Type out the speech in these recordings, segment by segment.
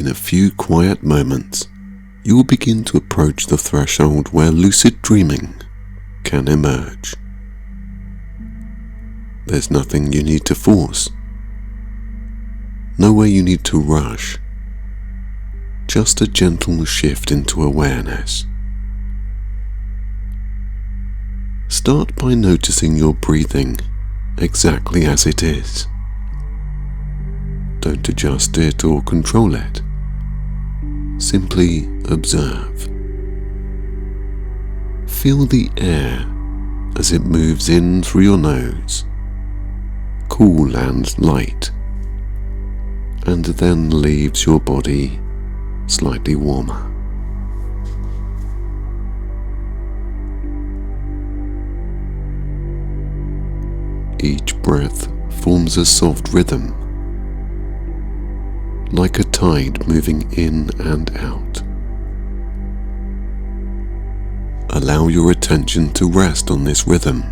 in a few quiet moments, you will begin to approach the threshold where lucid dreaming can emerge. There's nothing you need to force, nowhere you need to rush, just a gentle shift into awareness. Start by noticing your breathing exactly as it is. Don't adjust it or control it. Simply observe. Feel the air as it moves in through your nose, cool and light, and then leaves your body slightly warmer. Each breath forms a soft rhythm, like a tide moving in and out. Allow your attention to rest on this rhythm.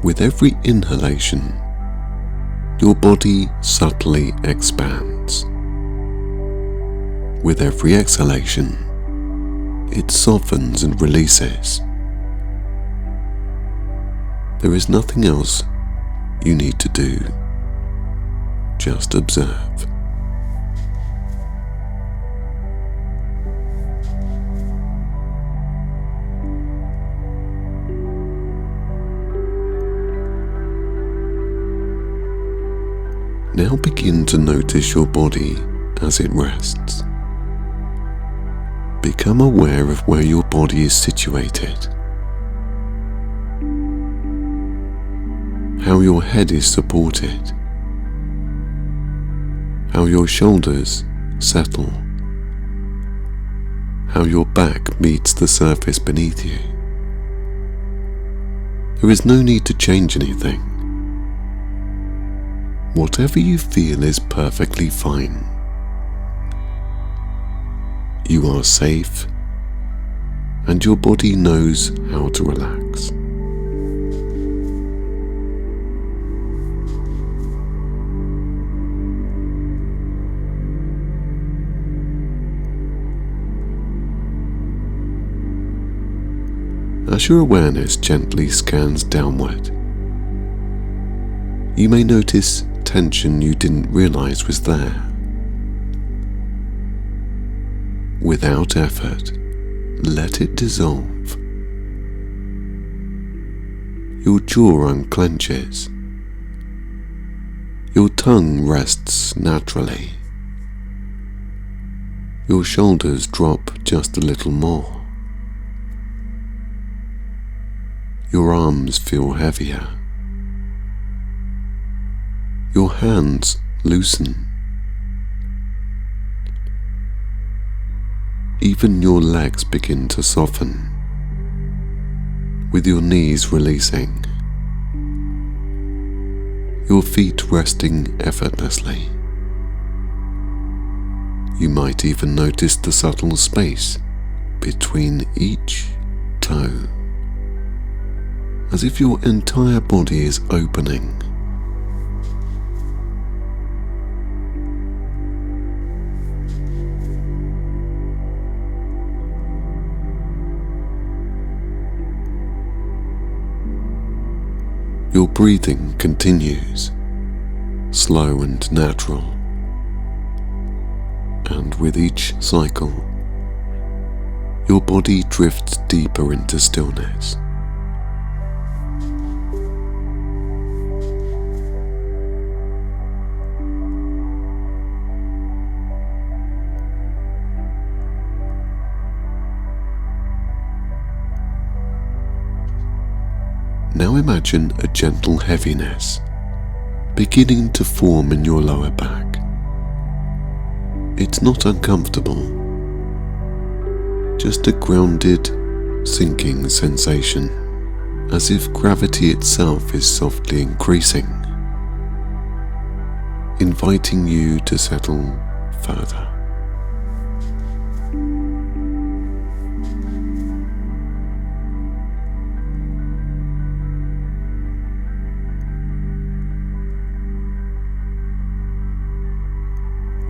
With every inhalation, your body subtly expands. With every exhalation, it softens and releases. There is nothing else you need to do. Just observe. Now begin to notice your body as it rests. Become aware of where your body is situated, how your head is supported, how your shoulders settle, how your back meets the surface beneath you. There is no need to change anything. Whatever you feel is perfectly fine. You are safe, and your body knows how to relax. As your awareness gently scans downward, you may notice tension you didn't realize was there. Without effort, let it dissolve. Your jaw unclenches. Your tongue rests naturally. Your shoulders drop just a little more. Your arms feel heavier. Your hands loosen. Even your legs begin to soften, with your knees releasing, your feet resting effortlessly. You might even notice the subtle space between each toe, as if your entire body is opening. Your breathing continues, slow and natural, and with each cycle, your body drifts deeper into stillness. Now imagine a gentle heaviness beginning to form in your lower back. It's not uncomfortable, just a grounded, sinking sensation, as if gravity itself is softly increasing, inviting you to settle further.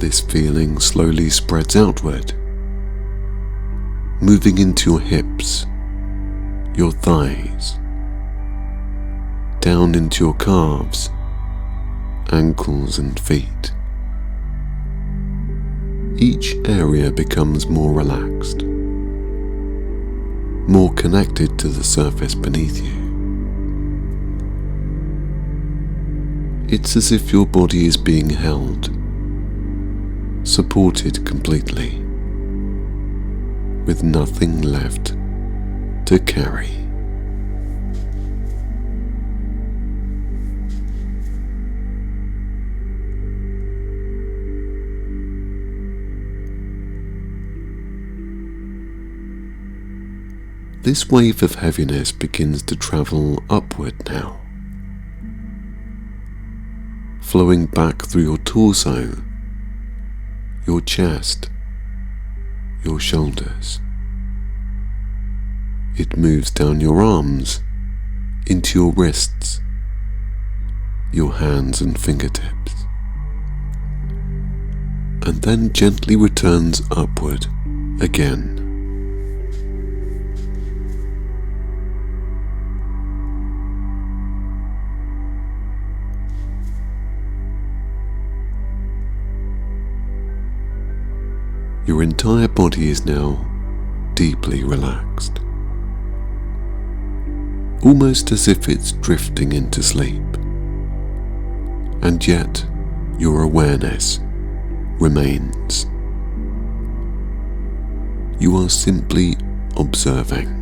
This feeling slowly spreads outward, moving into your hips, your thighs, down into your calves, ankles and feet. Each area becomes more relaxed, more connected to the surface beneath you. It's as if your body is being held, supported completely, with nothing left to carry. This wave of heaviness begins to travel upward now, flowing back through your torso, your chest, your shoulders. It moves down your arms, into your wrists, your hands and fingertips, and then gently returns upward again. Your entire body is now deeply relaxed, almost as if it's drifting into sleep, and yet your awareness remains. You are simply observing.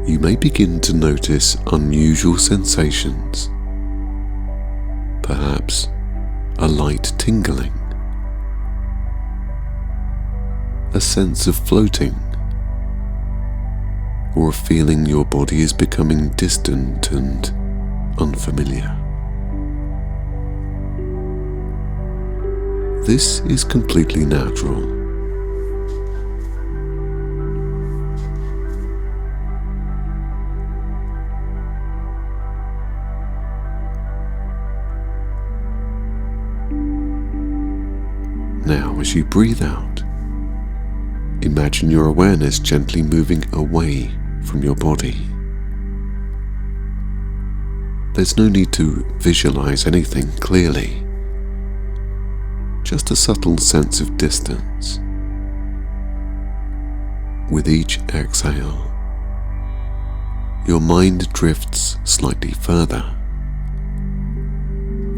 You may begin to notice unusual sensations, perhaps a light tingling, a sense of floating, or a feeling your body is becoming distant and unfamiliar. This is completely natural. Now, as you breathe out, imagine your awareness gently moving away from your body. There's no need to visualize anything clearly, just a subtle sense of distance. With each exhale, your mind drifts slightly further,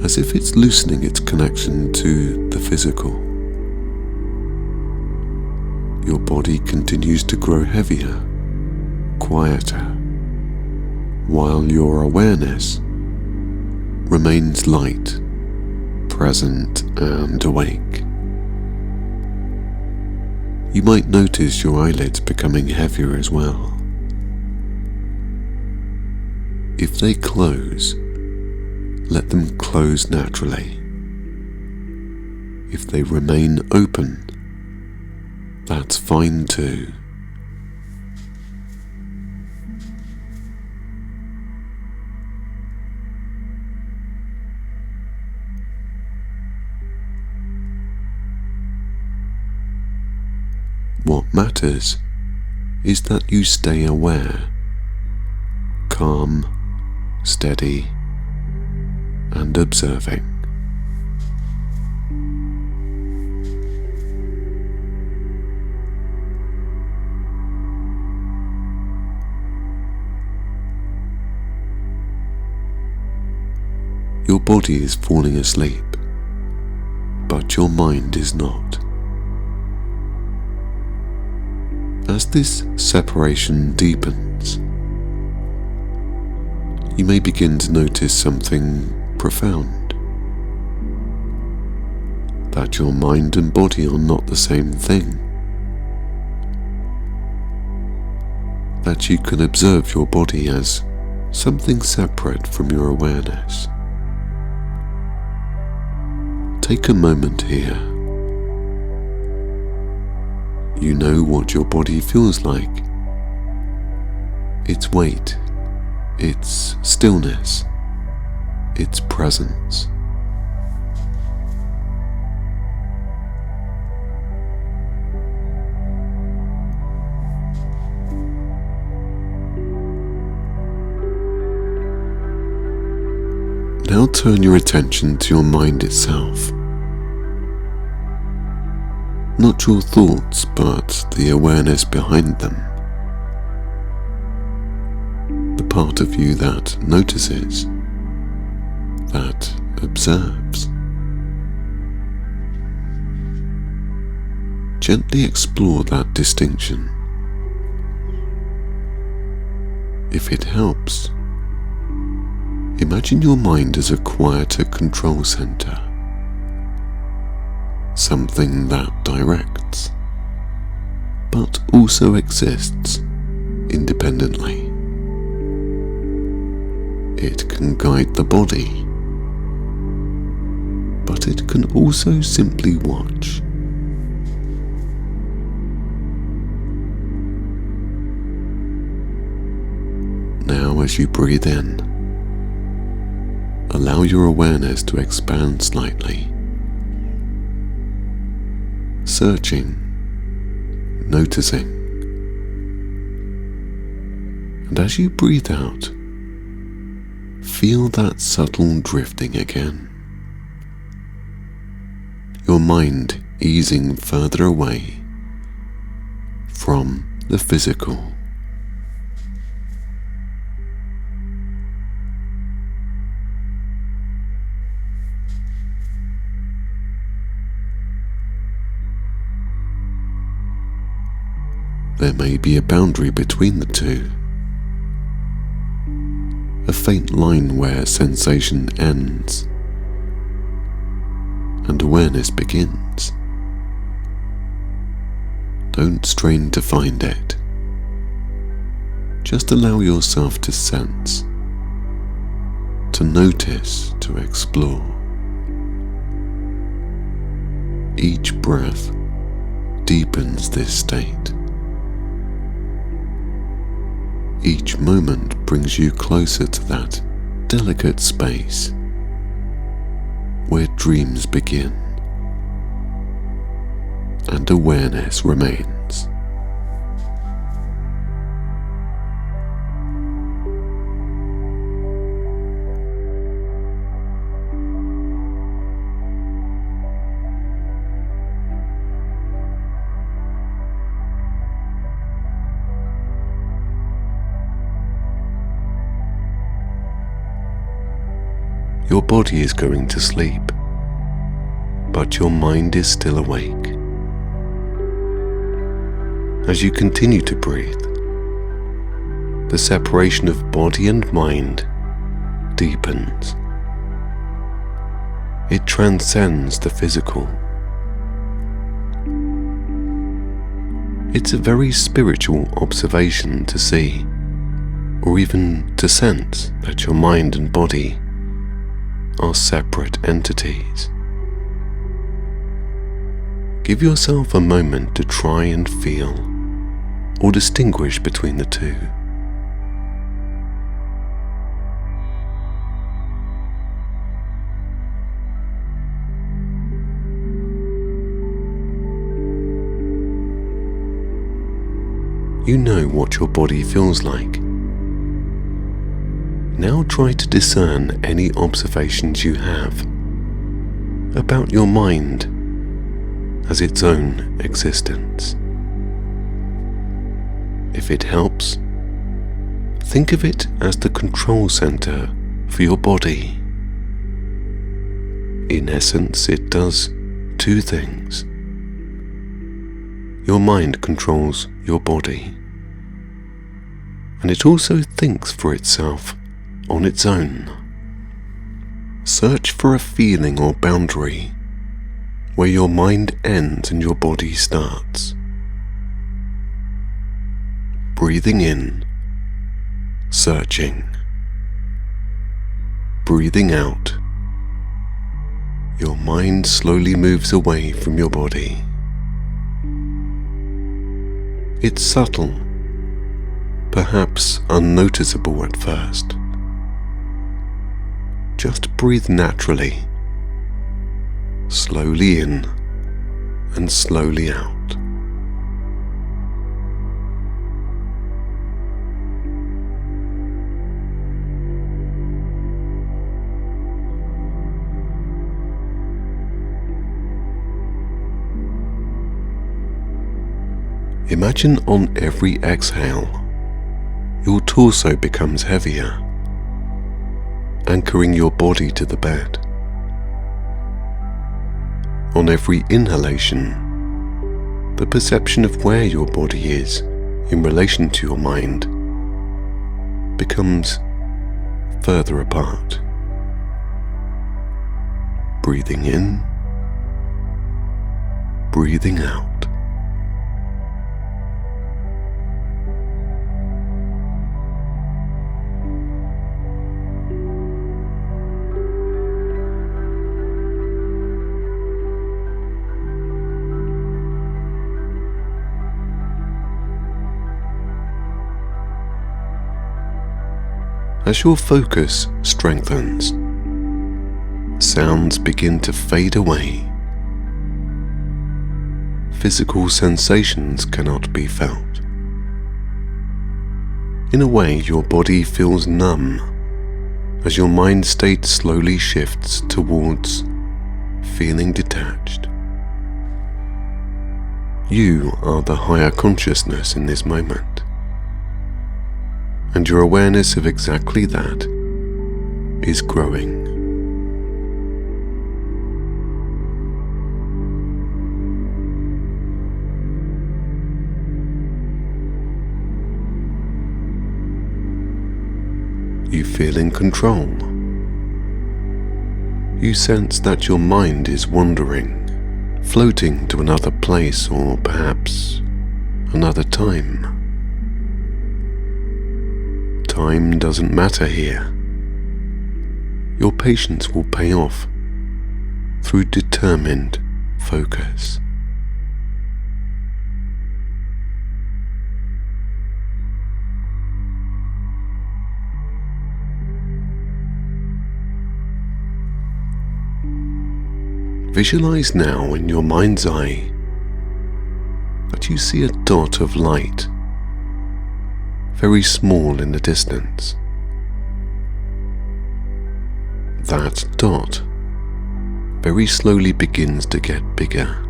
as if it's loosening its connection to the physical. Your body continues to grow heavier, quieter, while your awareness remains light, present and awake. You might notice your eyelids becoming heavier as well. If they close, let them close naturally. If they remain open, that's fine too. What matters is that you stay aware, calm, steady, and observing. Your body is falling asleep, but your mind is not. As this separation deepens, you may begin to notice something profound. That your mind and body are not the same thing. That you can observe your body as something separate from your awareness. Take a moment here. You know what your body feels like. Its weight, its stillness, its presence. Now turn your attention to your mind itself. Not your thoughts, but the awareness behind them. The part of you that notices, that observes. Gently explore that distinction. If it helps, imagine your mind as a quieter control center, something that directs, but also exists independently. It can guide the body, but it can also simply watch. Now, as you breathe in, allow your awareness to expand slightly, searching, noticing. And as you breathe out, feel that subtle drifting again. Your mind easing further away from the physical. There may be a boundary between the two, a faint line where sensation ends and awareness begins. Don't strain to find it. Just allow yourself to sense, to notice, to explore. Each breath deepens this state. Each moment brings you closer to that delicate space where dreams begin and awareness remains. Your body is going to sleep, but your mind is still awake. As you continue to breathe, the separation of body and mind deepens. It transcends the physical. It's a very spiritual observation to see, or even to sense, that your mind and body are separate entities. Give yourself a moment to try and feel or distinguish between the two. You know what your body feels like. Now try to discern any observations you have about your mind as its own existence. If it helps, think of it as the control center for your body. In essence, it does two things. Your mind controls your body, and it also thinks for itself on its own. Search for a feeling or boundary where your mind ends and your body starts. Breathing in, searching. Breathing out, your mind slowly moves away from your body. It's subtle, perhaps unnoticeable at first. Just breathe naturally, slowly in and slowly out. Imagine on every exhale, your torso becomes heavier, anchoring your body to the bed. On every inhalation, the perception of where your body is in relation to your mind becomes further apart. Breathing in, breathing out. As your focus strengthens, sounds begin to fade away. Physical sensations cannot be felt. In a way, your body feels numb as your mind state slowly shifts towards feeling detached. You are the higher consciousness in this moment, and your awareness of exactly that is growing. You feel in control. You sense that your mind is wandering, floating to another place or perhaps another time. Time doesn't matter here. Your patience will pay off through determined focus. Visualize now in your mind's eye that you see a dot of light, very small in the distance. That dot very slowly begins to get bigger.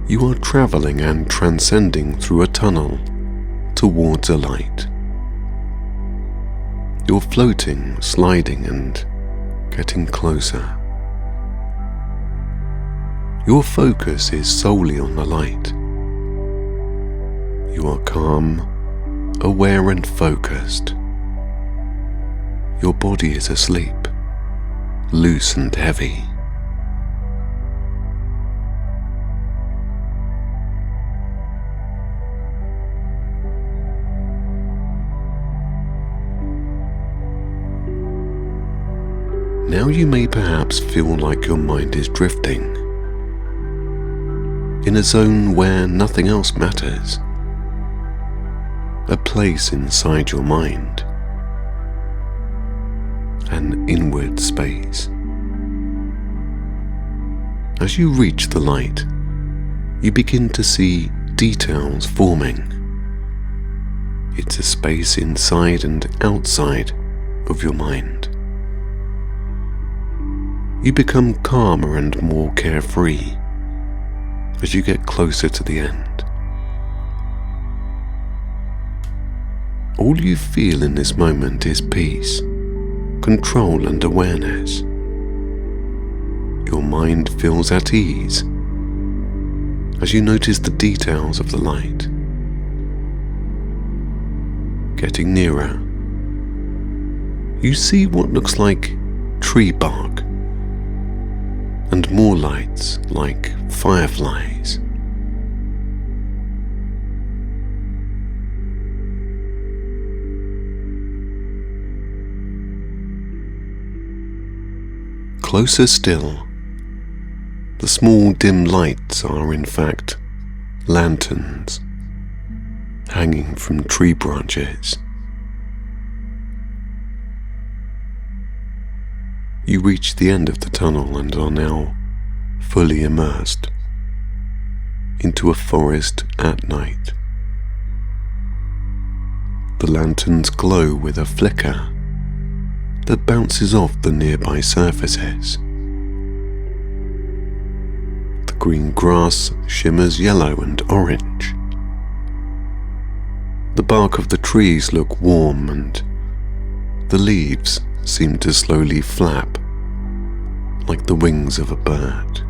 You are traveling and transcending through a tunnel towards a light. You're floating, sliding, and getting closer. Your focus is solely on the light. You are calm, aware, and focused. Your body is asleep, loose and heavy. Now you may perhaps feel like your mind is drifting, in a zone where nothing else matters, a place inside your mind, an inward space. As you reach the light, you begin to see details forming. It's a space inside and outside of your mind. You become calmer and more carefree as you get closer to the end. All you feel in this moment is peace, control, and awareness. Your mind feels at ease as you notice the details of the light. Getting nearer, you see what looks like tree bark and more lights like fireflies. Closer still, the small dim lights are in fact lanterns hanging from tree branches. You reach the end of the tunnel and are now fully immersed into a forest at night. The lanterns glow with a flicker that bounces off the nearby surfaces. The green grass shimmers yellow and orange. The bark of the trees look warm and the leaves seem to slowly flap like the wings of a bird.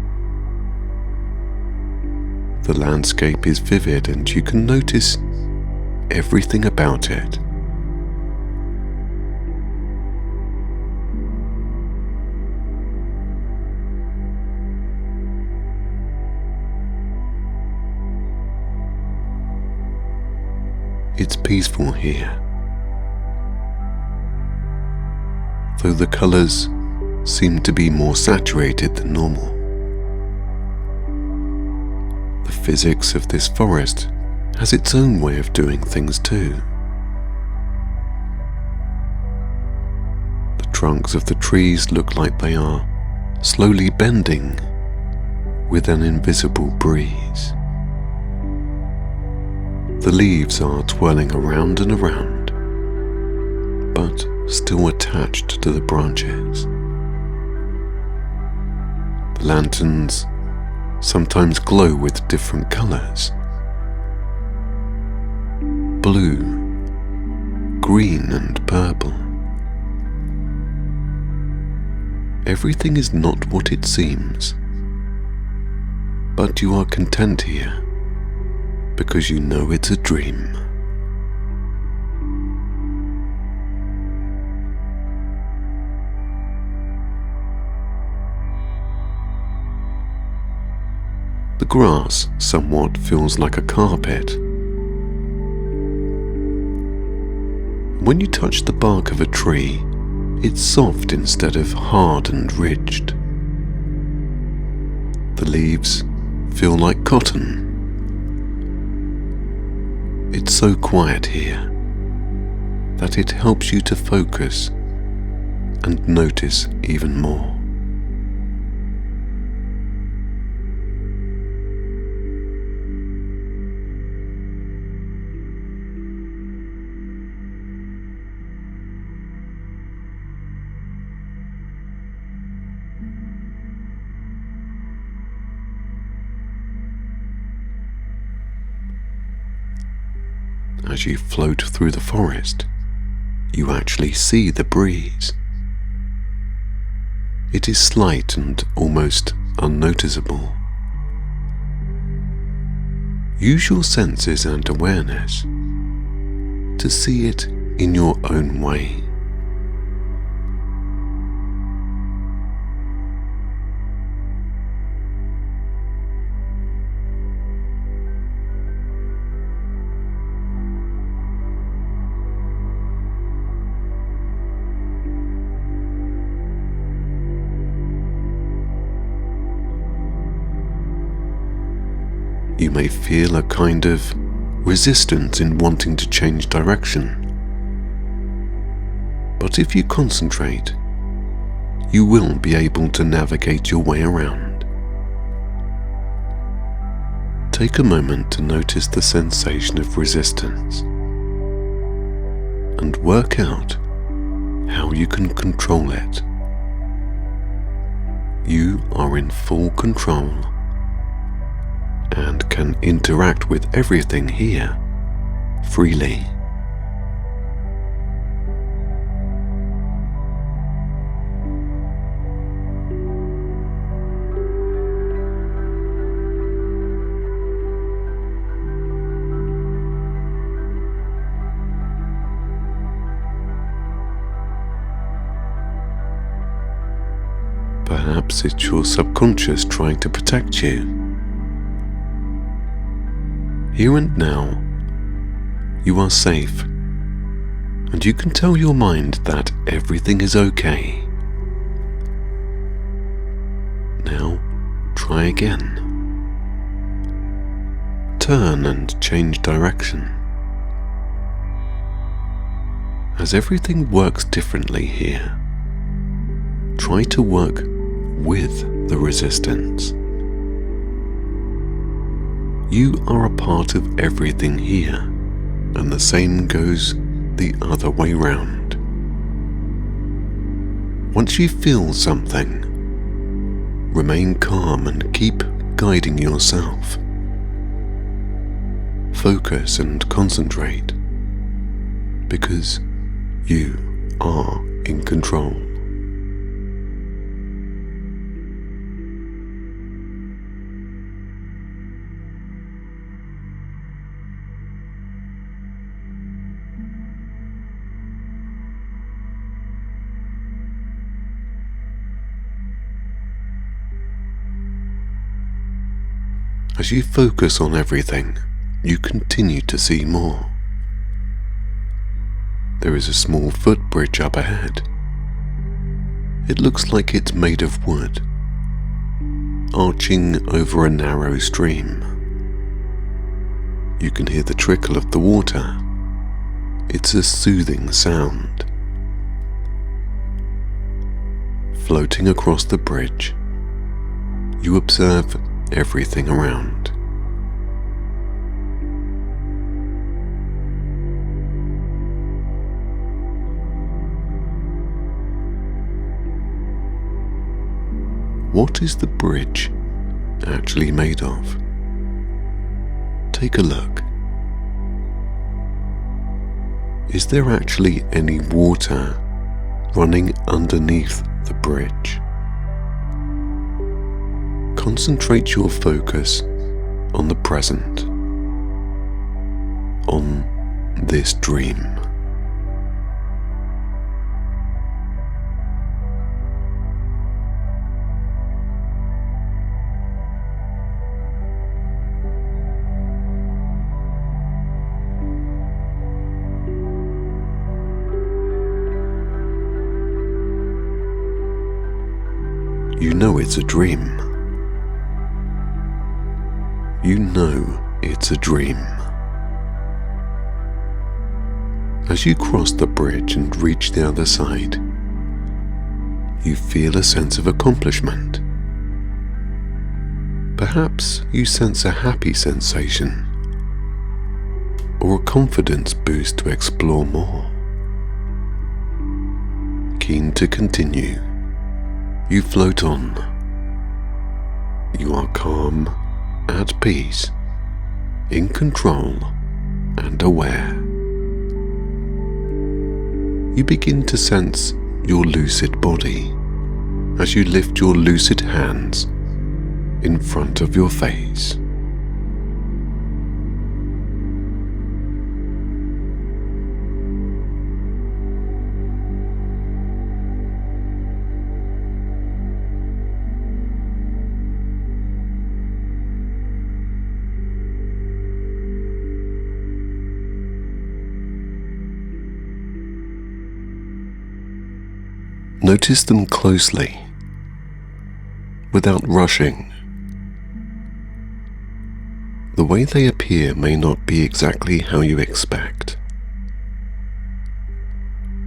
The landscape is vivid and you can notice everything about it. It's peaceful here, though the colours seem to be more saturated than normal. The physics of this forest has its own way of doing things too. The trunks of the trees look like they are slowly bending with an invisible breeze. The leaves are twirling around and around, but still attached to the branches. The lanterns sometimes glow with different colours: blue, green and purple. Everything is not what it seems, but you are content here because you know it's a dream. The grass somewhat feels like a carpet. When you touch the bark of a tree, it's soft instead of hard and ridged. The leaves feel like cotton. It's so quiet here that it helps you to focus and notice even more. As you float through the forest, you actually see the breeze. It is slight and almost unnoticeable. Use your senses and awareness to see it in your own way. You may feel a kind of resistance in wanting to change direction. But if you concentrate, you will be able to navigate your way around. Take a moment to notice the sensation of resistance and work out how you can control it. You are in full control and can interact with everything here freely. Perhaps it's your subconscious trying to protect you. Here and now, you are safe, and you can tell your mind that everything is okay. try again. Turn and change direction. As everything works differently here, try to work with the resistance. You are a part of everything here, and the same goes the other way round. Once you feel something, remain calm and keep guiding yourself. Focus and concentrate, because you are in control. As you focus on everything, you continue to see more. There is a small footbridge up ahead. It looks like it's made of wood, arching over a narrow stream. You can hear the trickle of the water. It's a soothing sound. Floating across the bridge, you observe everything around. What is the bridge actually made of? Take a look. Is there actually any water running underneath the bridge? Concentrate your focus on the present, on this dream. You know it's a dream. You know it's a dream. As you cross the bridge and reach the other side, you feel a sense of accomplishment. Perhaps you sense a happy sensation, or a confidence boost to explore more. Keen to continue, you float on. You are calm, at peace, in control, and aware. You begin to sense your lucid body as you lift your lucid hands in front of your face. Notice them closely, without rushing. The way they appear may not be exactly how you expect.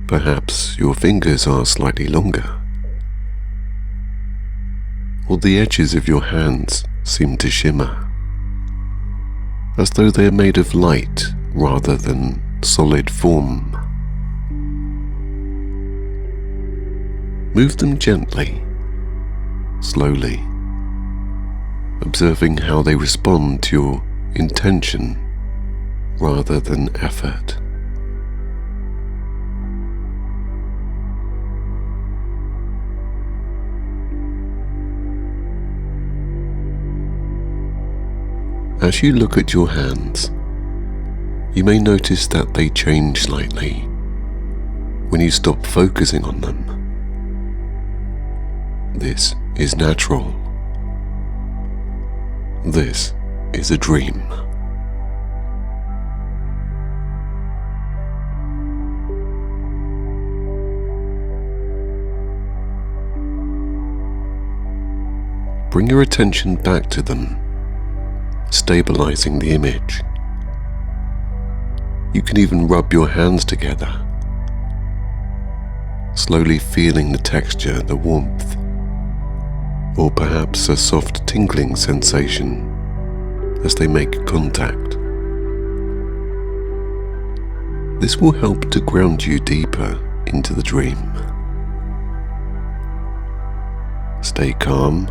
Perhaps your fingers are slightly longer, or the edges of your hands seem to shimmer, as though they are made of light rather than solid form. Move them gently, slowly, observing how they respond to your intention rather than effort. As you look at your hands, you may notice that they change slightly when you stop focusing on them. This is natural. This is a dream. bring your attention back to them, stabilizing the image. You can even rub your hands together, slowly feeling the texture, the warmth, or perhaps a soft tingling sensation as they make contact. This will help to ground you deeper into the dream. Stay calm,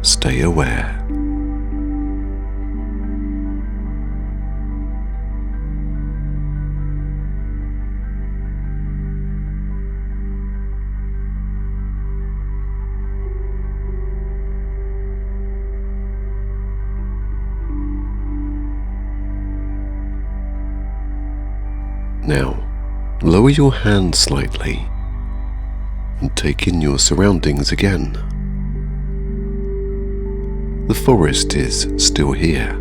stay aware. Now, lower your hand slightly and take in your surroundings again. The forest is still here,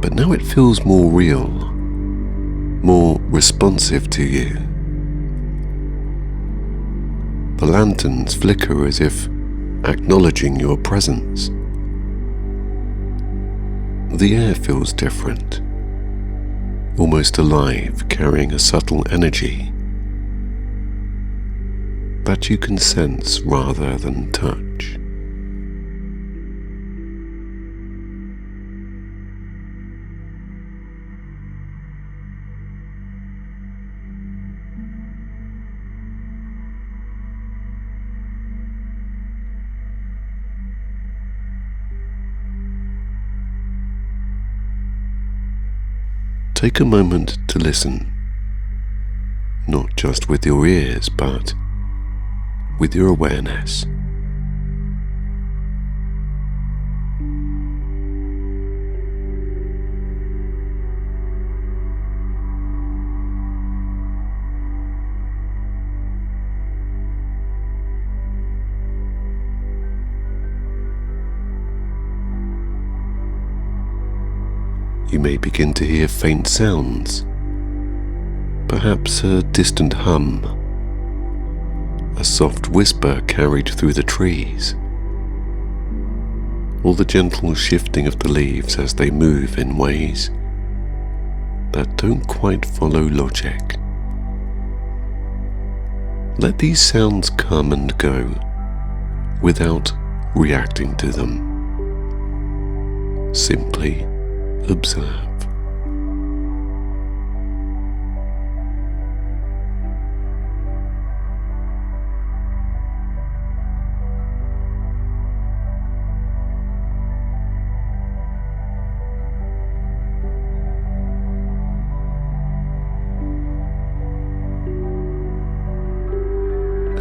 but now it feels more real, more responsive to you. The lanterns flicker as if acknowledging your presence. The air feels different, almost alive, carrying a subtle energy that you can sense rather than touch. Take a moment to listen, not just with your ears, but with your awareness. You may begin to hear faint sounds, perhaps a distant hum, a soft whisper carried through the trees, or the gentle shifting of the leaves as they move in ways that don't quite follow logic. Let these sounds come and go without reacting to them. Simply observe.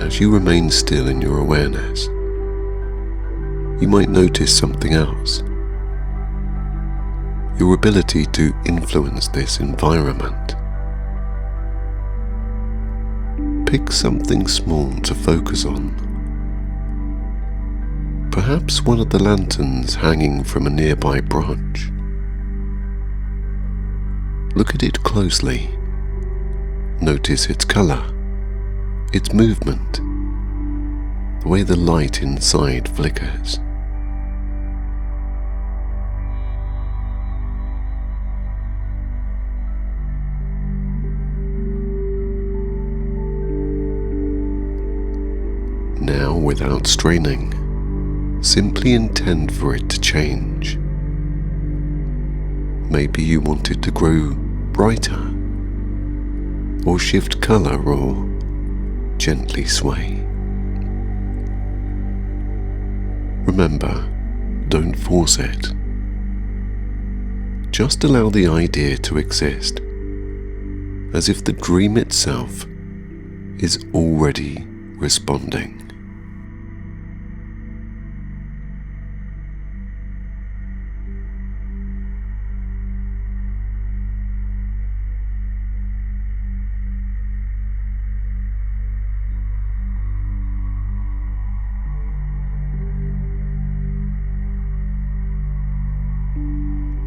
As you remain still in your awareness, you might notice something else. Your ability to influence this environment. Pick something small to focus on. Perhaps one of the lanterns hanging from a nearby branch. Look at it closely. Notice its color, its movement, the way the light inside flickers. Now, without straining, simply intend for it to change. Maybe you want it to grow brighter, or shift color, or gently sway. Remember, don't force it. Just allow the idea to exist, as if the dream itself is already responding.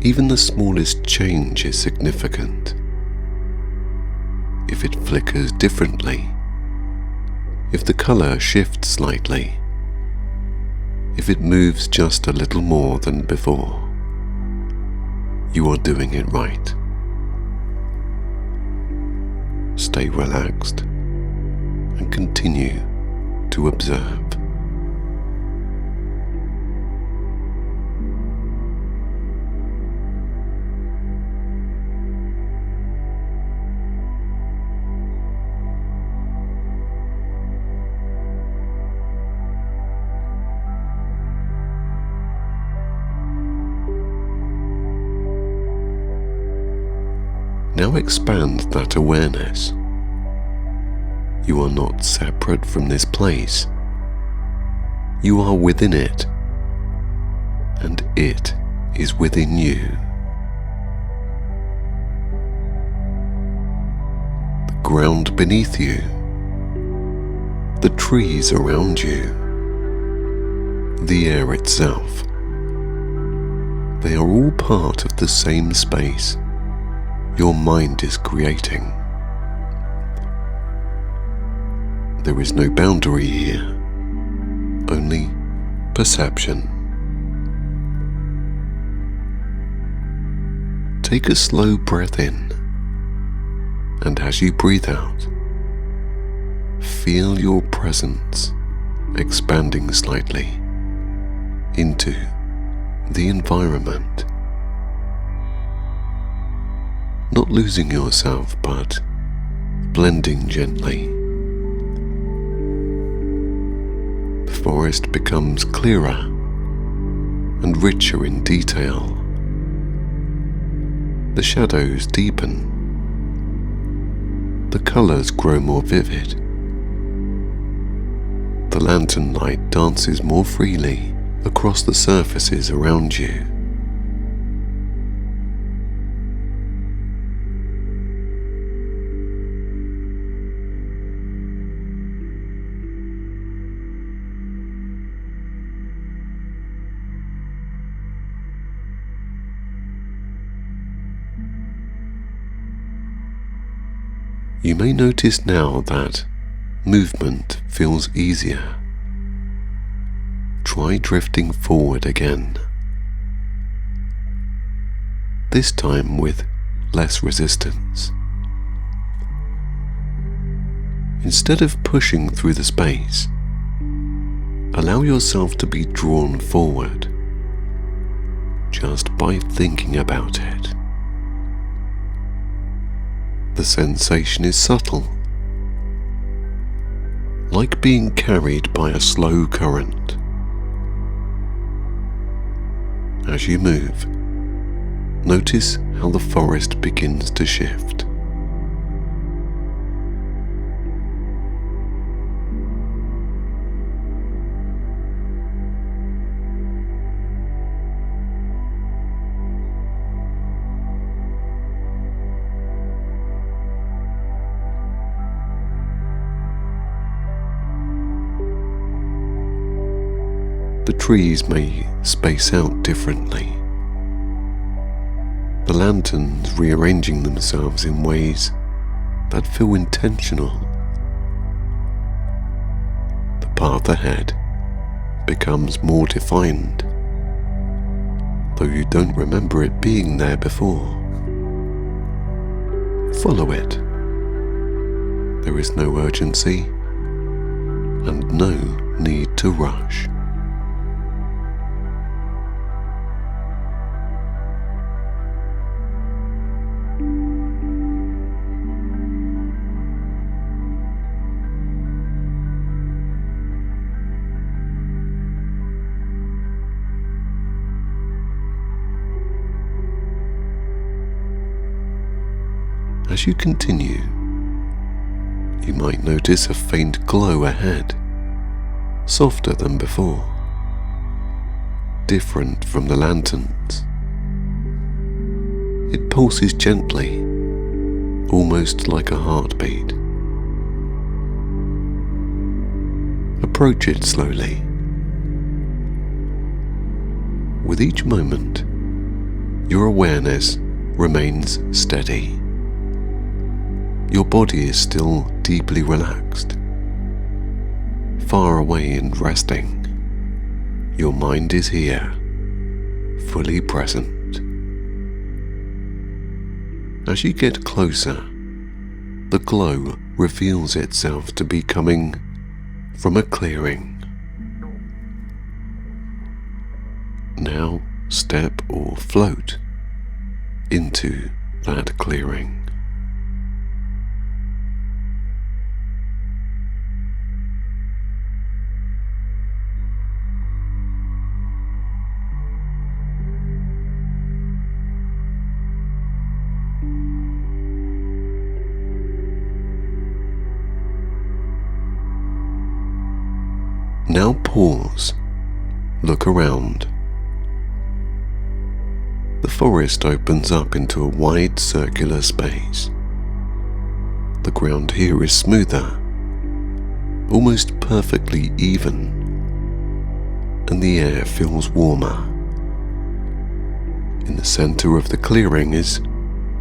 Even the smallest change is significant. If it flickers differently, if the color shifts slightly, if it moves just a little more than before, you are doing it right. Stay relaxed and continue to observe. Now expand that awareness. You are not separate from this place. You are within it, and it is within you. The ground beneath you, the trees around you, the air itself, they are all part of the same space your mind is creating. There is no boundary here, only perception. Take a slow breath in, and as you breathe out, feel your presence expanding slightly into the environment. Not losing yourself, but blending gently. The forest becomes clearer and richer in detail. The shadows deepen. The colors grow more vivid. The lantern light dances more freely across the surfaces around you. You may notice now that movement feels easier. Try drifting forward again, this time with less resistance. Instead of pushing through the space, allow yourself to be drawn forward just by thinking about it. The sensation is subtle, like being carried by a slow current. As you move, notice how the forest begins to shift. The trees may space out differently, the lanterns rearranging themselves in ways that feel intentional. The path ahead becomes more defined, though you don't remember it being there before. Follow it. There is no urgency and no need to rush. As you continue, you might notice a faint glow ahead, softer than before, different from the lanterns. It pulses gently, almost like a heartbeat. Approach it slowly. With each moment, your awareness remains steady. Your body is still deeply relaxed, far away and resting, Your mind is here, fully present. As you get closer, the glow reveals itself to be coming from a clearing. Now step or float into that clearing. Now pause, look around. The forest opens up into a wide circular space. The ground here is smoother, almost perfectly even, and the air feels warmer. In the center of the clearing is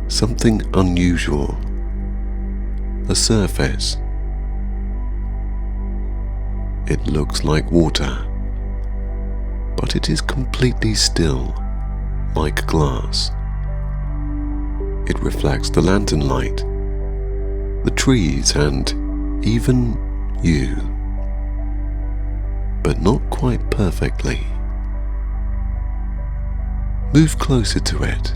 something unusual, a surface. It looks like water, but it is completely still, like glass. It reflects the lantern light, the trees, and even you, but not quite perfectly. Move closer to it.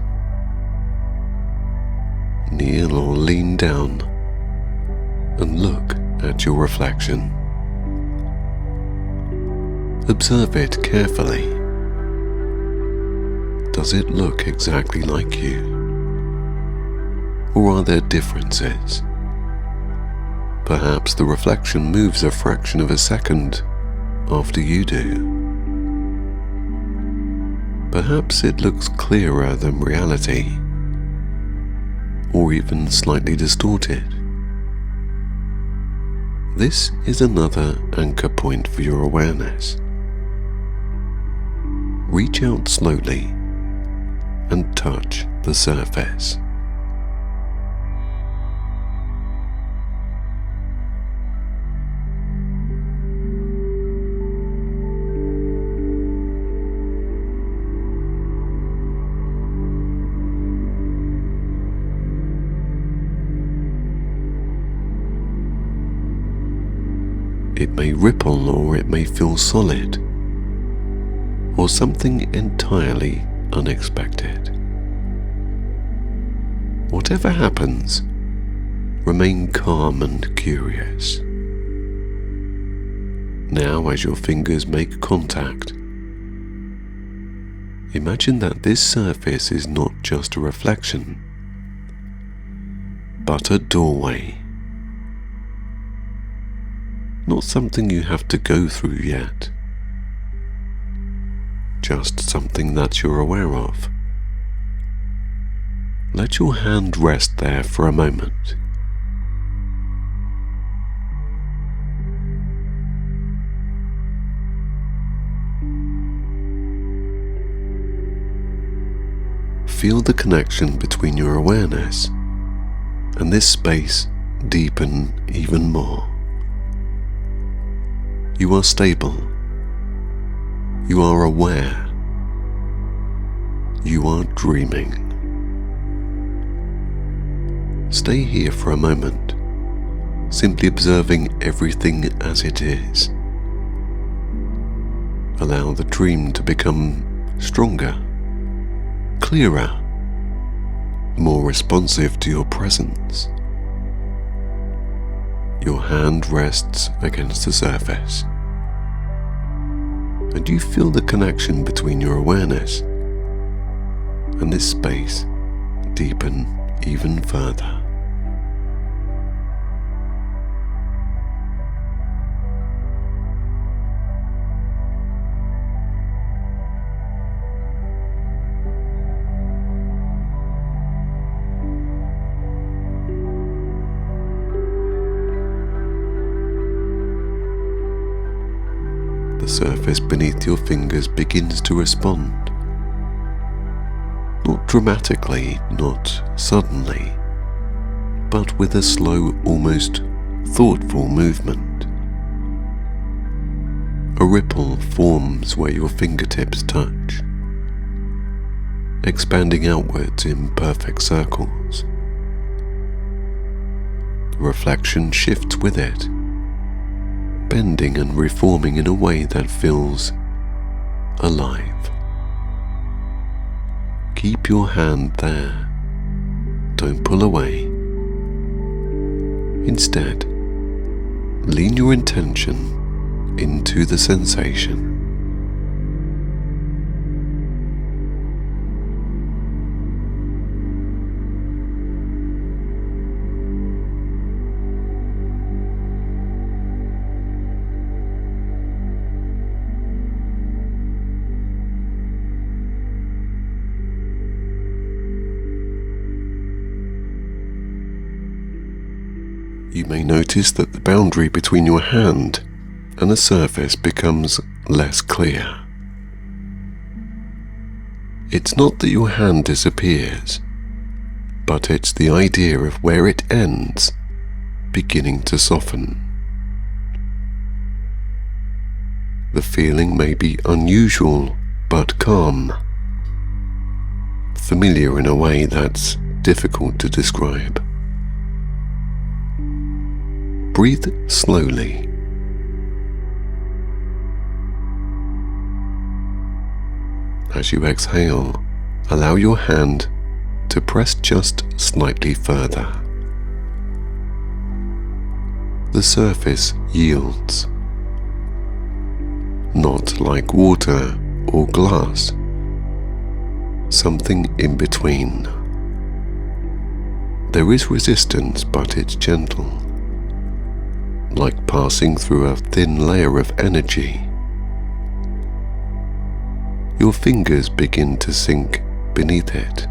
Kneel or lean down and look at your reflection. Observe it carefully. Does it look exactly like you? Or are there differences? Perhaps the reflection moves a fraction of a second after you do. Perhaps it looks clearer than reality, or even slightly distorted. This is another anchor point for your awareness. Reach out slowly and touch the surface. It may ripple, or it may feel solid, or something entirely unexpected. Whatever happens, remain calm and curious. Now, as your fingers make contact, imagine that this surface is not just a reflection, but a doorway. Not something you have to go through yet, just something that you're aware of. Let your hand rest there for a moment. Feel the connection between your awareness and this space deepen even more. You are stable. You are aware. You are dreaming. Stay here for a moment, simply observing everything as it is. Allow the dream to become stronger, clearer, more responsive to your presence. Your hand rests against the surface, and you feel the connection between your awareness and this space deepen even further. The surface beneath your fingers begins to respond. Not dramatically, not suddenly, but with a slow, almost thoughtful movement. A ripple forms where your fingertips touch, expanding outwards in perfect circles. The reflection shifts with it, bending and reforming in a way that feels alive. Keep your hand there. Don't pull away. Instead, lean your intention into the sensation. You may notice that the boundary between your hand and the surface becomes less clear. It's not that your hand disappears, but it's the idea of where it ends beginning to soften. The feeling may be unusual but calm, familiar in a way that's difficult to describe. Breathe slowly. As you exhale, allow your hand to press just slightly further. The surface yields, not like water or glass, something in between. There is resistance, but it's gentle, like passing through a thin layer of energy. Your fingers begin to sink beneath it,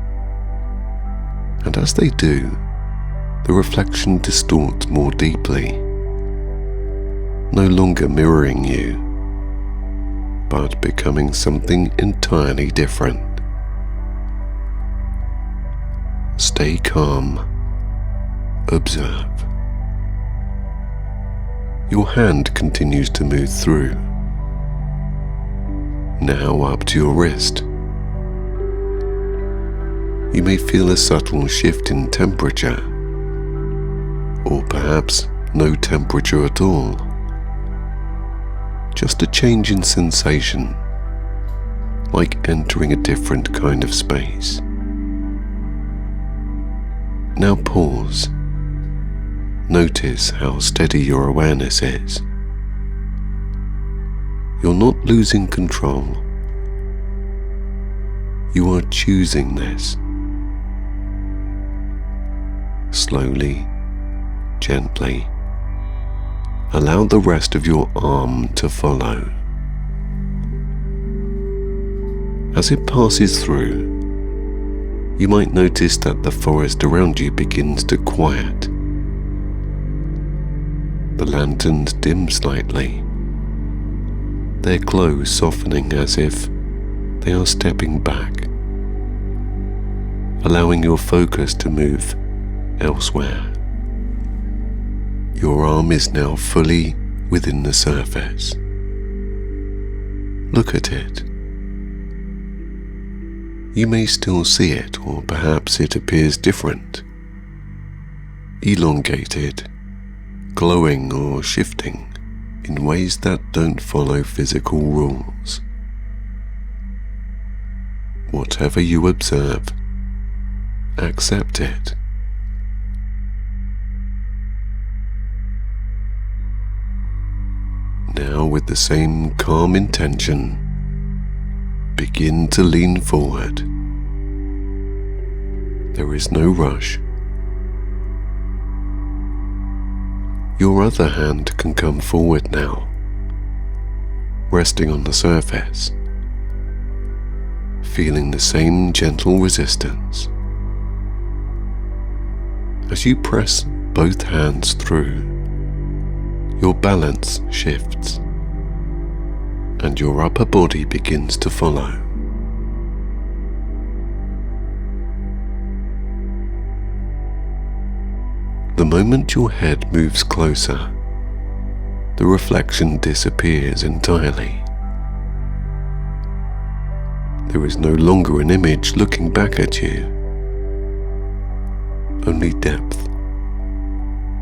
and as they do, the reflection distorts more deeply, no longer mirroring you, but becoming something entirely different. Stay calm. Observe. Your hand continues to move through, now up to your wrist. You may feel a subtle shift in temperature, or perhaps no temperature at all. Just a change in sensation, like entering a different kind of space. Now pause. Notice how steady your awareness is. You're not losing control. You are choosing this. Slowly, gently, allow the rest of your arm to follow. As it passes through, you might notice that the forest around you begins to quiet. The lanterns dim slightly, their glow softening as if they are stepping back, allowing your focus to move elsewhere. Your arm is now fully within the surface. Look at it. You may still see it, or perhaps it appears different, elongated, glowing or shifting in ways that don't follow physical rules. Whatever you observe, accept it. Now, with the same calm intention, begin to lean forward. There is no rush. Your other hand can come forward now, resting on the surface, feeling the same gentle resistance. As you press both hands through, your balance shifts, and your upper body begins to follow. The moment your head moves closer, the reflection disappears entirely. There is no longer an image looking back at you, only depth,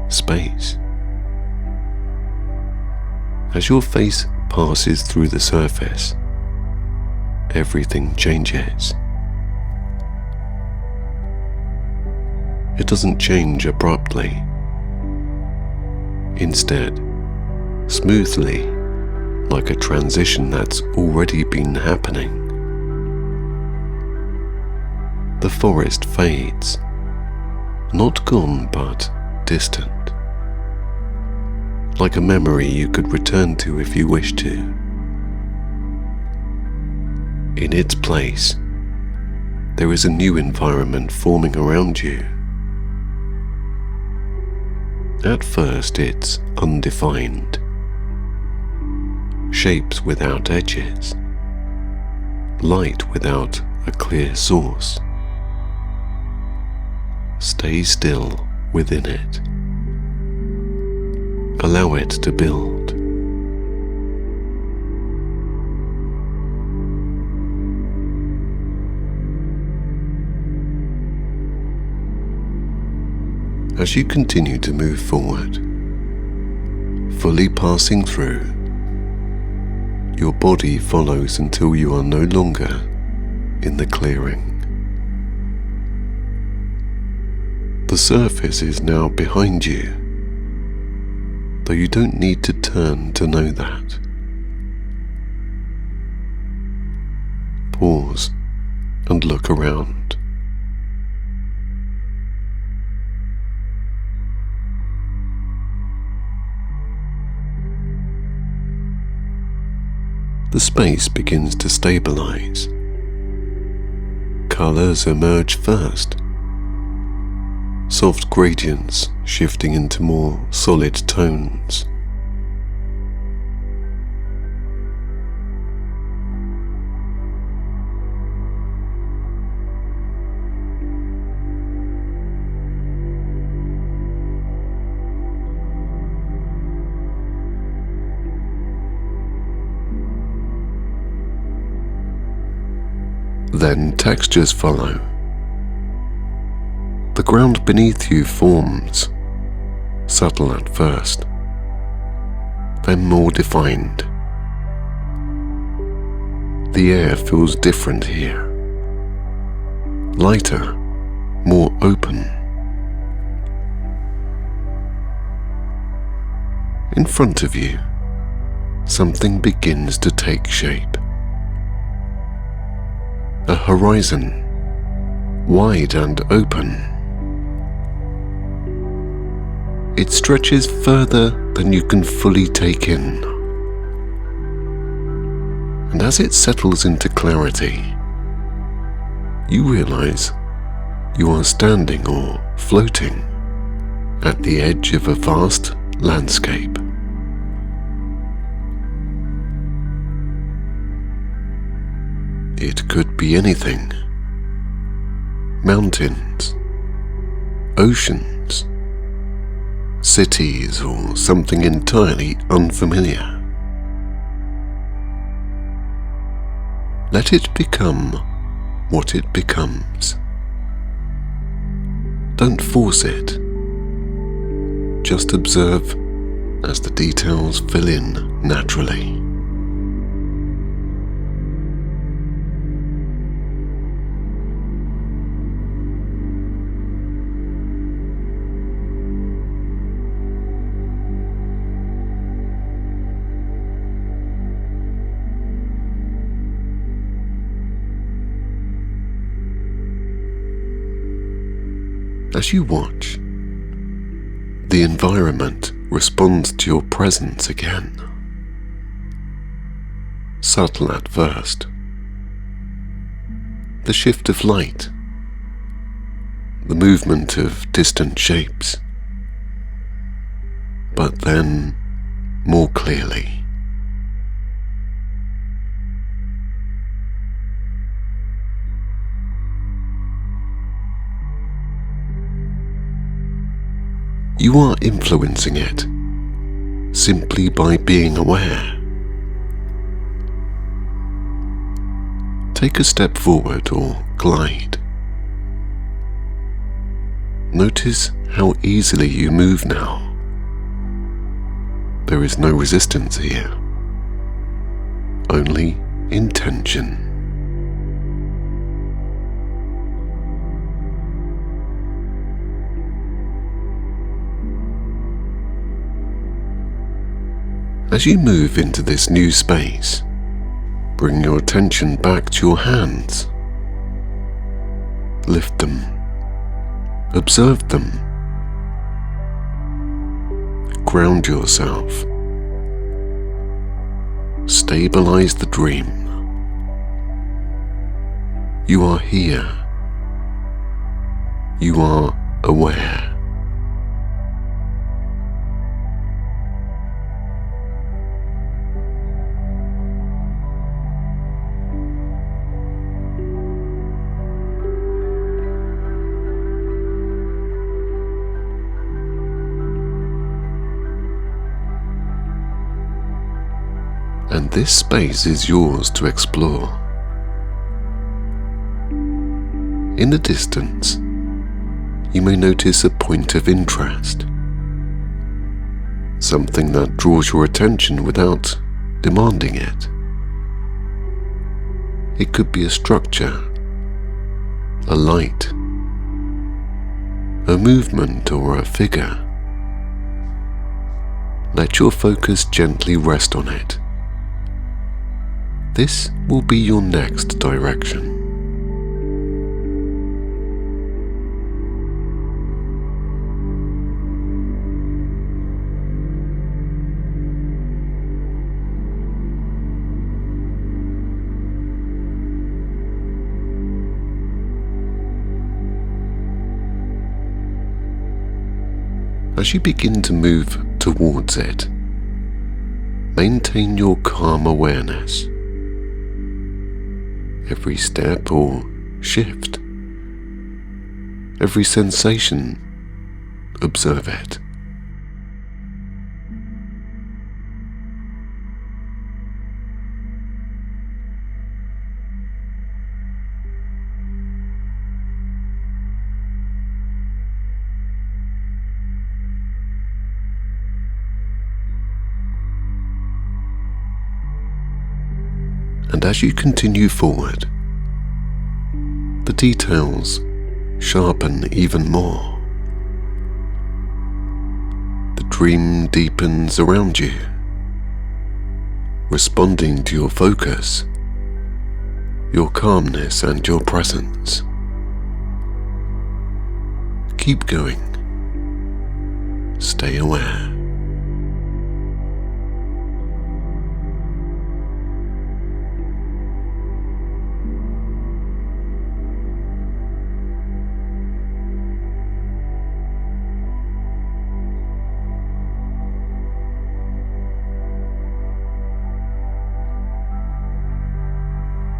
space. As your face passes through the surface, everything changes. It doesn't change abruptly. Instead, smoothly, like a transition that's already been happening. The forest fades, not gone but distant, like a memory you could return to if you wished to. In its place, there is a new environment forming around you. At first it's undefined, shapes without edges, light without a clear source. Stay still within it. Allow it to build. As you continue to move forward, fully passing through, your body follows until you are no longer in the clearing. The surface is now behind you, though you don't need to turn to know that. Pause and look around. The space begins to stabilize. Colors emerge first. Soft gradients shifting into more solid tones. Then textures follow. The ground beneath you forms, subtle at first, then more defined. The air feels different here, lighter, more open. In front of you, something begins to take shape. A horizon, wide and open. It stretches further than you can fully take in. And as it settles into clarity, you realize you are standing or floating at the edge of a vast landscape. It could be anything. Mountains, oceans, cities, or something entirely unfamiliar. Let it become what it becomes. Don't force it. Just observe as the details fill in naturally. As you watch, the environment responds to your presence again. Subtle at first. The shift of light, the movement of distant shapes, but then more clearly. You are influencing it, simply by being aware. Take a step forward or glide. Notice how easily you move now. There is no resistance here, only intention. As you move into this new space, bring your attention back to your hands. Lift them. Observe them. Ground yourself. Stabilize the dream. You are here. You are aware. And this space is yours to explore. In the distance, you may notice a point of interest, something that draws your attention without demanding it. It could be a structure, a light, a movement, or a figure. Let your focus gently rest on it. This will be your next direction. As you begin to move towards it, maintain your calm awareness. Every step or shift, every sensation, observe it. And as you continue forward, the details sharpen even more. The dream deepens around you, responding to your focus, your calmness, and your presence. Keep going. Stay aware.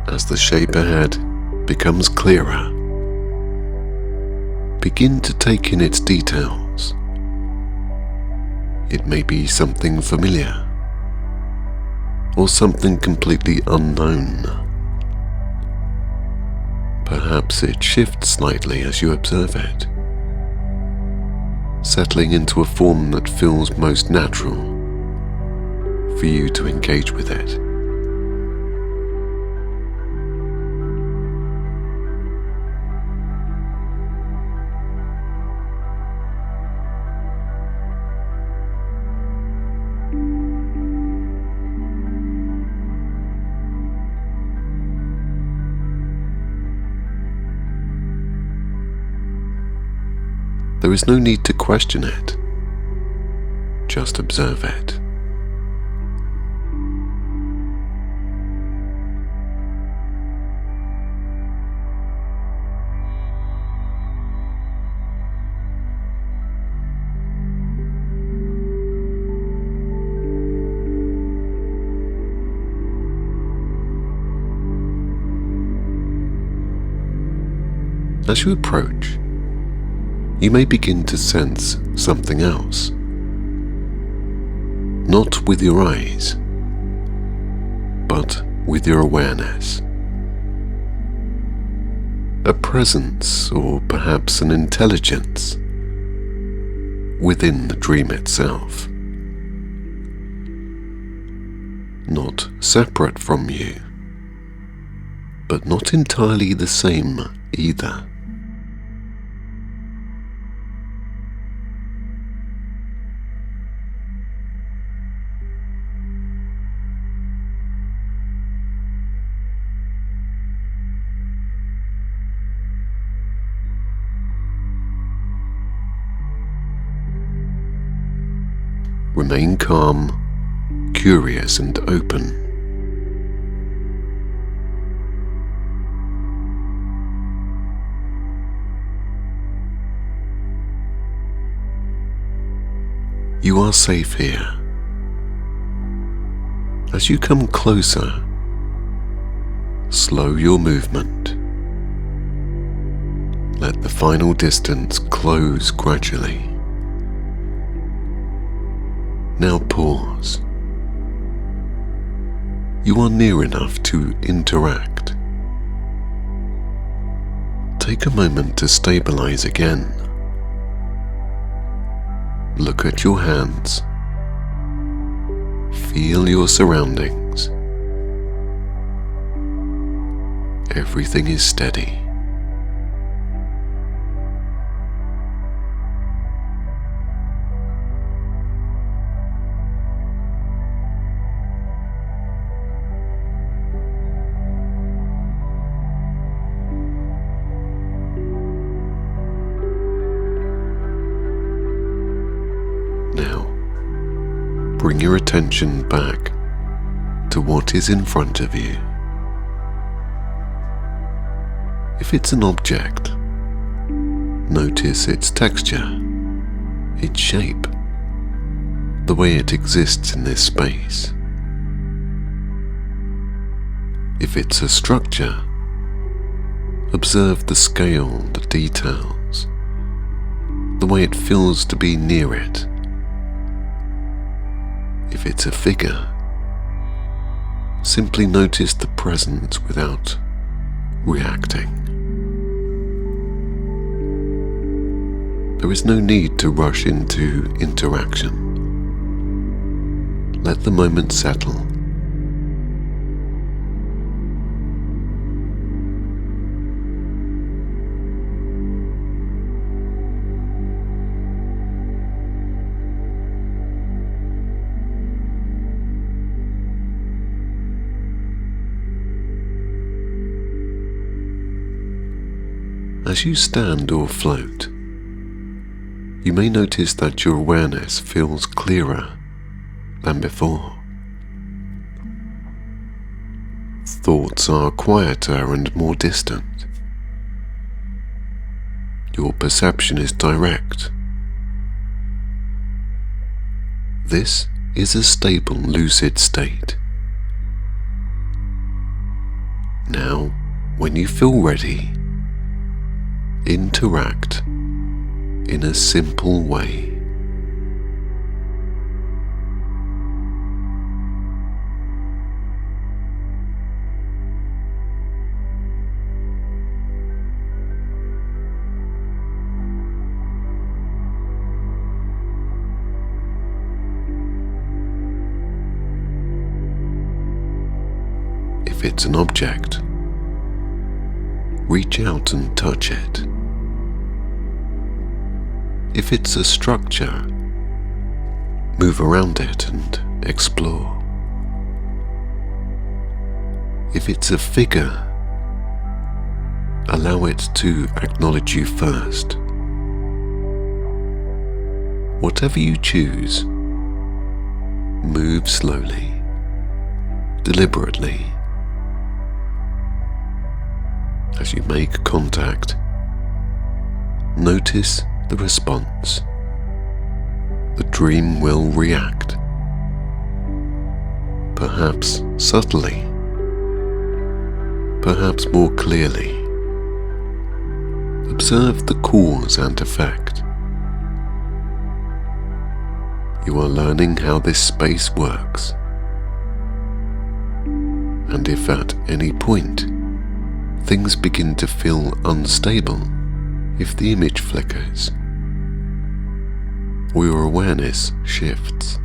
As the shape ahead becomes clearer, begin to take in its details. It may be something familiar, or something completely unknown. Perhaps it shifts slightly as you observe it, settling into a form that feels most natural for you to engage with it. There is no need to question it. Just observe it. As you approach, you may begin to sense something else. not with your eyes, but with your awareness. A presence, or perhaps an intelligence, within the dream itself. Not separate from you, but not entirely the same either. Remain calm, curious and open. You are safe here. As you come closer, slow your movement. Let the final distance close gradually. Now pause. You are near enough to interact. Take a moment to stabilize again. Look at your hands. Feel your surroundings. Everything is steady. Now, bring your attention back to what is in front of you. If it's an object, notice its texture, its shape, the way it exists in this space. If it's a structure, observe the scale, the details, the way it feels to be near it. If it's a figure, simply notice the presence without reacting. There is no need to rush into interaction. Let the moment settle. As you stand or float, you may notice that your awareness feels clearer than before. Thoughts are quieter and more distant. Your perception is direct. This is a stable lucid state. Now, when you feel ready, interact in a simple way. If it's an object, reach out and touch it. If it's a structure, move around it and explore. If it's a figure, allow it to acknowledge you first. Whatever you choose, move slowly, deliberately. As you make contact, notice the response. The dream will react, perhaps subtly, perhaps more clearly. Observe the cause and effect. You are learning how this space works, and if at any point things begin to feel unstable, if the image flickers or your awareness shifts,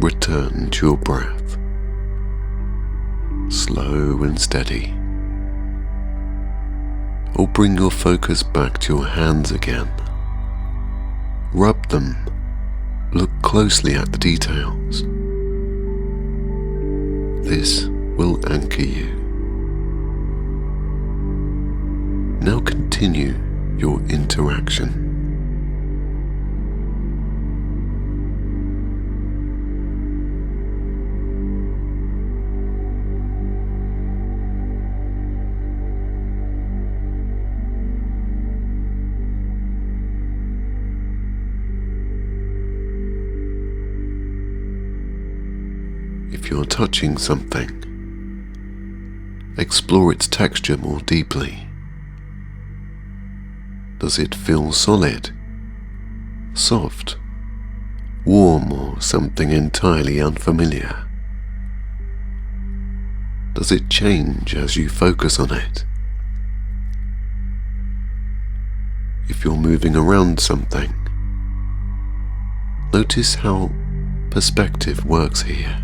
return to your breath, slow and steady, or bring your focus back to your hands again. Rub them, look closely at the details. This will anchor you. Now continue your interaction. If you're touching something, explore its texture more deeply. Does it feel solid, soft, warm, or something entirely unfamiliar? Does it change as you focus on it? If you're moving around something, notice how perspective works here.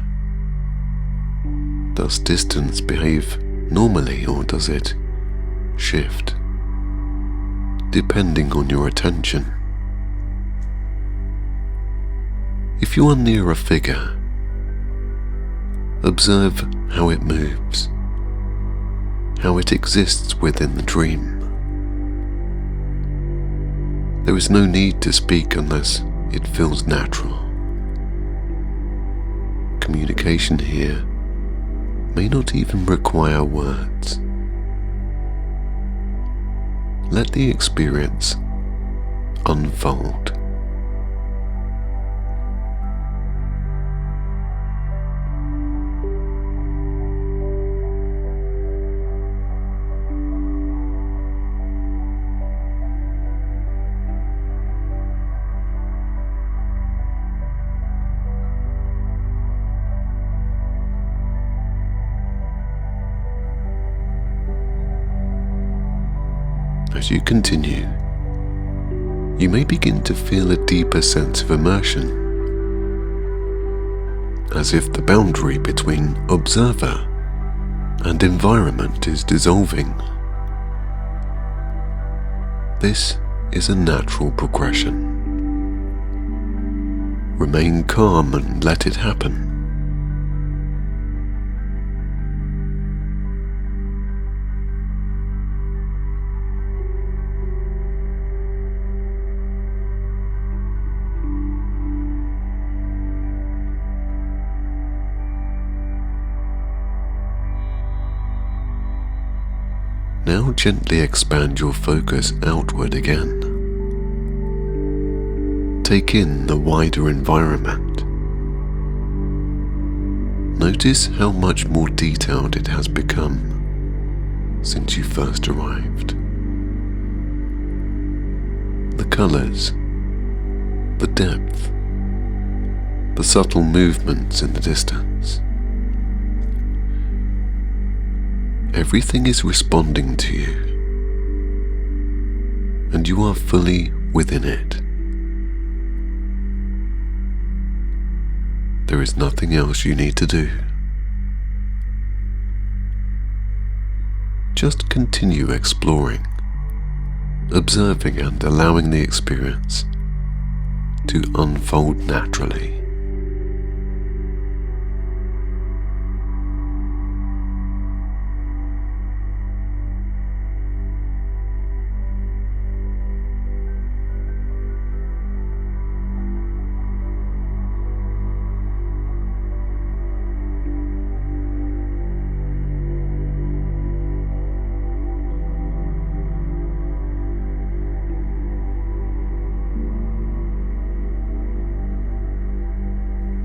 Does distance behave normally, or does it shift depending on your attention? If you are near a figure, observe how it moves, how it exists within the dream. There is no need to speak unless it feels natural. Communication here may not even require words. Let the experience unfold. As you continue, you may begin to feel a deeper sense of immersion, as if the boundary between observer and environment is dissolving. This is a natural progression. Remain calm and let it happen. Now gently expand your focus outward again. Take in the wider environment. Notice how much more detailed it has become since you first arrived. The colors, the depth, the subtle movements in the distance. Everything is responding to you, and you are fully within it. There is nothing else you need to do. Just continue exploring, observing and allowing the experience to unfold naturally.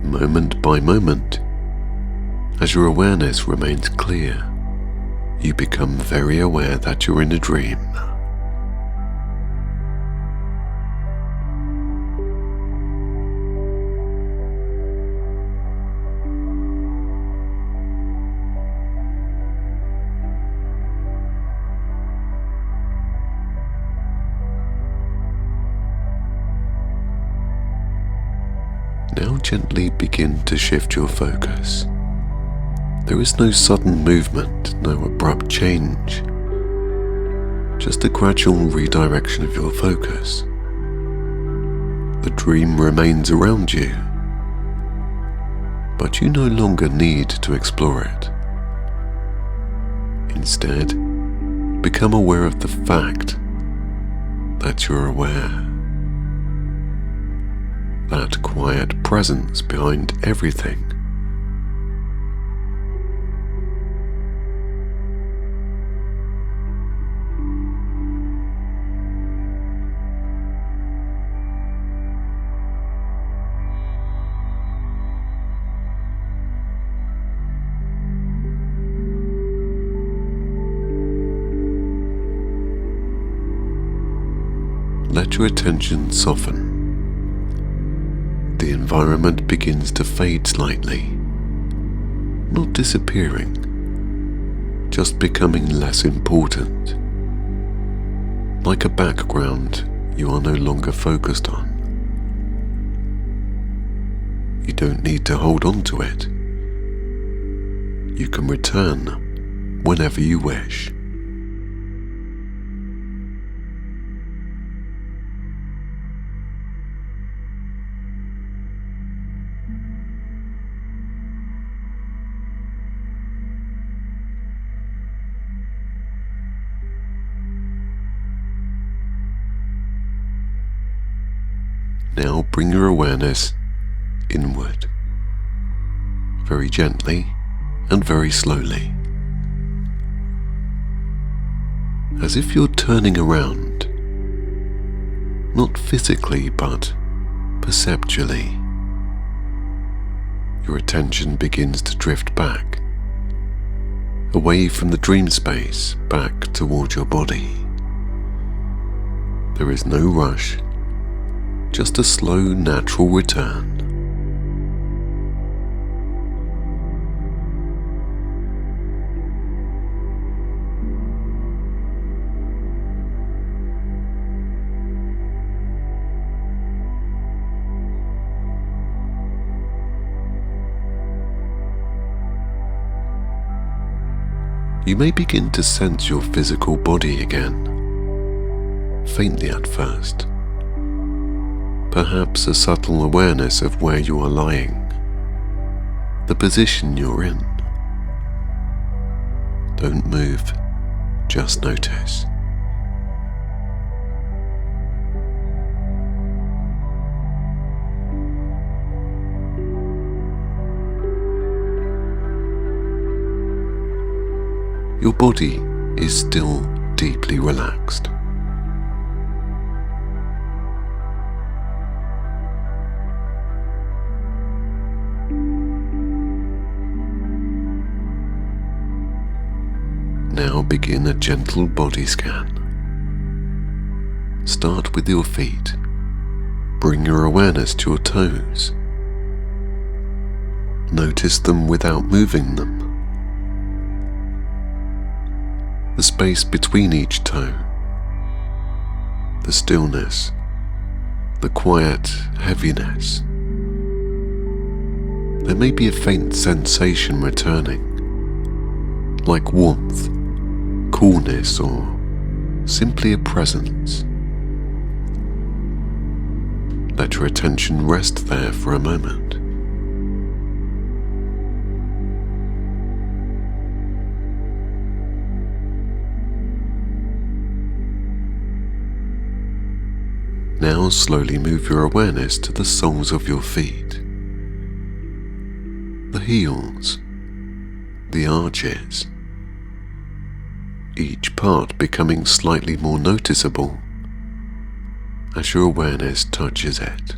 Moment by moment, as your awareness remains clear, you become very aware that you're in a dream. gently begin to shift your focus. There is no sudden movement, no abrupt change, just a gradual redirection of your focus. The dream remains around you, but you no longer need to explore it. Instead, become aware of the fact that you're aware. That quiet presence behind everything. Let your attention soften. The environment begins to fade slightly, not disappearing, just becoming less important. Like a background you are no longer focused on. You don't need to hold on to it. You can return whenever you wish. Now bring your awareness inward, very gently and very slowly, as if you're turning around, not physically but perceptually. Your attention begins to drift back, away from the dream space, back toward your body. There is no rush, just a slow, natural return. You may begin to sense your physical body again, faintly at first. Perhaps a subtle awareness of where you are lying, the position you're in. Don't move, just notice. Your body is still deeply relaxed. Now begin a gentle body scan. Start with your feet. Bring your awareness to your toes. Notice them without moving them. The space between each toe, the stillness, the quiet heaviness. There may be a faint sensation returning, like warmth, coolness, or simply a presence. Let your attention rest there for a moment. Now slowly move your awareness to the soles of your feet, the heels, the arches, each part becoming slightly more noticeable as your awareness touches it.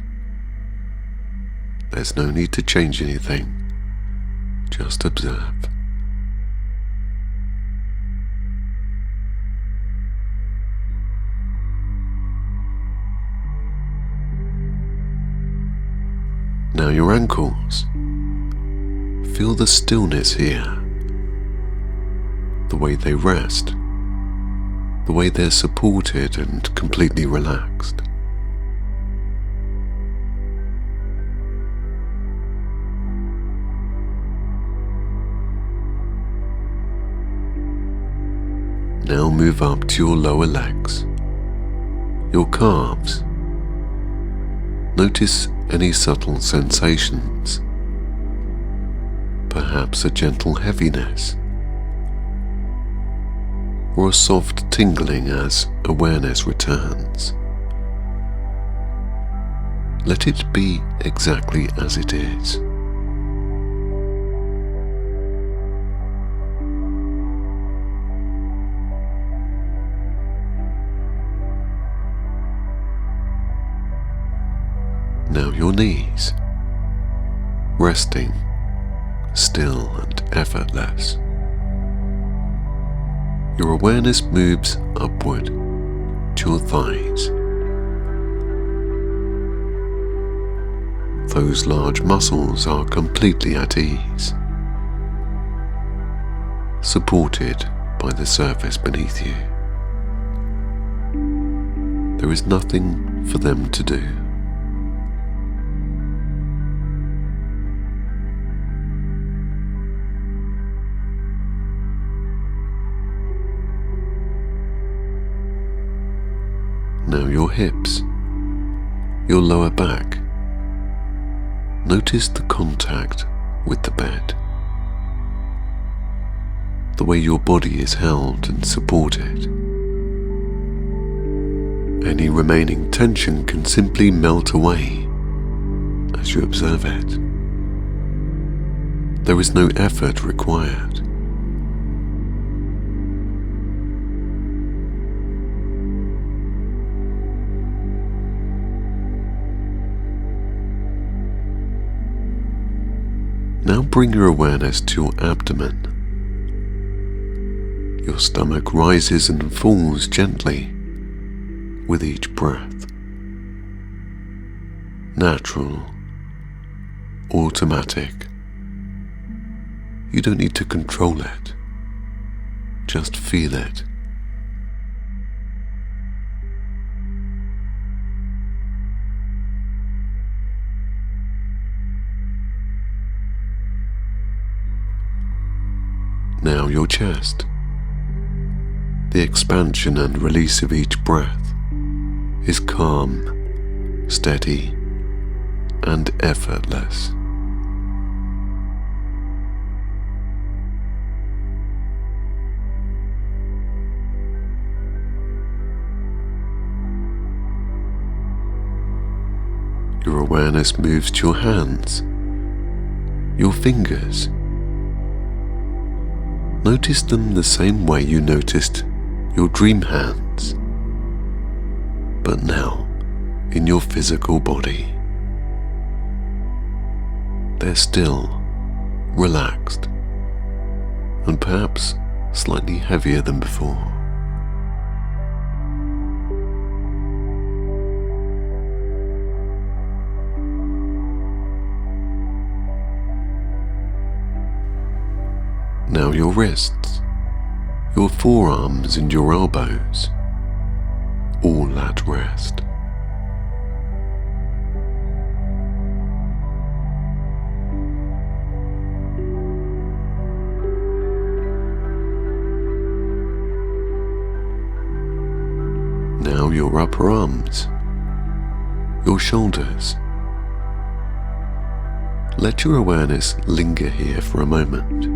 There's no need to change anything, just observe. Now your ankles. Feel the stillness here. The way they rest. The way they're supported and completely relaxed. Now move up to your lower legs, your calves. Notice any subtle sensations, perhaps a gentle heaviness, or a soft tingling as awareness returns. Let it be exactly as it is. Now your knees, resting, still and effortless. Your awareness moves upward to your thighs. Those large muscles are completely at ease, supported by the surface beneath you. There is nothing for them to do. Now your hips, your lower back. Notice the contact with the bed, the way your body is held and supported. Any remaining tension can simply melt away as you observe it. There is no effort required. Now bring your awareness to your abdomen. Your stomach rises and falls gently with each breath. Natural, automatic. You don't need to control it. Just feel it. Now your chest. The expansion and release of each breath is calm, steady, and effortless. Your awareness moves to your hands, your fingers. Notice them the same way you noticed your dream hands, but now in your physical body. They're still, relaxed, and perhaps slightly heavier than before. Now your wrists, your forearms and your elbows, all at rest. Now your upper arms, your shoulders. Let your awareness linger here for a moment.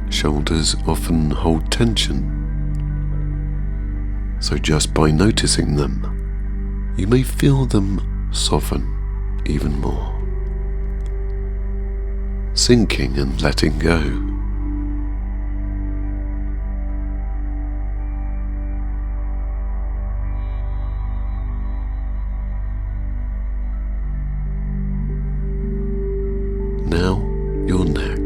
Shoulders often hold tension, so just by noticing them, you may feel them soften even more, sinking and letting go. Now your neck.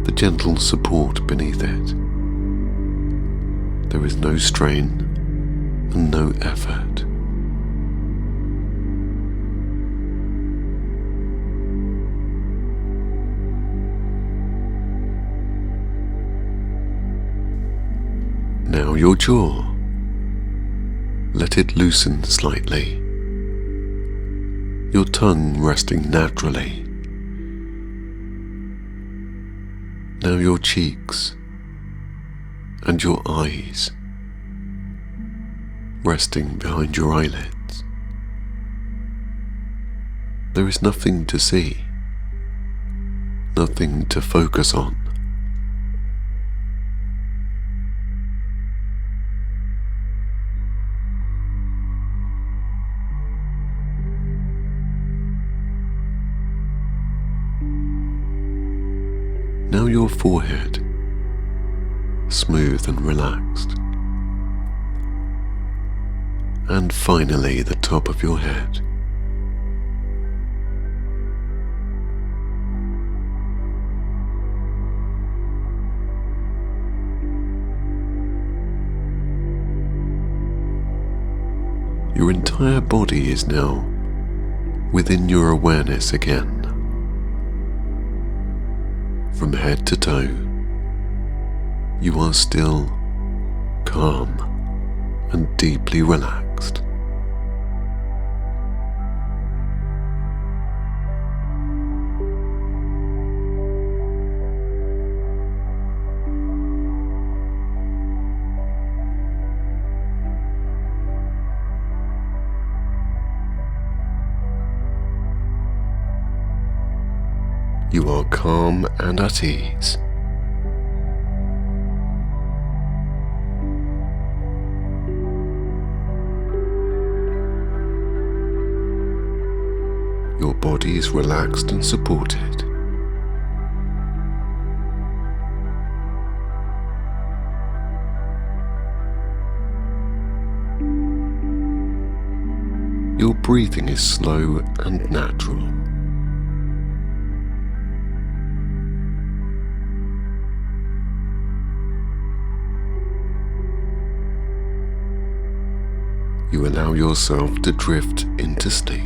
The gentle support beneath it. There is no strain and no effort. Now your jaw. Let it loosen slightly. Your tongue resting naturally. Now your cheeks and your eyes resting behind your eyelids. There is nothing to see, nothing to focus on. Now your forehead, smooth and relaxed. And finally the top of your head. Your entire body is now within your awareness again. From head to toe, you are still calm and deeply relaxed. You are calm and at ease. Your body is relaxed and supported. Your breathing is slow and natural. You allow yourself to drift into sleep.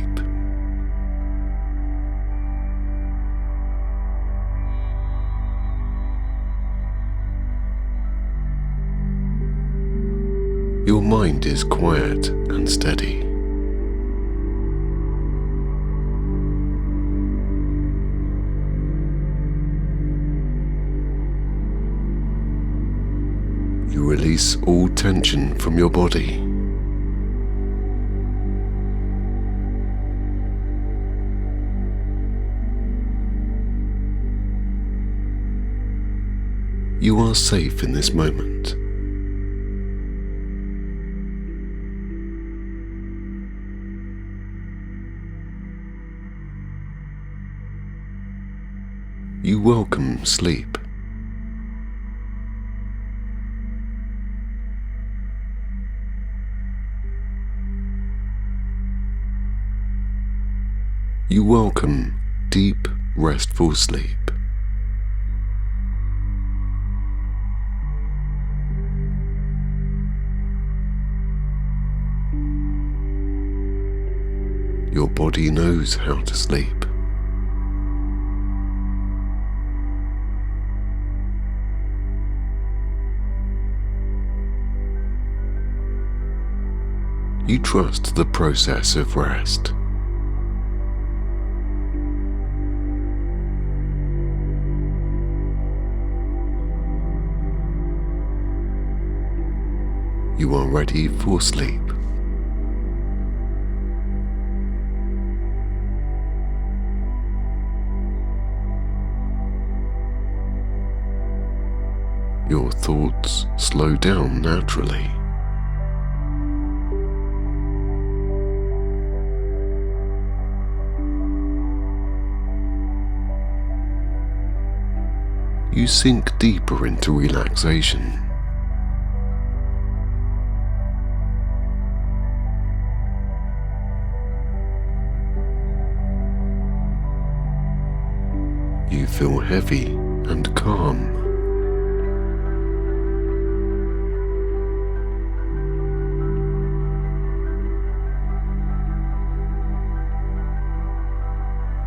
Your mind is quiet and steady. You release all tension from your body. You are safe in this moment. You welcome sleep. You welcome deep, restful sleep. Your body knows how to sleep. You trust the process of rest. You are ready for sleep. Your thoughts slow down naturally. You sink deeper into relaxation. You feel heavy and calm.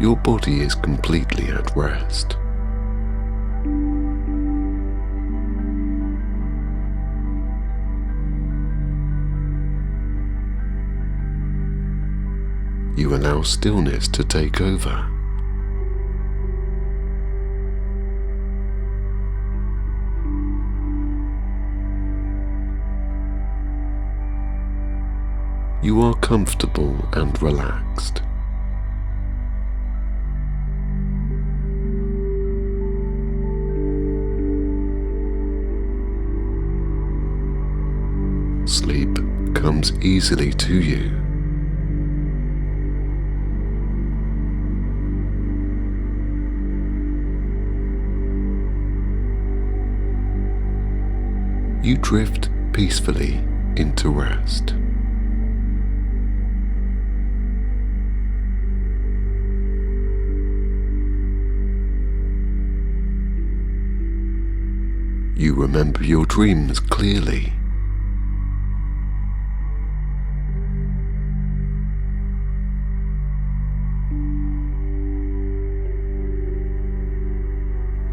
Your body is completely at rest. You allow stillness to take over. You are comfortable and relaxed. Sleep comes easily to you. You drift peacefully into rest. You remember your dreams clearly.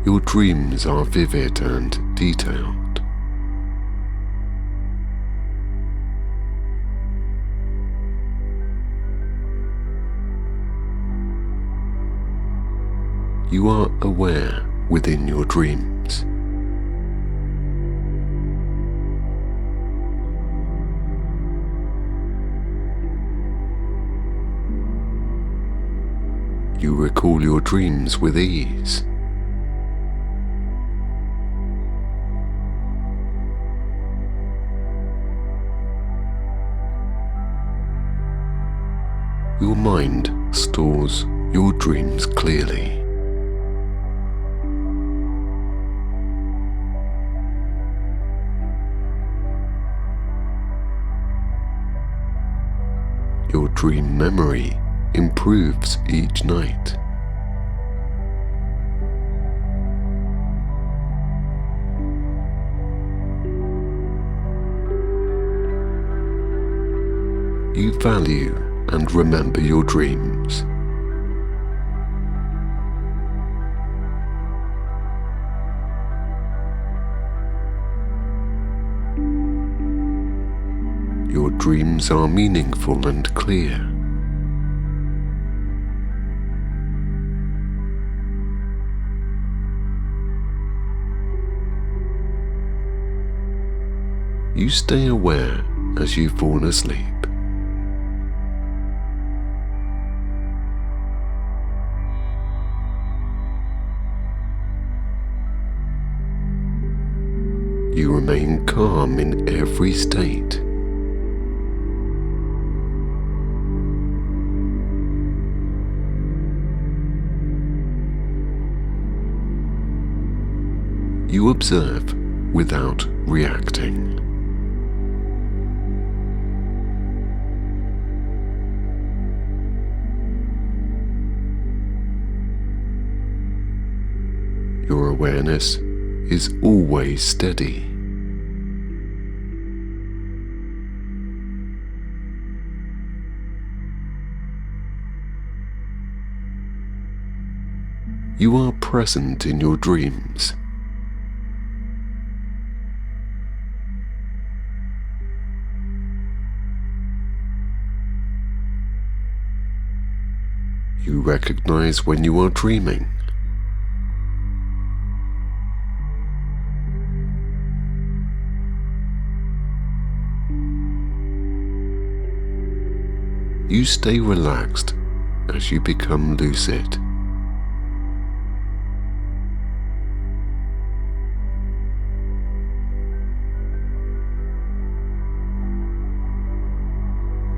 Your dreams are vivid and detailed. You are aware within your dreams. You recall your dreams with ease. Your mind stores your dreams clearly. Your dream memory improves each night. You value and remember your dreams. Your dreams are meaningful and clear. You stay aware as you fall asleep. You remain calm in every state. You observe without reacting. Your awareness is always steady. You are present in your dreams. You recognize when you are dreaming. You stay relaxed as you become lucid.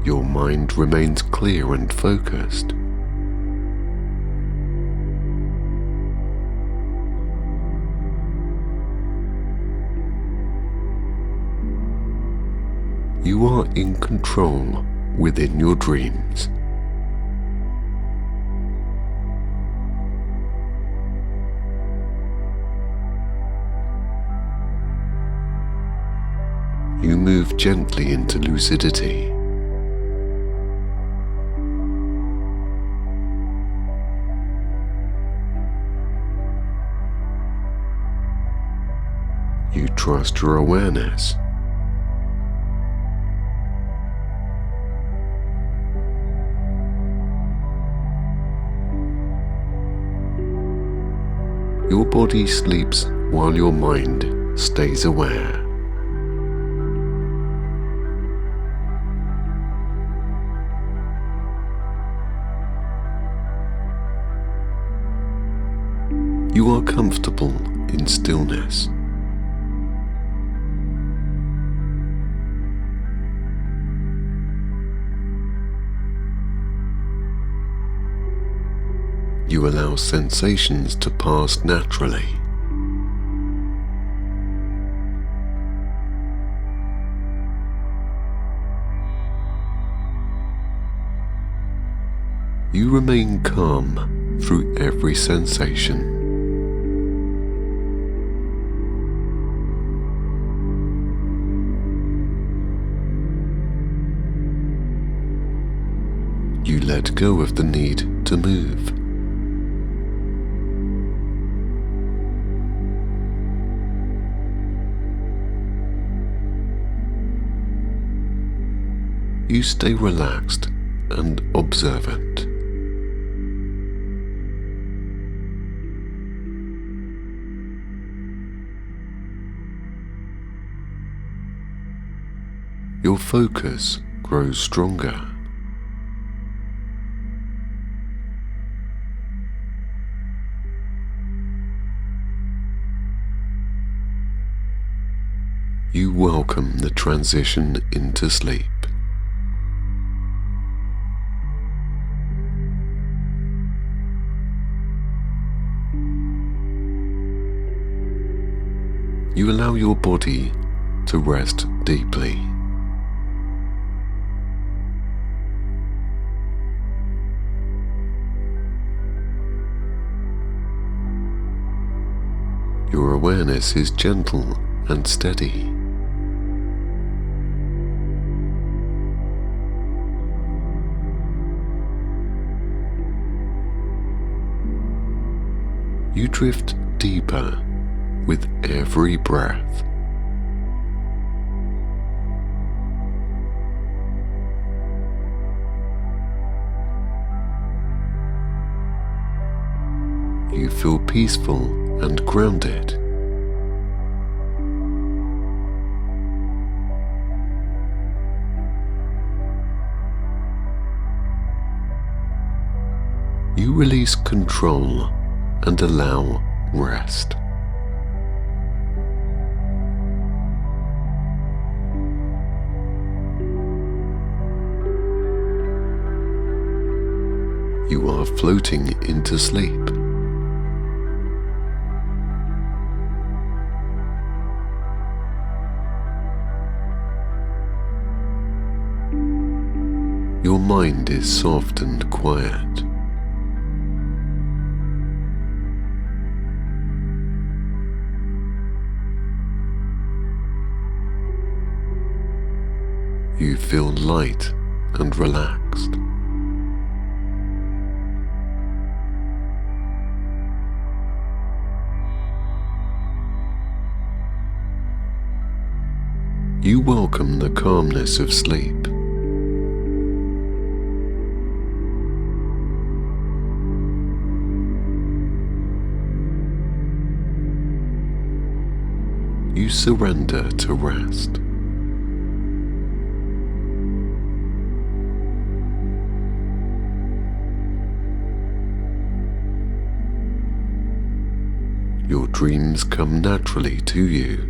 Your mind remains clear and focused. You are in control within your dreams. You move gently into lucidity. You trust your awareness. Your body sleeps while your mind stays aware. You are comfortable in stillness. You allow sensations to pass naturally. You remain calm through every sensation. You let go of the need to move. You stay relaxed and observant. Your focus grows stronger. You welcome the transition into sleep. You allow your body to rest deeply. Your awareness is gentle and steady. You drift deeper with every breath. You feel peaceful and grounded. You release control and allow rest. You are floating into sleep. Your mind is soft and quiet. You feel light and relaxed. You welcome the calmness of sleep. You surrender to rest. Your dreams come naturally to you.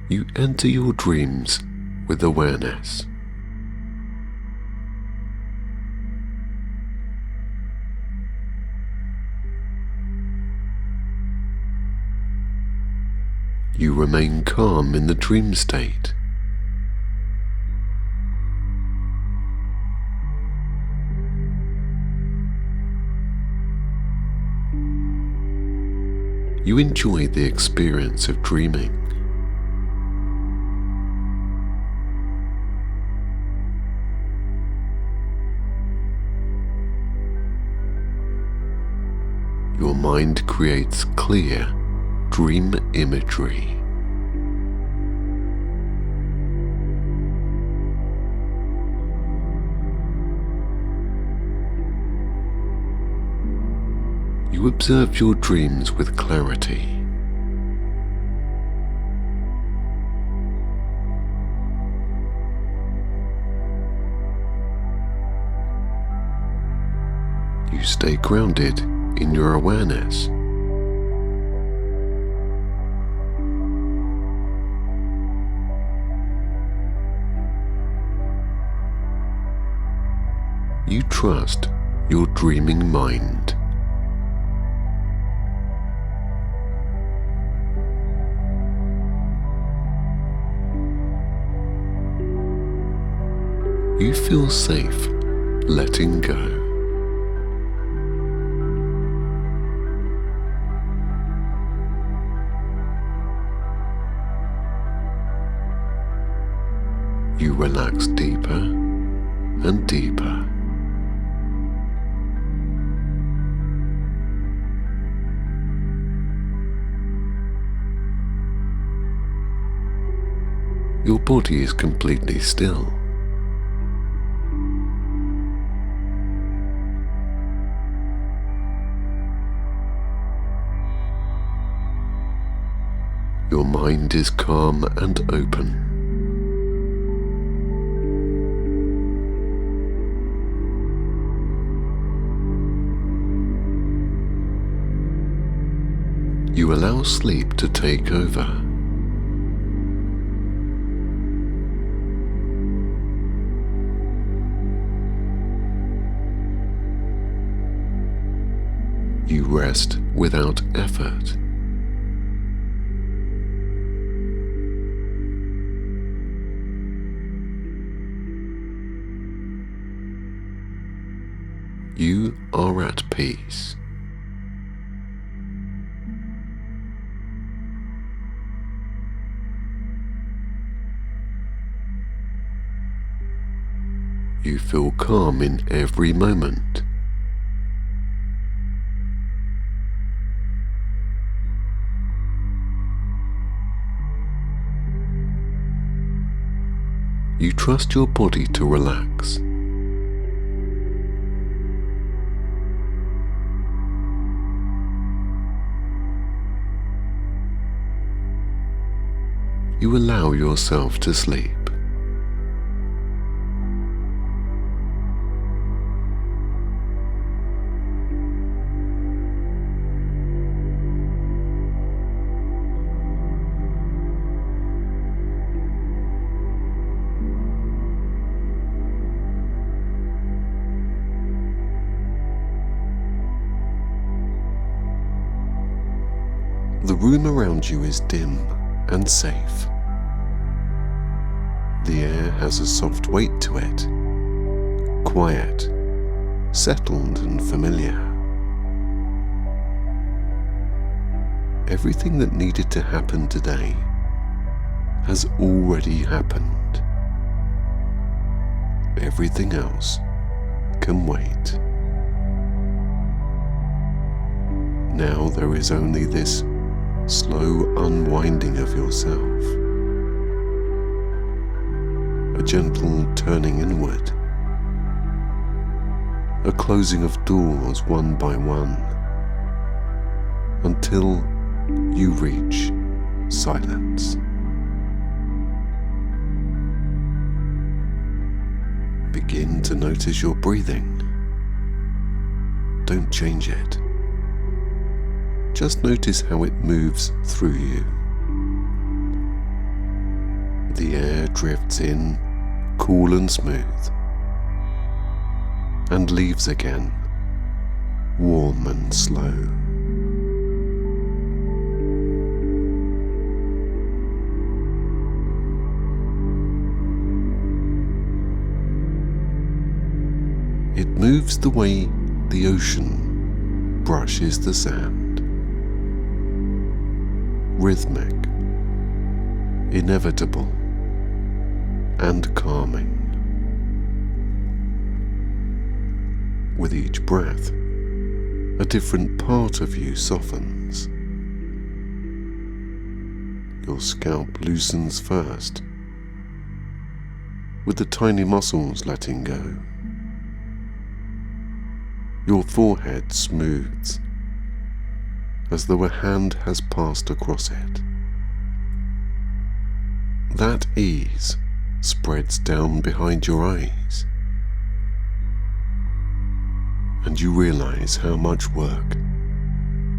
You enter your dreams with awareness. You remain calm in the dream state. You enjoy the experience of dreaming. Your mind creates clear dream imagery. You observe your dreams with clarity. you stay grounded in your awareness. You trust your dreaming mind. You feel safe letting go. You relax deeper and deeper. Your body is completely still. Your mind is calm and open. You allow sleep to take over. You rest without effort. You are at peace. You feel calm in every moment. You trust your body to relax. You allow yourself to sleep. The room around you is dim and safe. The air has a soft weight to it, quiet, settled and familiar. Everything that needed to happen today has already happened. Everything else can wait. Now there is only this slow unwinding of yourself, a gentle turning inward, a closing of doors one by one, until you reach silence. Begin to notice your breathing. Don't change it. Just notice how it moves through you. The air drifts in, cool and smooth, and leaves again, warm and slow. It moves the way the ocean brushes the sand. Rhythmic, inevitable, and calming. With each breath, a different part of you softens. Your scalp loosens first, with the tiny muscles letting go. Your forehead smooths, as though a hand has passed across it. That ease spreads down behind your eyes, and you realize how much work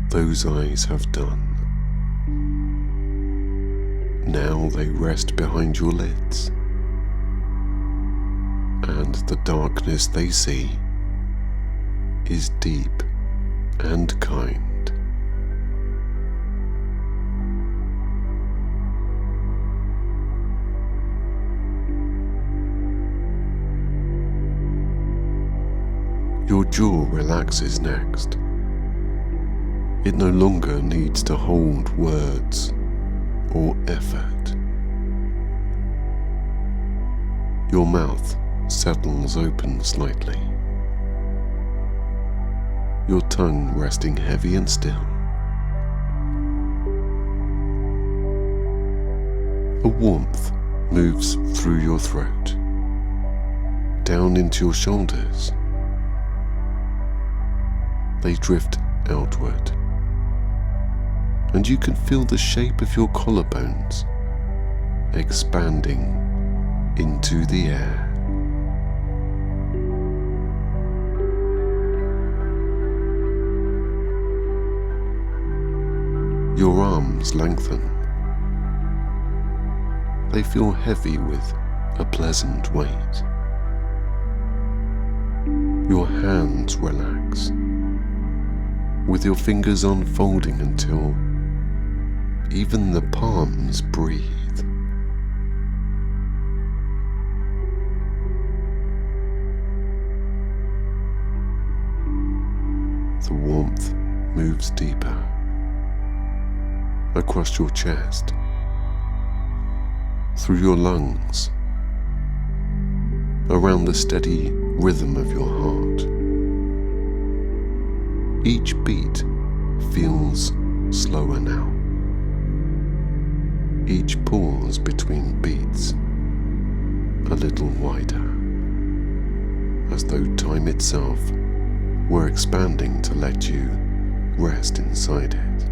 those eyes have done. Now they rest behind your lids, and the darkness they see is deep and kind. Your jaw relaxes next. It no longer needs to hold words or effort. Your mouth settles open slightly, your tongue resting heavy and still. A warmth moves through your throat, down into your shoulders. They drift outward, and you can feel the shape of your collarbones expanding into the air. Your arms lengthen. They feel heavy with a pleasant weight. Your hands relax, with your fingers unfolding until even the palms breathe. The warmth moves deeper across your chest, through your lungs, around the steady rhythm of your heart. Each beat feels slower now. Each pause between beats a little wider, as though time itself were expanding to let you rest inside it.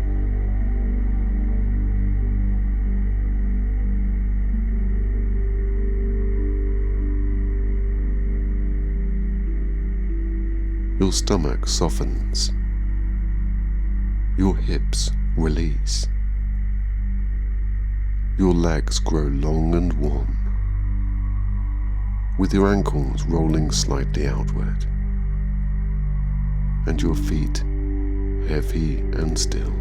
Your stomach softens. Your hips release. Your legs grow long and warm, with your ankles rolling slightly outward, and your feet heavy and still.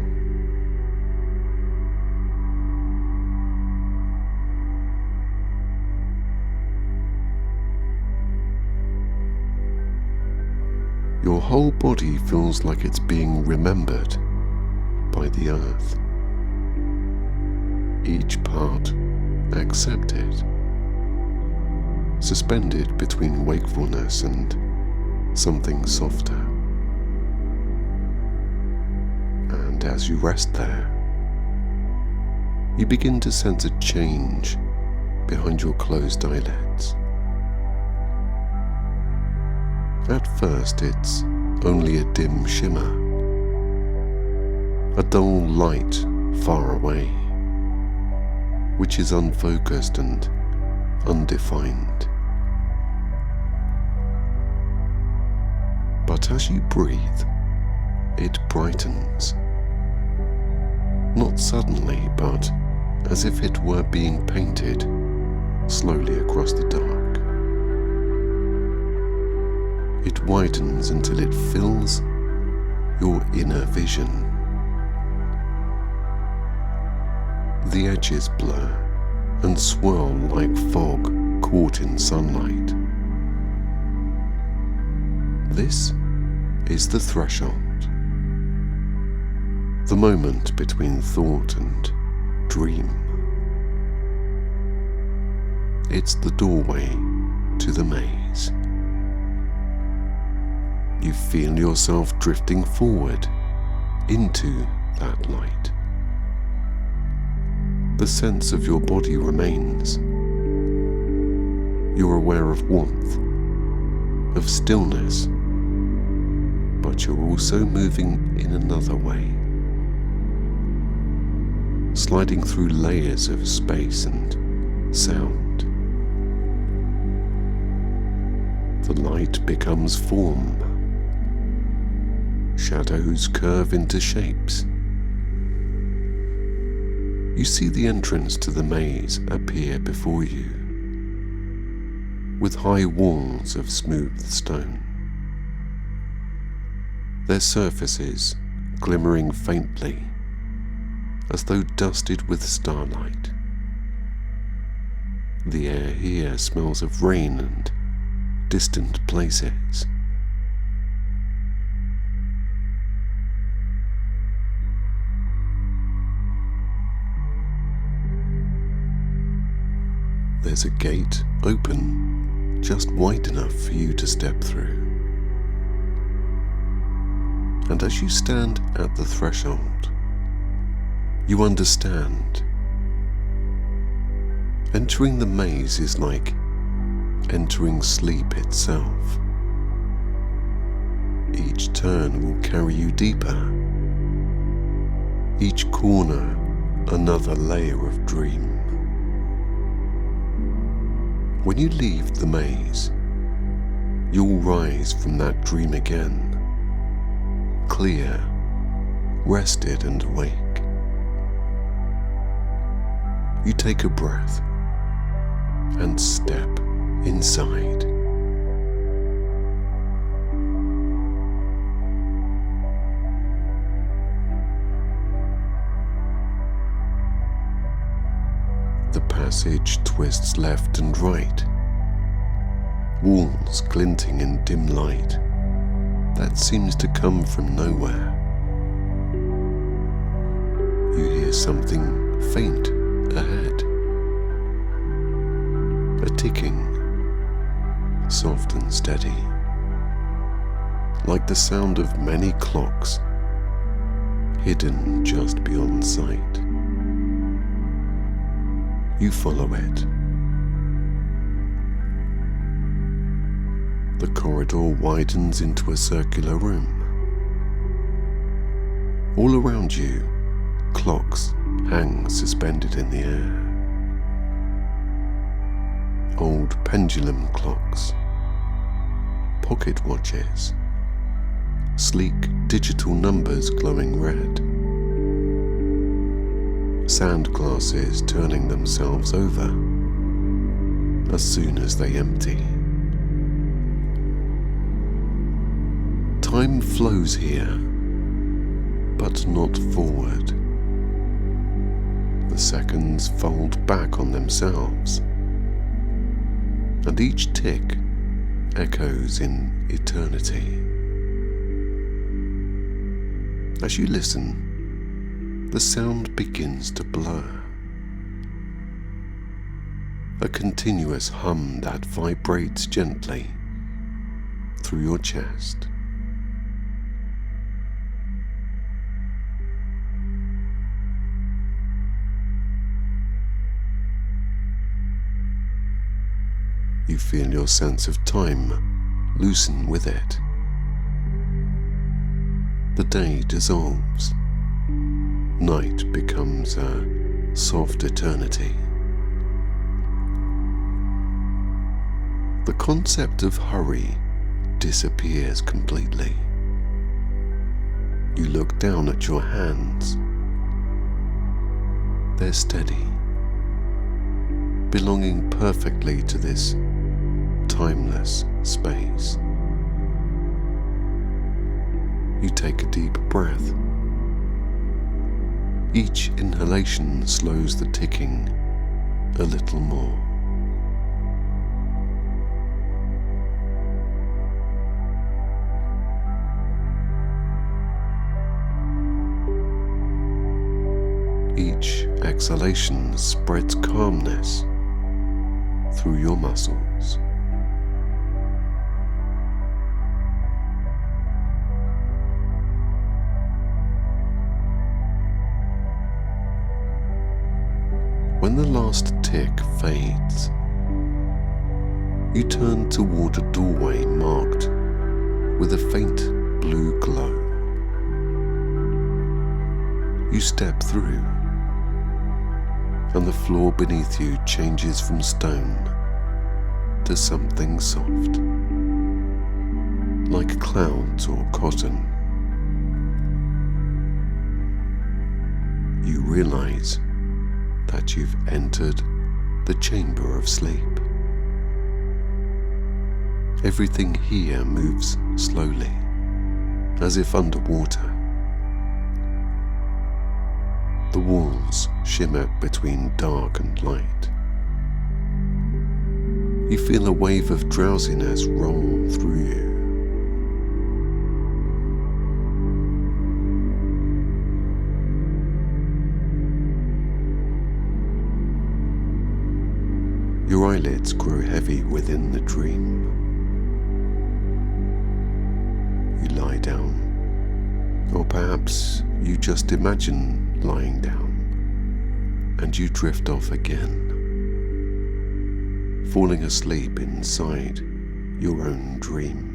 Your whole body feels like it's being remembered by the earth. Each part accepted, suspended between wakefulness and something softer. And as you rest there, you begin to sense a change behind your closed eyelids. At first, it's only a dim shimmer, a dull light far away, which is unfocused and undefined. But as you breathe, it brightens. Not suddenly, but as if it were being painted slowly across the dark. It widens until it fills your inner vision. The edges blur and swirl like fog caught in sunlight. This is the threshold, the moment between thought and dream. It's the doorway to the maze. You feel yourself drifting forward into that light. The sense of your body remains. You're aware of warmth, of stillness, but you're also moving in another way, sliding through layers of space and sound. The light becomes form, Shadows curve into shapes. You see the entrance to the maze appear before you, with high walls of smooth stone, their surfaces glimmering faintly as though dusted with starlight. The air here smells of rain and distant places. There's a gate open, just wide enough for you to step through. And as you stand at the threshold, you understand. Entering the maze is like entering sleep itself. Each turn will carry you deeper. Each corner, another layer of dream. When you leave the maze, you'll rise from that dream again, clear, rested and awake. You take a breath and step inside. The passage twists left and right, walls glinting in dim light that seems to come from nowhere. You hear something faint ahead, a ticking, soft and steady, like the sound of many clocks hidden just beyond sight. You follow it. The corridor widens into a circular room. All around you, clocks hang suspended in the air. Old pendulum clocks, pocket watches, sleek digital numbers glowing red, sand glasses turning themselves over as soon as they empty. Time flows here, but not forward. The seconds fold back on themselves, and each tick echoes in eternity. As you listen, the sound begins to blur. A continuous hum that vibrates gently through your chest. You feel your sense of time loosen with it. The day dissolves. Night becomes a soft eternity. The concept of hurry disappears completely. You look down at your hands. They're steady, belonging perfectly to this timeless space. You take a deep breath. Each inhalation slows the ticking a little more. Each exhalation spreads calmness through your muscles. When the last tick fades, you turn toward a doorway marked with a faint blue glow. You step through, and the floor beneath you changes from stone to something soft, like clouds or cotton. realize that you've entered the chamber of sleep. Everything here moves slowly, as if underwater. The walls shimmer between dark and light. You feel a wave of drowsiness roll through you. Your eyelids grow heavy within the dream. You lie down, or perhaps you just imagine lying down, and you drift off again, falling asleep inside your own dream.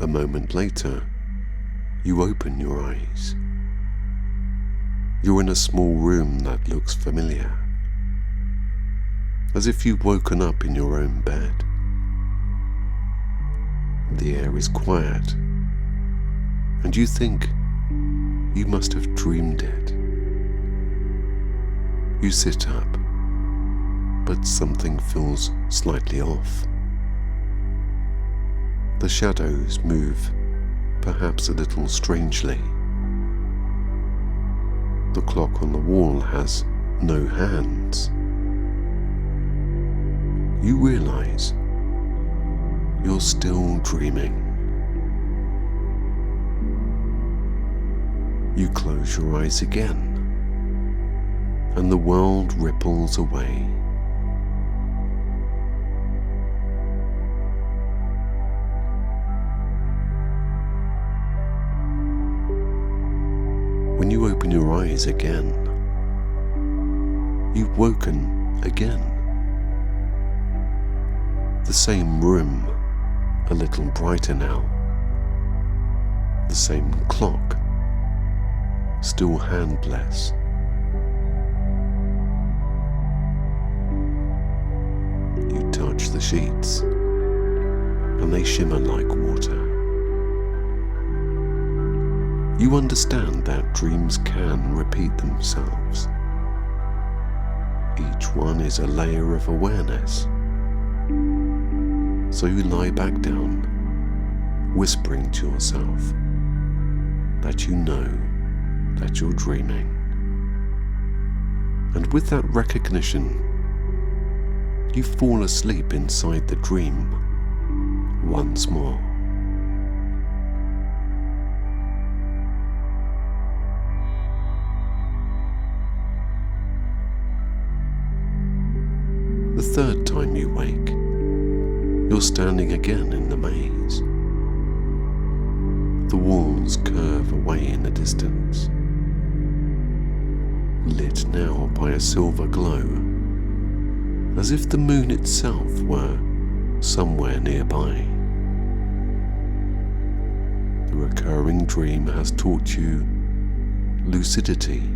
A moment later, you open your eyes. You're in a small room that looks familiar, as if you've woken up in your own bed. The air is quiet, and you think you must have dreamed it. You sit up, but something feels slightly off. The shadows move, perhaps a little strangely. The clock on the wall has no hands. You realize you're still dreaming. You close your eyes again, and the world ripples away. When you open your eyes again, you've woken again. The same room, a little brighter now. The same clock, still handless. You touch the sheets, and they shimmer like water. You understand that dreams can repeat themselves. Each one is a layer of awareness. So you lie back down, whispering to yourself that you know that you're dreaming. And with that recognition, you fall asleep inside the dream once more. The third time you wake, you're standing again in the maze. The walls curve away in the distance, lit now by a silver glow, as if the moon itself were somewhere nearby. The recurring dream has taught you lucidity.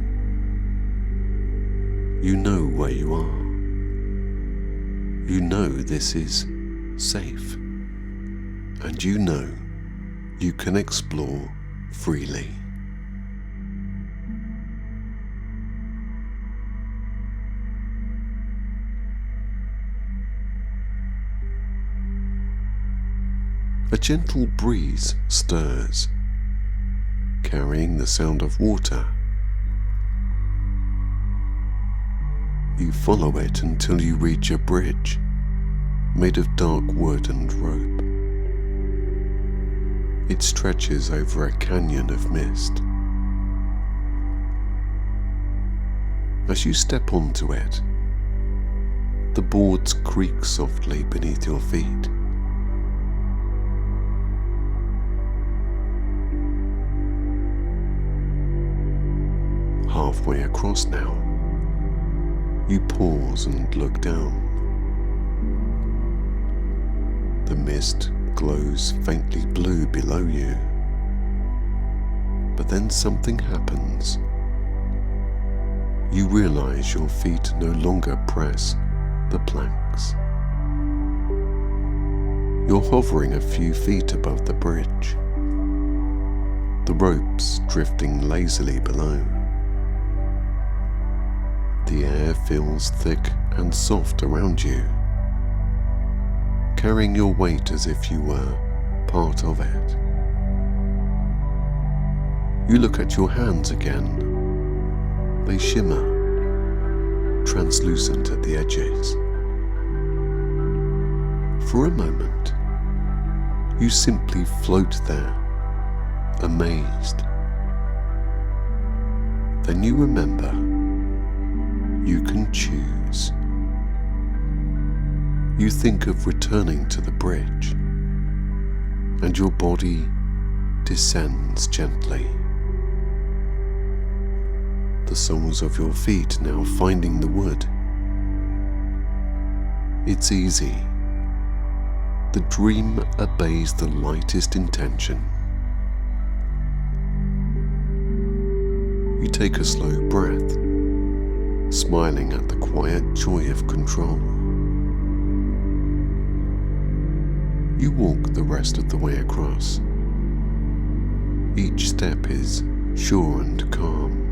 You know where you are. You know this is safe, and you know you can explore freely. A gentle breeze stirs, carrying the sound of water. You follow it until you reach a bridge made of dark wood and rope. It stretches over a canyon of mist. As you step onto it, the boards creak softly beneath your feet. Halfway across now, you pause and look down. The mist glows faintly blue below you. But then something happens. You realize your feet no longer press the planks. You're hovering a few feet above the bridge, the ropes drifting lazily below. The air feels thick and soft around you, carrying your weight as if you were part of it. You look at your hands again. They shimmer, translucent at the edges. For a moment, you simply float there, amazed. Then you remember you can choose. You think of returning to the bridge, and your body descends gently. The soles of your feet now finding the wood. It's easy. The dream obeys the lightest intention. You take a slow breath, smiling at the quiet joy of control. You walk the rest of the way across. Each step is sure and calm.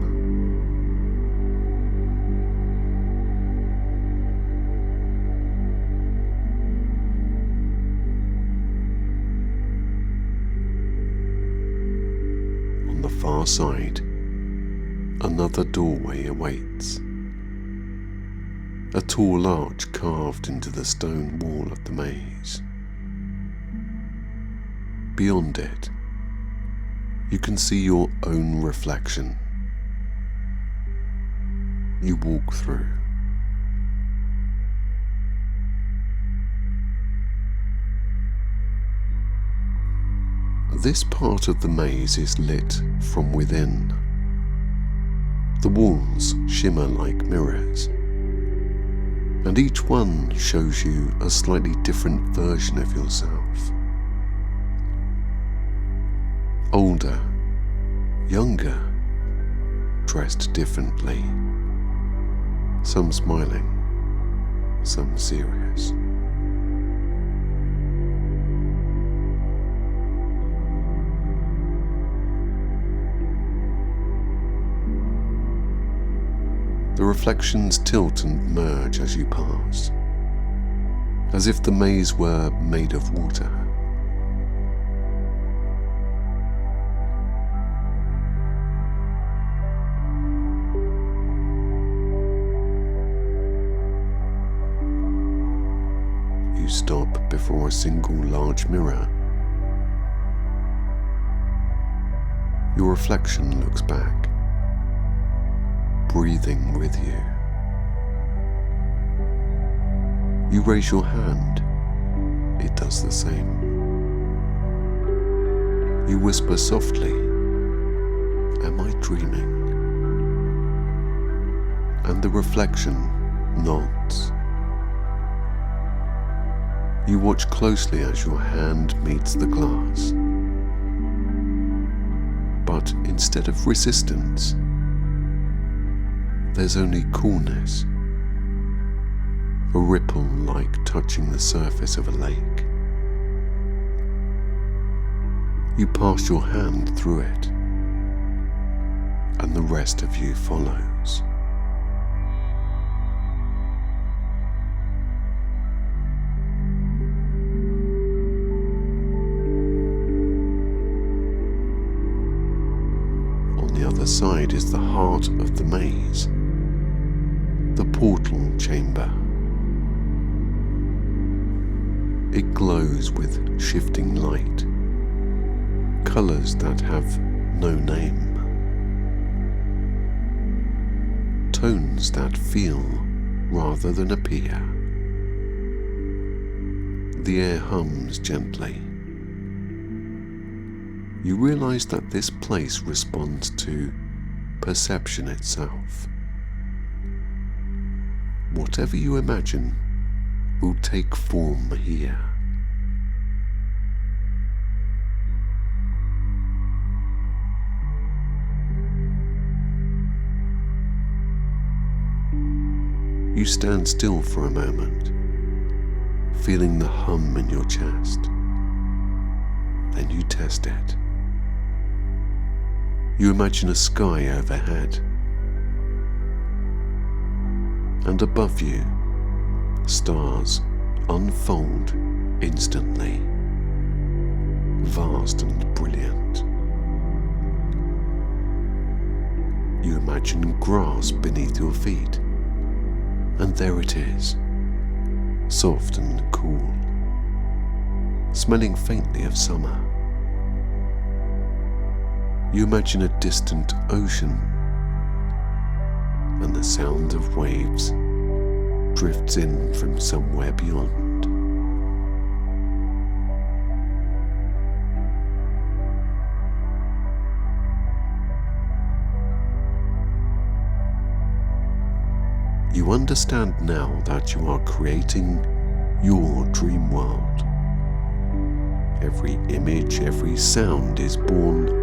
On the far side, another doorway awaits. A tall arch carved into the stone wall of the maze. Beyond it, you can see your own reflection. You walk through. This part of the maze is lit from within. The walls shimmer like mirrors, and each one shows you a slightly different version of yourself. Older, younger, dressed differently, some smiling, some serious. The reflections tilt and merge as you pass, as if the maze were made of water. You stop before a single large mirror. Your reflection looks back, breathing with you. You raise your hand, it does the same. You whisper softly, "Am I dreaming?" And the reflection nods. You watch closely as your hand meets the glass. But instead of resistance, there's only coolness, a ripple like touching the surface of a lake. You pass your hand through it, and the rest of you follows. On the other side is the heart of the maze, the portal chamber. It glows with shifting light, colors that have no name, tones that feel rather than appear. The air hums gently. You realize that this place responds to perception itself. Whatever you imagine will take form here. You stand still for a moment, feeling the hum in your chest. Then you test it. You imagine a sky overhead, and above you, stars unfold instantly, vast and brilliant. You imagine grass beneath your feet, and there it is, soft and cool, smelling faintly of summer. You imagine a distant ocean, and the sound of waves drifts in from somewhere beyond. You understand now that you are creating your dream world. Every image, every sound is born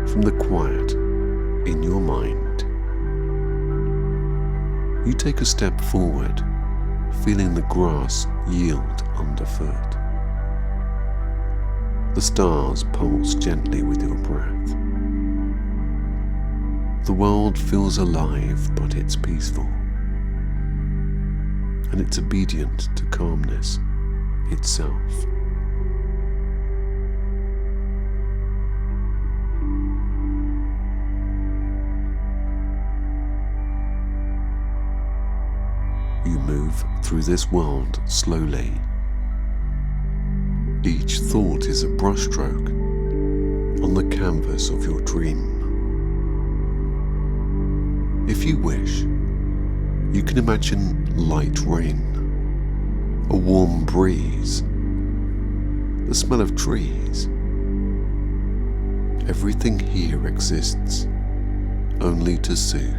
from the quiet in your mind. You take a step forward, feeling the grass yield underfoot. The stars pulse gently with your breath. The world feels alive, but it's peaceful. And it's obedient to calmness itself. You move through this world slowly. Each thought is a brushstroke on the canvas of your dream. If you wish, you can imagine light rain, a warm breeze, the smell of trees. Everything here exists only to soothe.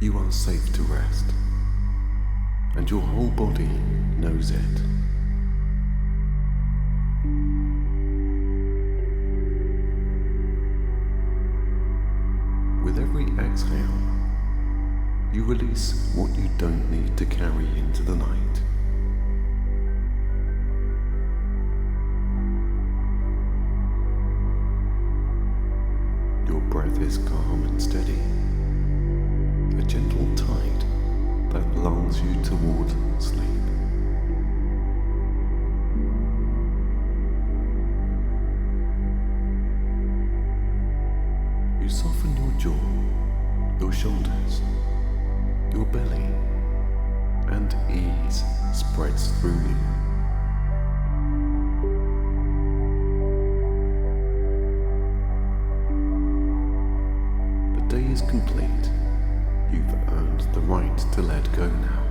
You are safe to rest, and your whole body knows it. With every exhale, you release what you don't need to carry into the night. Your breath is calm and steady. A gentle tide that lulls you toward sleep. You soften your jaw, your shoulders, your belly, and ease spreads through you. The day is complete. You've earned the right to let go now.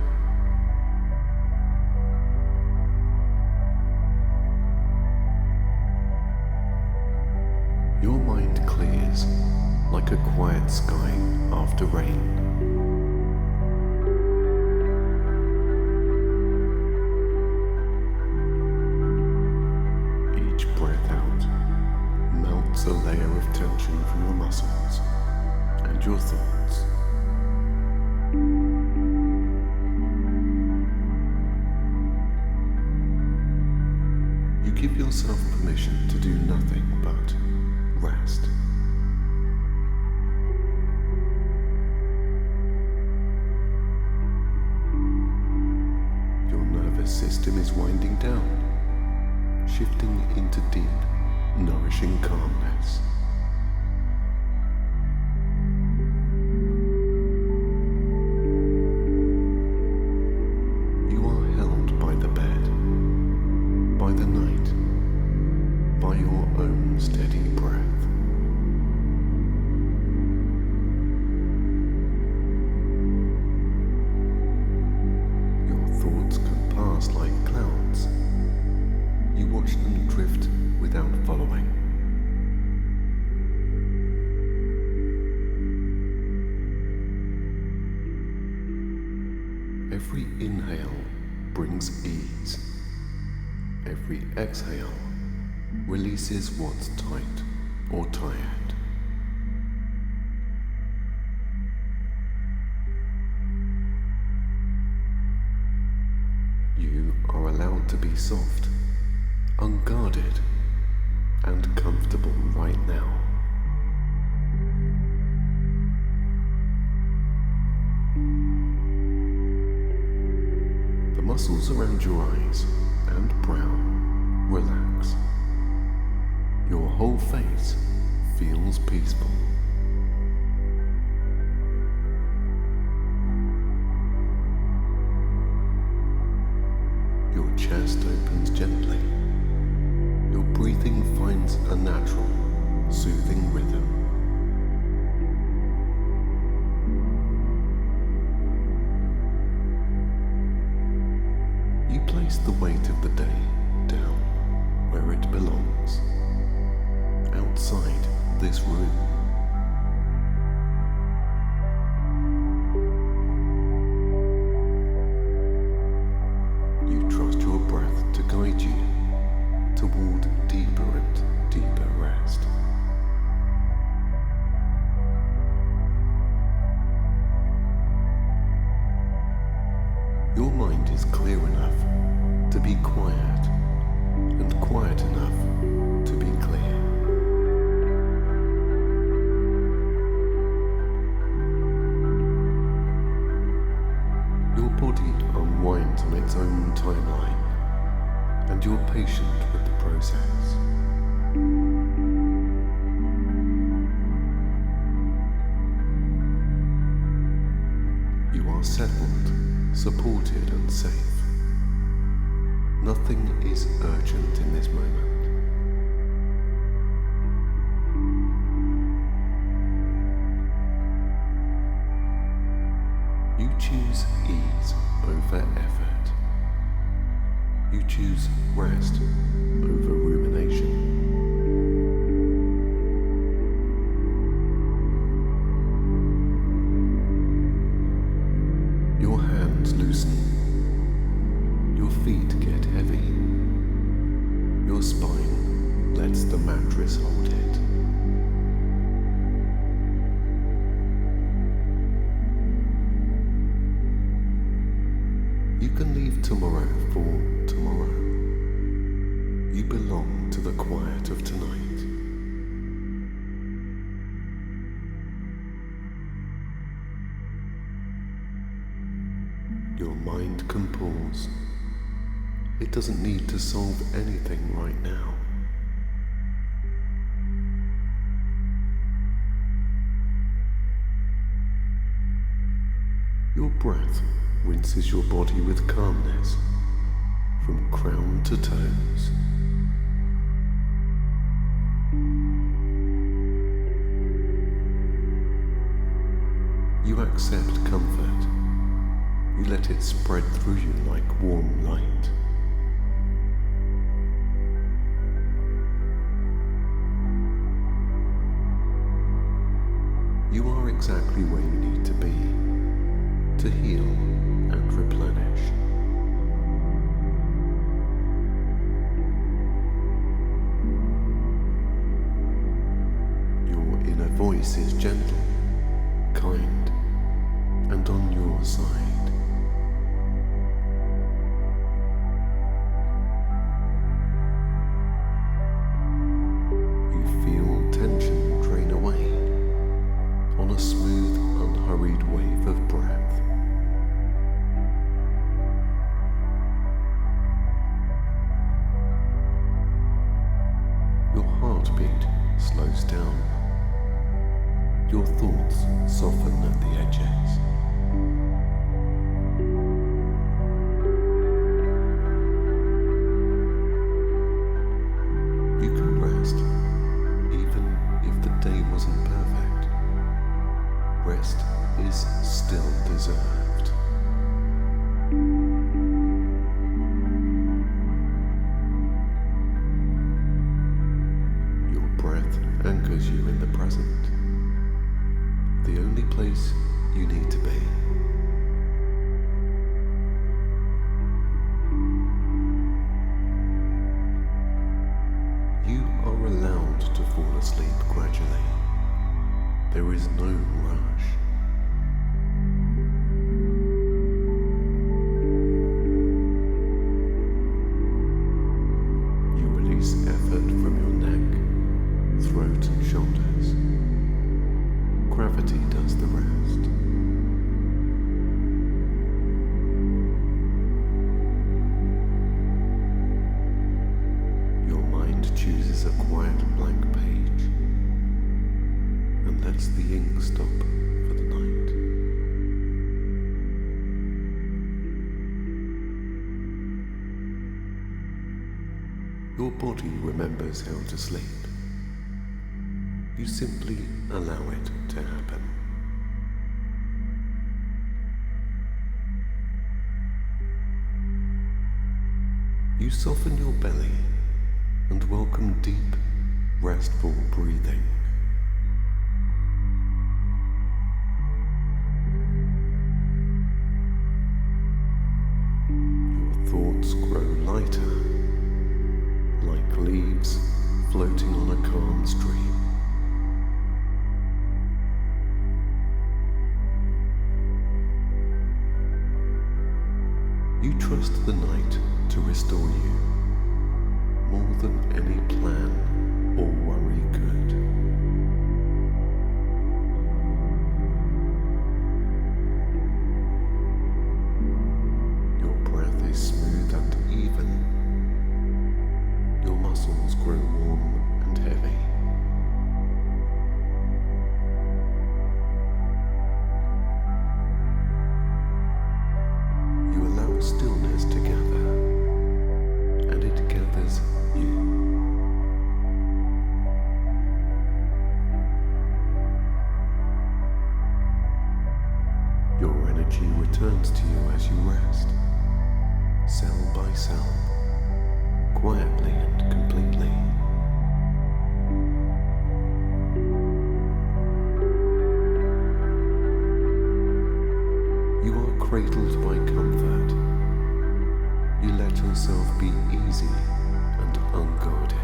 Your mind clears like a quiet sky after rain. Each breath out melts a layer of tension from your muscles and your thoughts. You give yourself permission to do nothing but rest. Your nervous system is winding down, shifting into deep, nourishing calmness. You are held by the bed, by the night, by your own steady breath. inhale brings ease. Every exhale releases what's tight or tired. You are allowed to be soft, unguarded, and comfortable right now. The muscles around your eyes and brow relax. Your whole face feels peaceful. Your chest opens gently. Your breathing finds a natural, soothing rhythm. You place the weight of the day down where it belongs, outside this room. You trust your breath to guide you toward deeper and deeper rest. Your mind is clear enough to be quiet and quiet enough to be clear. Your body unwinds on its own timeline, and you're patient with the process. You are settled, supported and safe. Nothing is urgent in this moment. You choose ease over effort. You choose rest over rumination. Your hands loosen. Your feet get heavy. Your spine lets the mattress hold it. You can leave tomorrow for tomorrow. You belong to the quiet of tonight. Your mind can pause. It doesn't need to solve anything right now. Your breath rinses your body with calmness from crown to toes. You accept comfort. You let it spread through you like warm light. You are exactly where you need to be to heal and replenish. Your inner voice is gentle, kind, and on your side. You feel tension drain away on a smooth, unhurried wave of breath. Your heartbeat slows down. Your thoughts soften at the edges. You can rest, even if the day wasn't perfect. Rest is still deserved. Your breath anchors you in the present, the only place you need to be. to fall asleep gradually. There is no rush. You release effort from your neck, throat and shoulders. Gravity does the rest. Your mind chooses a quiet blank page and lets the ink stop for the night. Your body remembers how to sleep. You simply allow it to happen. You soften your belly and welcome deep, restful breathing. Your thoughts grow lighter, like leaves floating on a calm stream. You trust the night to restore you more than any plan or worry could. Your breath is smooth and even. Your muscles grow warm and heavy. You allow stillness to gather, and it gathers you. Your energy returns to you as you rest, cell by cell, quietly and completely. You are cradled by comfort. You let yourself be easy and unguarded.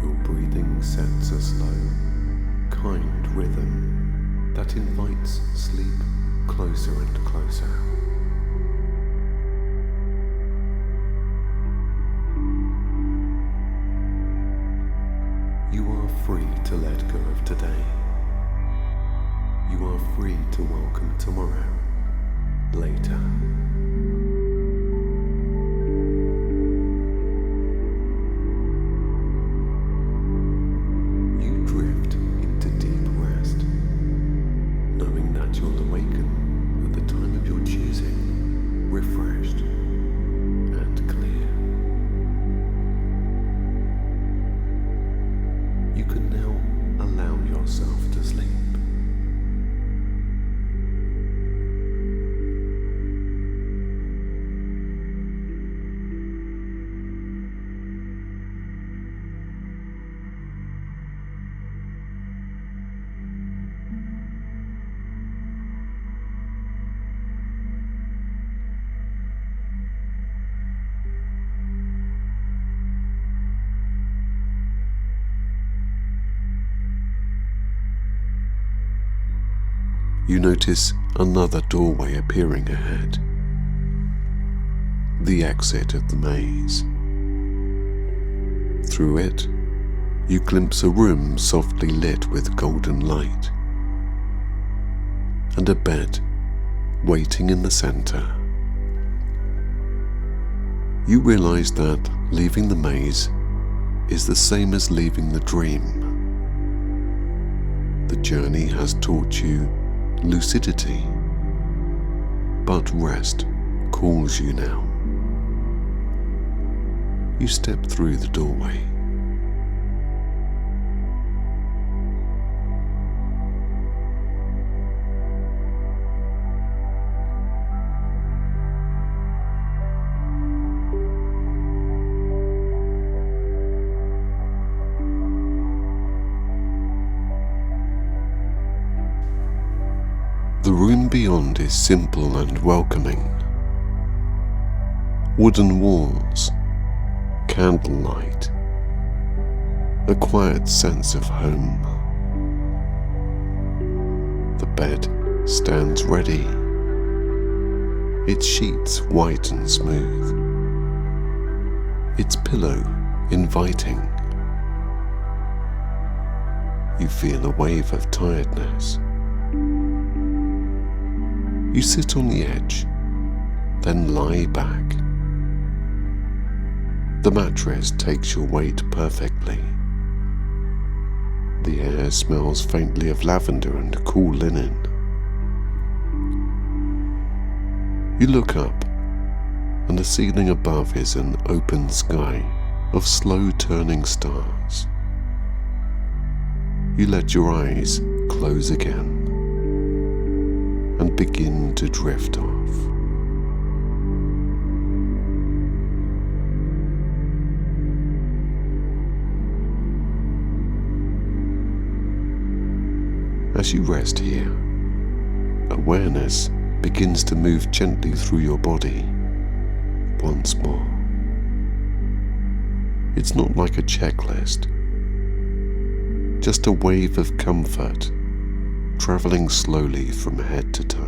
Your breathing sets a slow, kind rhythm that invites sleep closer and closer. You are free to let go of today. You are free to welcome tomorrow, later. You drift into deep rest, knowing that you'll awaken at the time of your choosing, refreshed and clear. You can now allow yourself to sleep. You notice another doorway appearing ahead. The exit of the maze. Through it, you glimpse a room softly lit with golden light, and a bed waiting in the center. You realize that leaving the maze is the same as leaving the dream. The journey has taught you lucidity, but rest calls you now. You step through the doorway. The room beyond is simple and welcoming, Wooden walls, candlelight, a quiet sense of home. The bed stands ready, its sheets white and smooth, its pillow inviting. You feel a wave of tiredness. You sit on the edge, then lie back. The mattress takes your weight perfectly. The air smells faintly of lavender and cool linen. You look up, and the ceiling above is an open sky of slow-turning stars. You let your eyes close again and begin to drift off. As you rest here, awareness begins to move gently through your body once more. It's not like a checklist, just a wave of comfort traveling slowly from head to toe.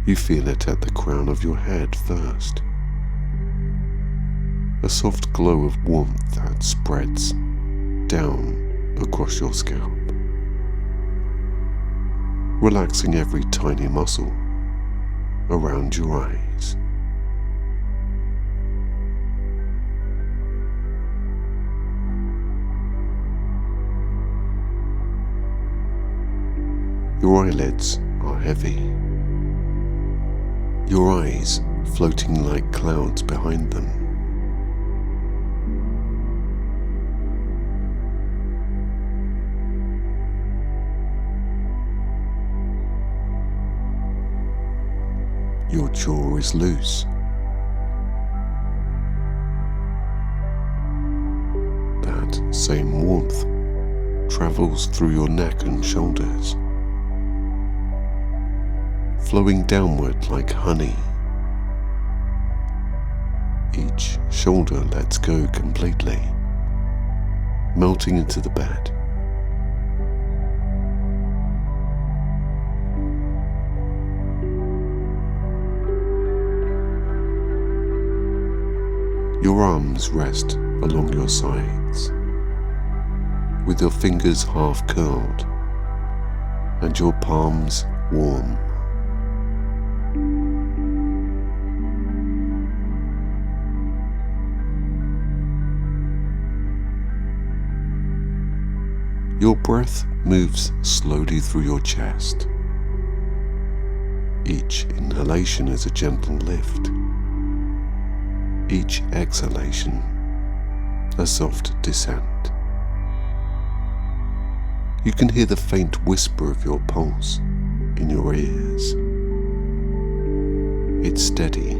You feel it at the crown of your head first, a soft glow of warmth that spreads down across your scalp, relaxing every tiny muscle around your eyes. Your eyelids are heavy, your eyes floating like clouds behind them. Your jaw is loose. That same warmth travels through your neck and shoulders, flowing downward like honey. Each shoulder lets go completely, melting into the bed. Your arms rest along your sides, with your fingers half curled and your palms warm. Your breath moves slowly through your chest. Each inhalation is a gentle lift. Each exhalation, a soft descent. You can hear the faint whisper of your pulse in your ears. It's steady,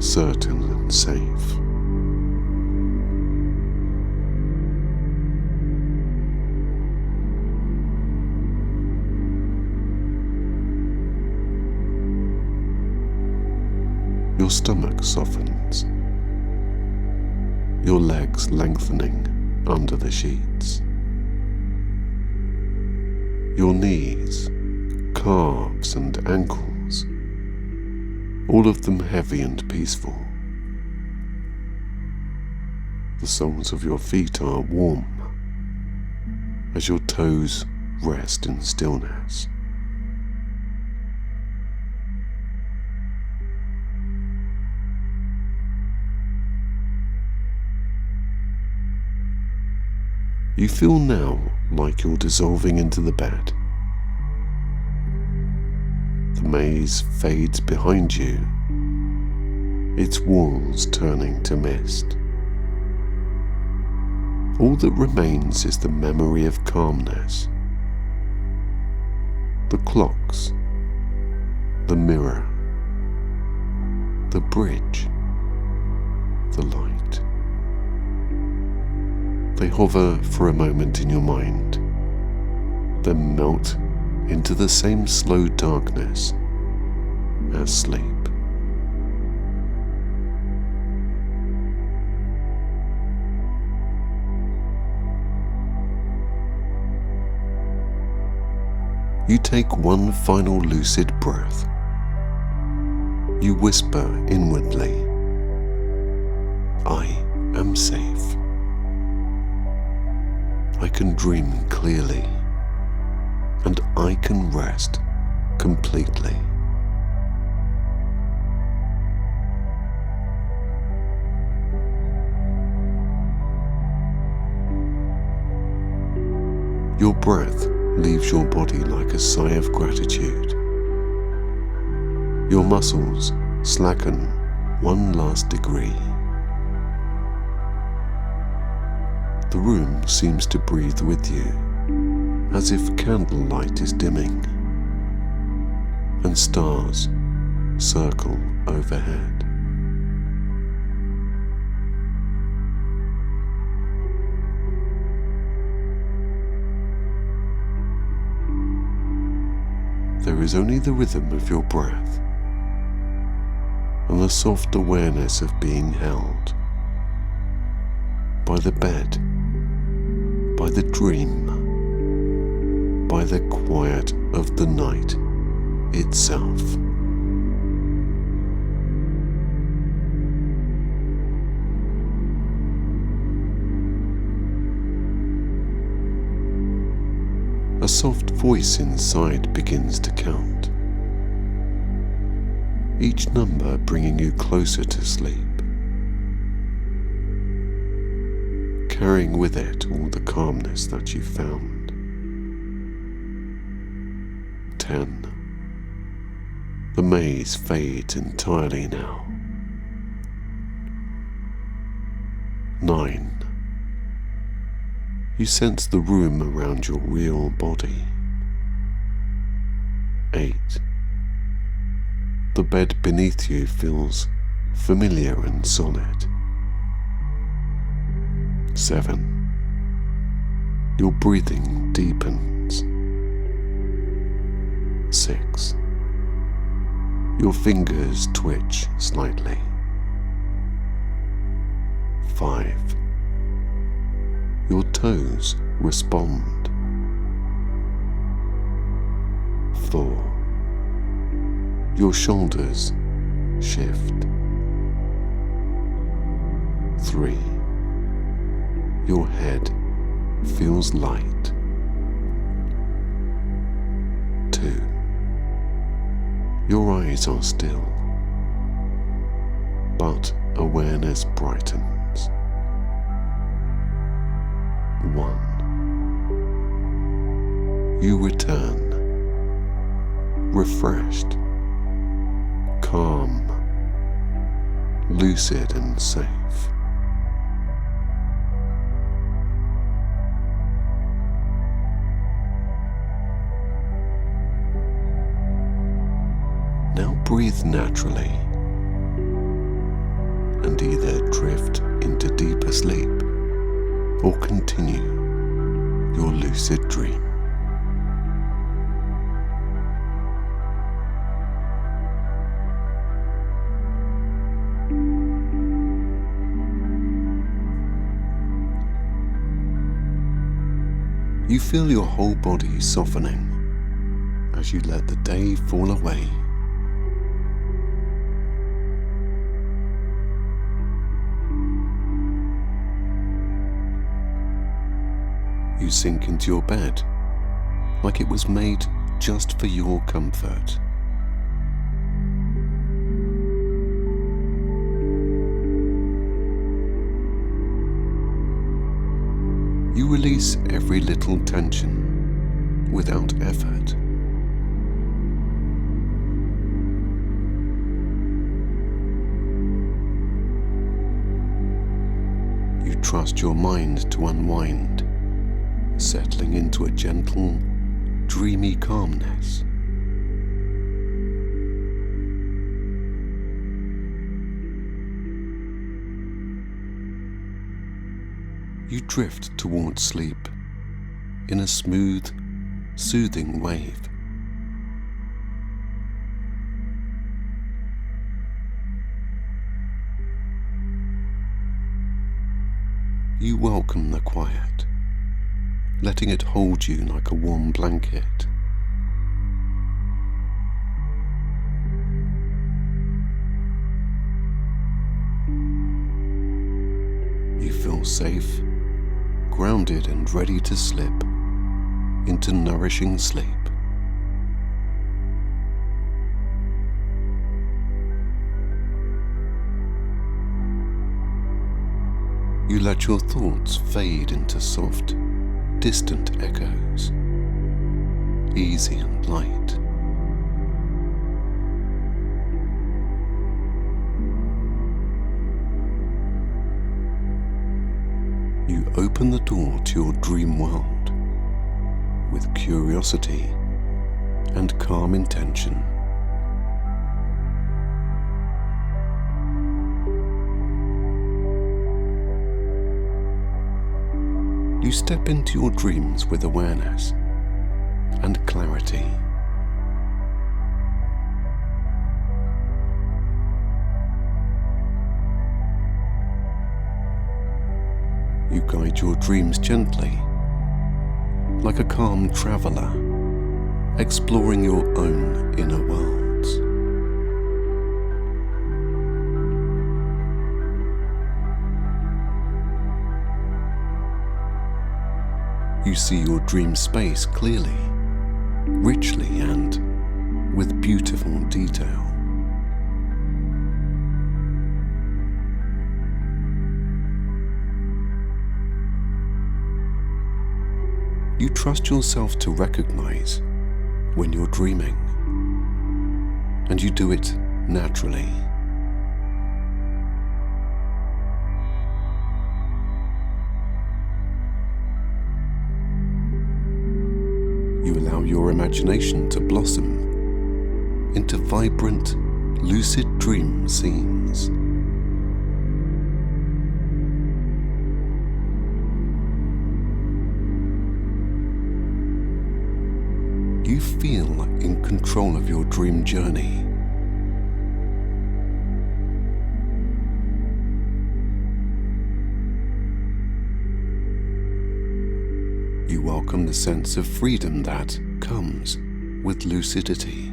certain and safe. Your stomach softens, your legs lengthening under the sheets. Your knees, calves and ankles, all of them heavy and peaceful. The soles of your feet are warm as your toes rest in stillness. You feel now like you're dissolving into the bed. The maze fades behind you, its walls turning to mist. All that remains is the memory of calmness. The clocks, the mirror, the bridge, the light. They hover for a moment in your mind, then melt into the same slow darkness as sleep. You take one final lucid breath. You whisper inwardly, "I am safe. I can dream clearly, and I can rest completely." Your breath leaves your body like a sigh of gratitude. Your muscles slacken one last degree. The room seems to breathe with you, as if candlelight is dimming, and stars circle overhead. There is only the rhythm of your breath and the soft awareness of being held by the bed, by the dream, by the quiet of the night itself. A soft voice inside begins to count, each number bringing you closer to sleep, carrying with it all the calmness that you found. 10. The maze fades entirely now. 9. You sense the room around your real body. 8. The bed beneath you feels familiar and solid. 7. Your breathing deepens. 6. Your fingers twitch slightly. 5. Your toes respond. 4. Your shoulders shift. 3. Your head feels light. 2. Your eyes are still, but awareness brightens. 1. You return, refreshed, calm, lucid and safe. Now breathe naturally and either drift into deeper sleep or continue your lucid dream. You feel your whole body softening as you let the day fall away. You sink into your bed like it was made just for your comfort. You release every little tension without effort. You trust your mind to unwind, settling into a gentle, dreamy calmness. You drift towards sleep in a smooth, soothing wave. You welcome the quiet, letting it hold you like a warm blanket. You feel safe, grounded and ready to slip into nourishing sleep. You let your thoughts fade into soft, distant echoes, easy and light. You open the door to your dream world with curiosity and calm intention. You step into your dreams with awareness and clarity. You guide your dreams gently, like a calm traveler, exploring your own inner worlds. You see your dream space clearly, richly, and with beautiful detail. You trust yourself to recognize when you're dreaming, and you do it naturally. You allow your imagination to blossom into vibrant, lucid dream scenes. You feel in control of your dream journey. You welcome the sense of freedom that comes with lucidity.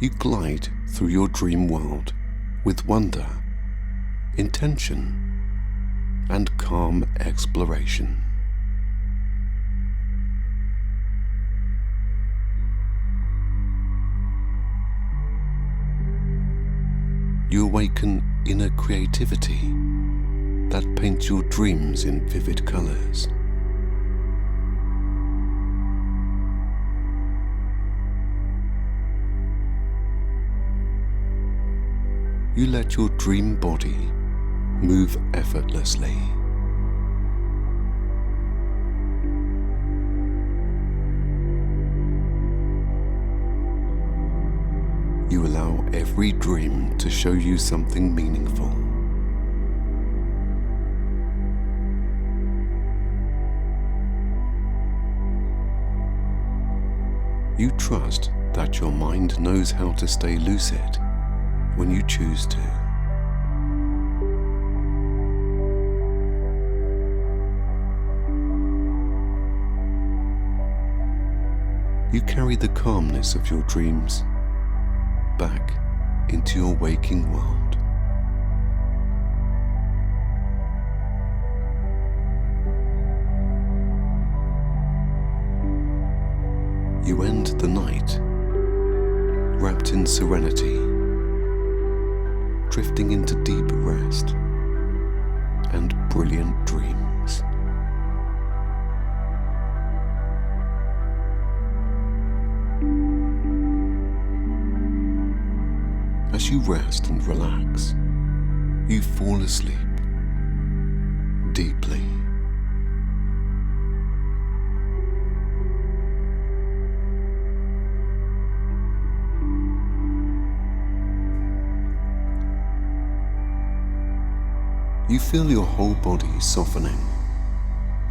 You glide through your dream world with wonder, intention, and calm exploration. You awaken inner creativity that paints your dreams in vivid colors. You let your dream body move effortlessly. You allow every dream to show you something meaningful. You trust that your mind knows how to stay lucid when you choose to. You carry the calmness of your dreams back into your waking world. You end the night wrapped in serenity, drifting into deep rest and brilliant dreams. As you rest and relax, you fall asleep deeply. You feel your whole body softening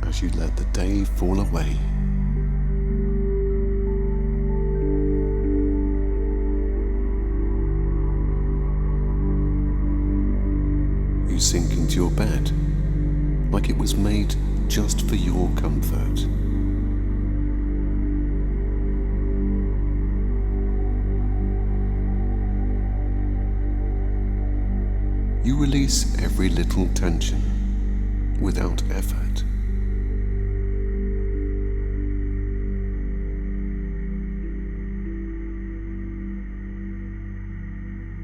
as you let the day fall away. You sink into your bed like it was made just for your comfort. You release every little tension without effort.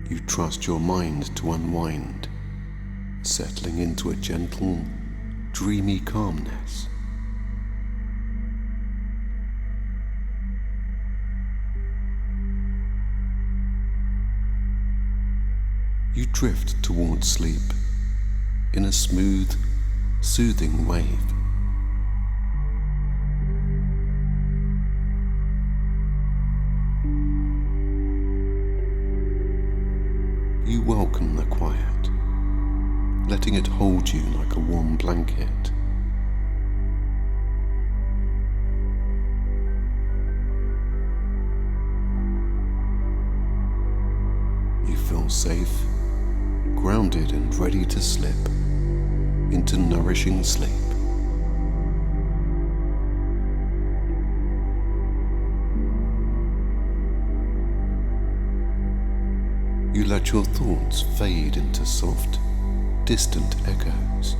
You trust your mind to unwind, settling into a gentle, dreamy calmness. You drift towards sleep in a smooth, soothing wave. You welcome the quiet, letting it hold you like a warm blanket. You feel safe, grounded and ready to slip into nourishing sleep. You let your thoughts fade into soft, distant echoes,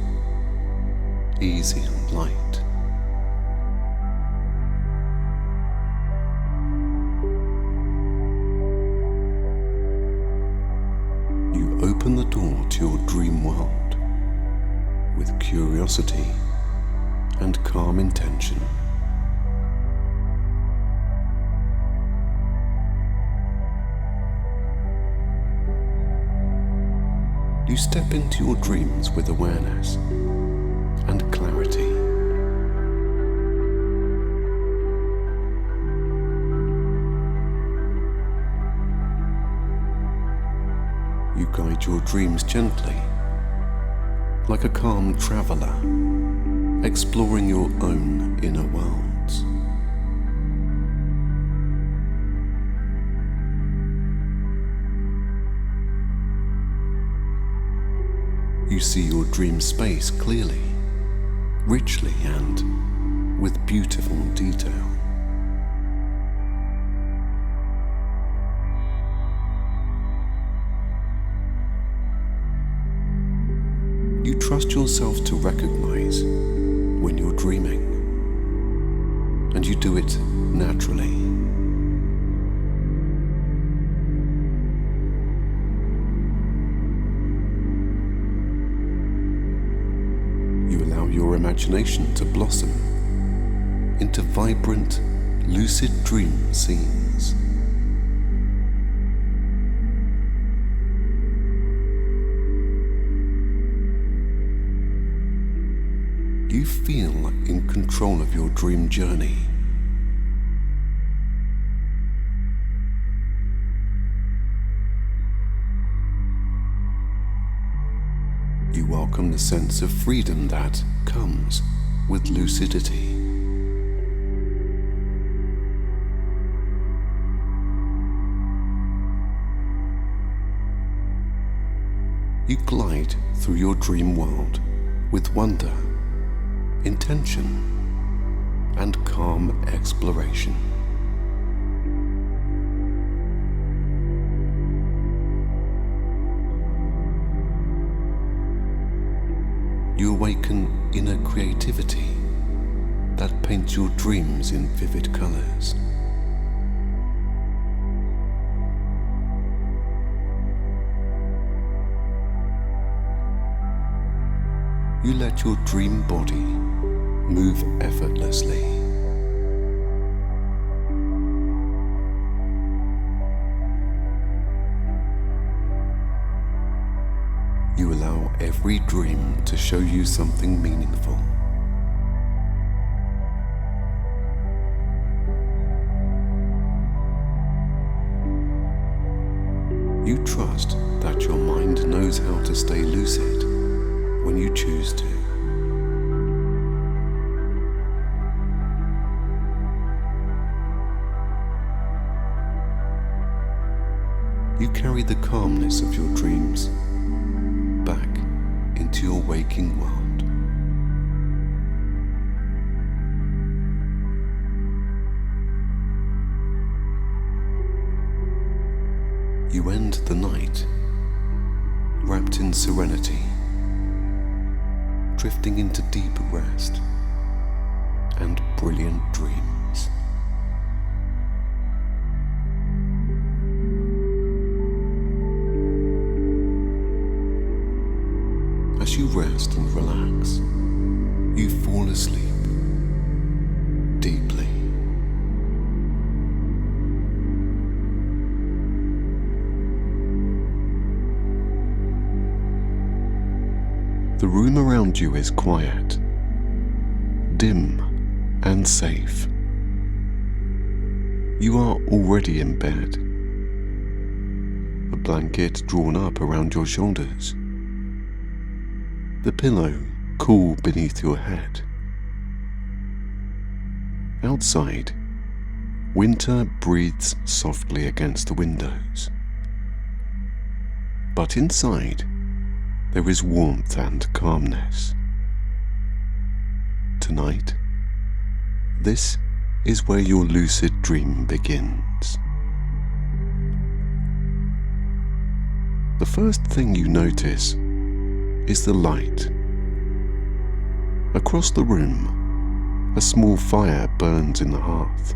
easy and light. You open the door to your dream world with curiosity and calm intention. You step into your dreams with awareness and clarity. You guide your dreams gently, like a calm traveler, exploring your own inner worlds. You see your dream space clearly, richly, and with beautiful detail. You trust yourself to recognize when you're dreaming, and you do it naturally. You allow your imagination to blossom into vibrant, lucid dream scenes. You feel in control of your dream journey. You welcome the sense of freedom that comes with lucidity. You glide through your dream world with wonder, intention, and calm exploration. You awaken inner creativity that paints your dreams in vivid colors. You let your dream body move effortlessly. You allow every dream to show you something meaningful. You trust that your mind knows how to stay lucid when you choose to. You carry the calmness of your dreams back into your waking world. You end the night wrapped in serenity, drifting into deep rest and brilliant dreams. As you rest and relax, you fall asleep deeply. The room around you is quiet, dim, and safe. You are already in bed, a blanket drawn up around your shoulders, the pillow cool beneath your head. Outside, winter breathes softly against the windows. But inside, there is warmth and calmness. Tonight, this is where your lucid dream begins. The first thing you notice is the light. Across the room, a small fire burns in the hearth.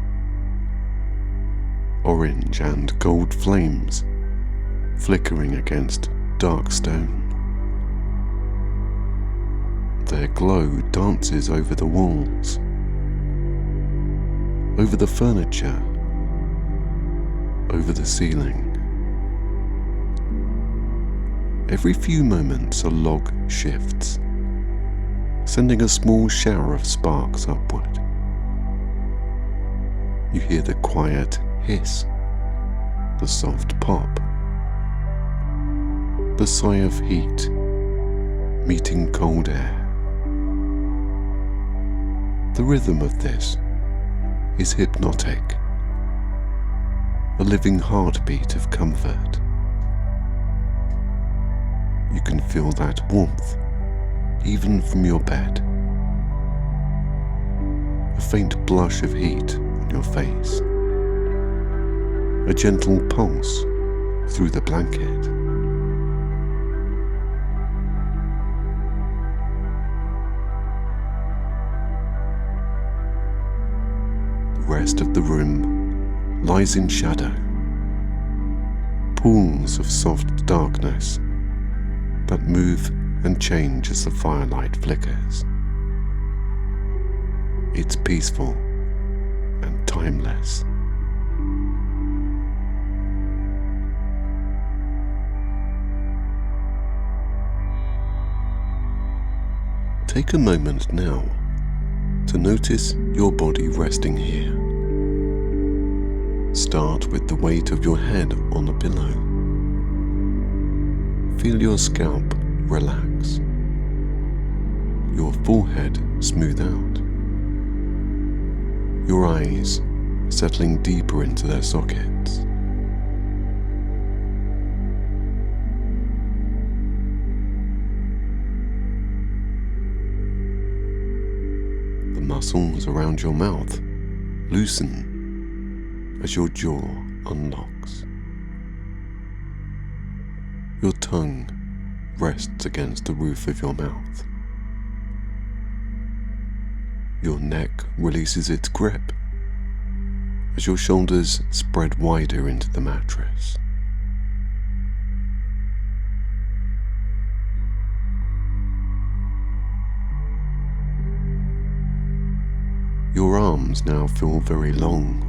Orange and gold flames flickering against dark stone. Their glow dances over the walls, over the furniture, over the ceiling. Every few moments a log shifts, sending a small shower of sparks upward. You hear the quiet hiss, the soft pop, the sigh of heat meeting cold air. The rhythm of this is hypnotic, a living heartbeat of comfort. You can feel that warmth even from your bed, a faint blush of heat on your face, a gentle pulse through the blanket. The rest of the room lies in shadow, pools of soft darkness that move and change as the firelight flickers. It's peaceful and timeless. Take a moment now to notice your body resting here. Start with the weight of your head on the pillow. Feel your scalp relax, your forehead smooth out, your eyes settling deeper into their sockets. The muscles around your mouth loosen as your jaw unlocks. Your tongue rests against the roof of your mouth. Your neck releases its grip as your shoulders spread wider into the mattress. Your arms now feel very long,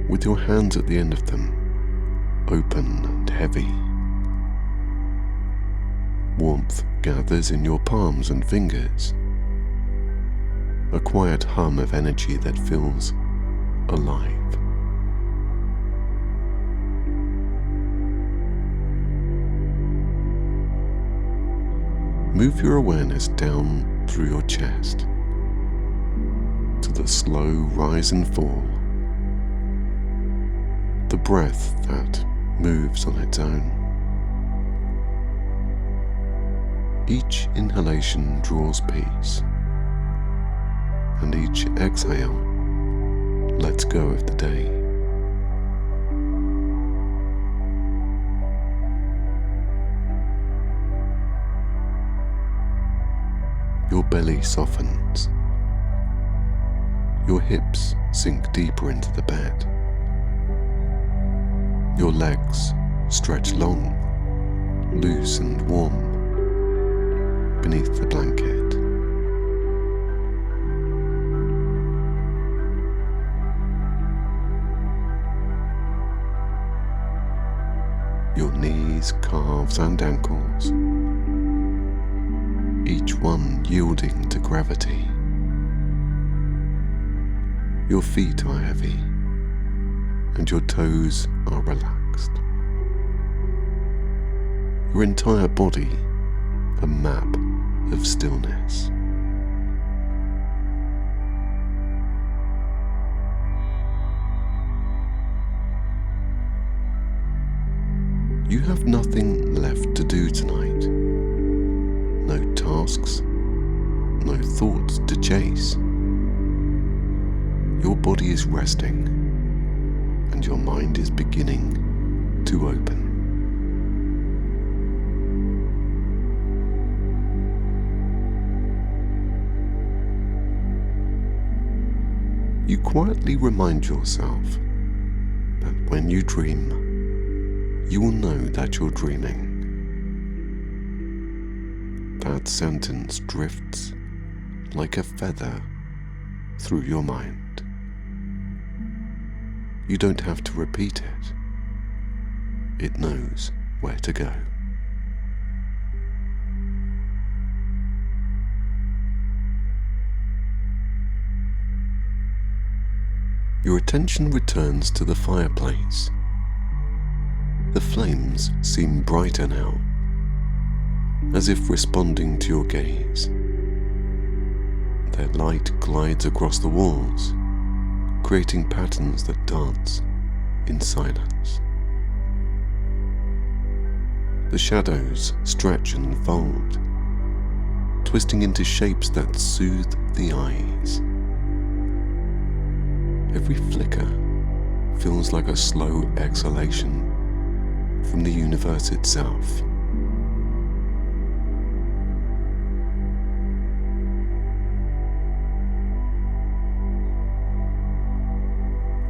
with your hands at the end of them open and heavy. Warmth gathers in your palms and fingers, a quiet hum of energy that feels alive. Move your awareness down through your chest to the slow rise and fall, the breath that moves on its own. Each inhalation draws peace, and each exhale lets go of the day. Your belly softens. Your hips sink deeper into the bed. Your legs stretch long, loose and warm beneath the blanket. Your knees, calves and ankles, each one yielding to gravity. Your feet are heavy and your toes are relaxed. Your entire body a map of stillness. You have nothing left to do tonight. No tasks, no thoughts to chase. Your body is resting and your mind is beginning to open. You quietly remind yourself that when you dream, you will know that you're dreaming. That sentence drifts like a feather through your mind. You don't have to repeat it. It knows where to go. Your attention returns to the fireplace. The flames seem brighter now, as if responding to your gaze. Their light glides across the walls, creating patterns that dance in silence. The shadows stretch and fold, twisting into shapes that soothe the eyes. Every flicker feels like a slow exhalation from the universe itself.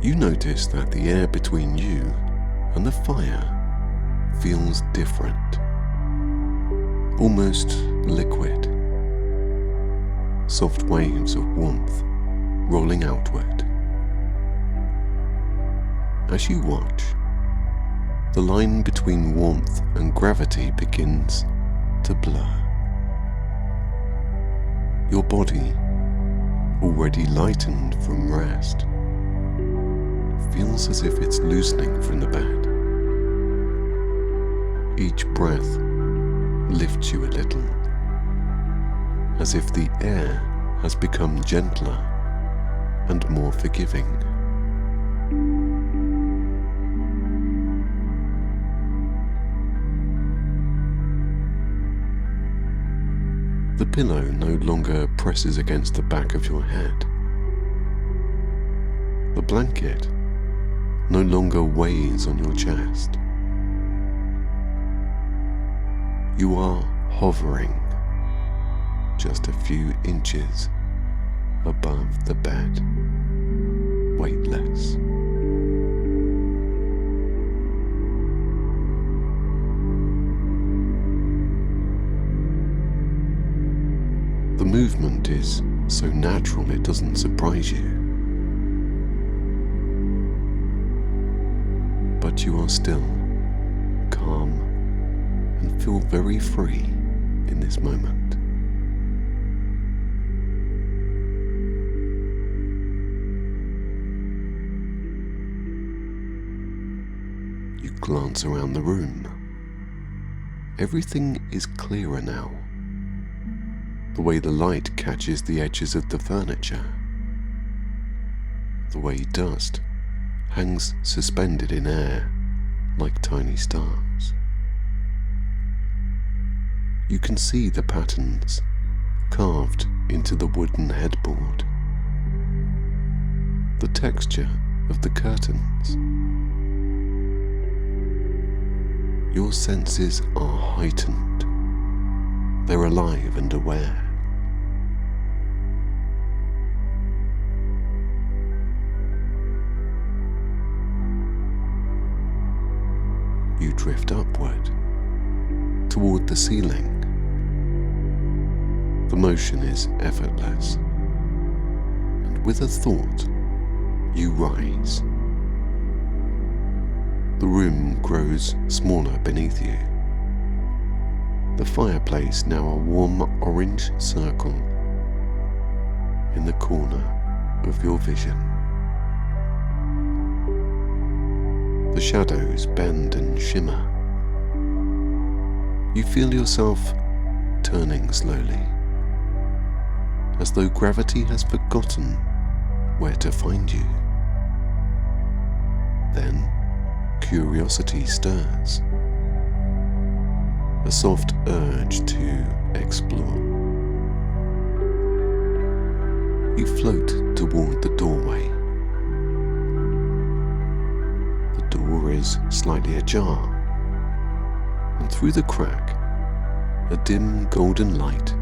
You notice that the air between you and the fire feels different, almost liquid. Soft waves of warmth rolling outward. As you watch, the line between warmth and gravity begins to blur. Your body, already lightened from rest, feels as if it's loosening from the bed. Each breath lifts you a little, as if the air has become gentler and more forgiving. The pillow no longer presses against the back of your head. The blanket no longer weighs on your chest. You are hovering just a few inches above the bed, weightless. The movement is so natural it doesn't surprise you. But you are still calm and feel very free in this moment. You glance around the room. Everything is clearer now, The way the light catches the edges of the furniture. The way dust hangs suspended in air like tiny stars. You can see the patterns carved into the wooden headboard. The texture of the curtains. Your senses are heightened. They're alive and aware. You drift upward, toward the ceiling. The motion is effortless, and with a thought, you rise. The room grows smaller beneath you. The fireplace now a warm orange circle in the corner of your vision. The shadows bend and shimmer. You feel yourself turning slowly, as though gravity has forgotten where to find you. Then curiosity stirs, a soft urge to explore. You float toward the doorway. The door is slightly ajar, and through the crack, a dim golden light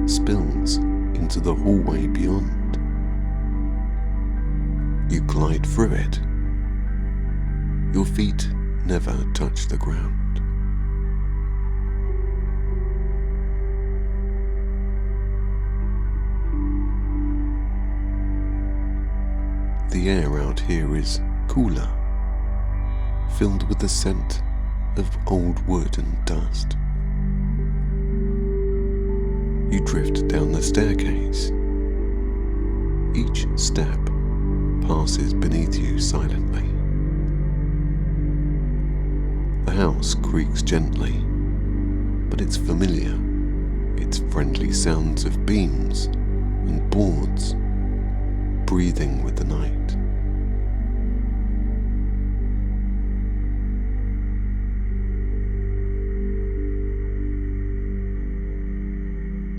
spills into the hallway beyond. You glide through it. Your feet never touch the ground. The air out here is cooler, filled with the scent of old wood and dust. You drift down the staircase. Each step passes beneath you silently. The house creaks gently, but it's familiar. Its friendly sounds of beams and boards breathing with the night.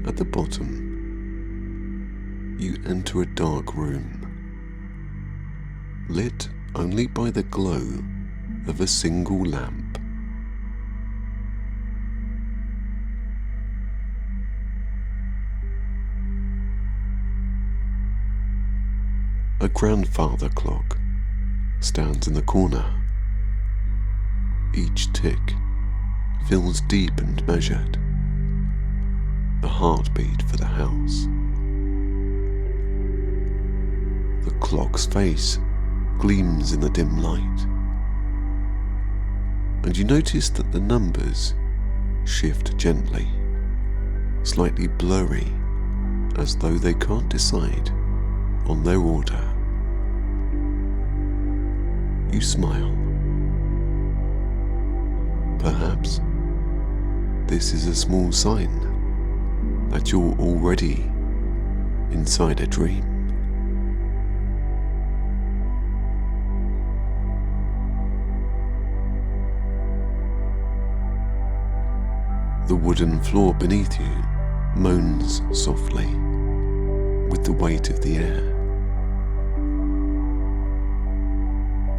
At the bottom, you enter a dark room, lit only by the glow of a single lamp. A grandfather clock stands in the corner. Each tick feels deep and measured, the heartbeat for the house. The clock's face gleams in the dim light, and you notice that the numbers shift gently, slightly blurry, as though they can't decide on their order. You smile. Perhaps this is a small sign that you're already inside a dream. The wooden floor beneath you moans softly with the weight of the air.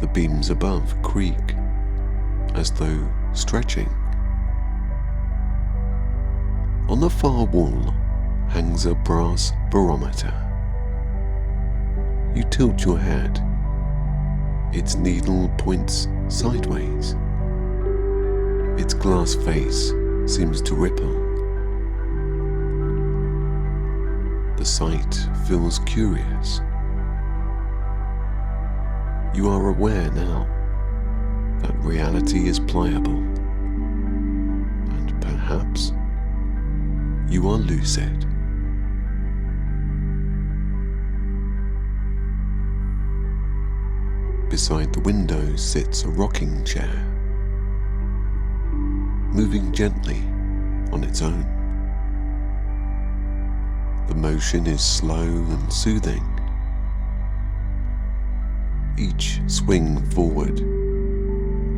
The beams above creak as though stretching. On the far wall hangs a brass barometer. You tilt your head. Its needle points sideways. Its glass face seems to ripple. The sight feels curious. You are aware now that reality is pliable, and perhaps you are lucid. Beside the window sits a rocking chair, moving gently on its own. The motion is slow and soothing. Each swing forward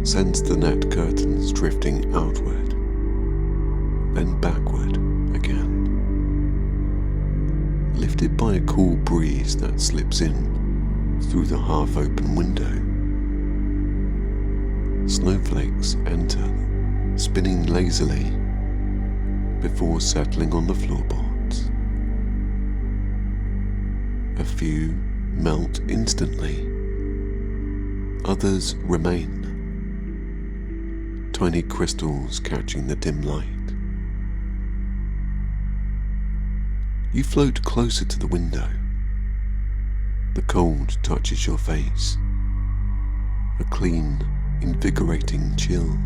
sends the net curtains drifting outward, then backward again, lifted by a cool breeze that slips in through the half-open window. Snowflakes enter, spinning lazily before settling on the floorboards. A few melt instantly, others remain, tiny crystals catching the dim light. You float closer to the window. The cold touches your face, a clean, invigorating chill.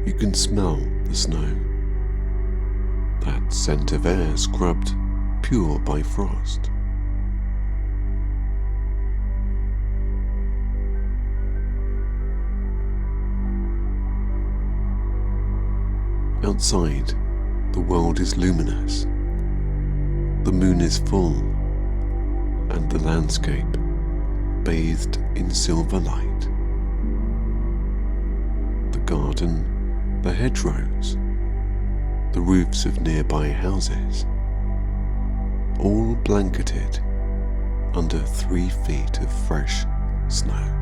You can smell the snow, that scent of air scrubbed pure by frost. Outside, the world is luminous. The moon is full, and the landscape bathed in silver light. The garden, the hedgerows, the roofs of nearby houses, all blanketed under 3 feet of fresh snow.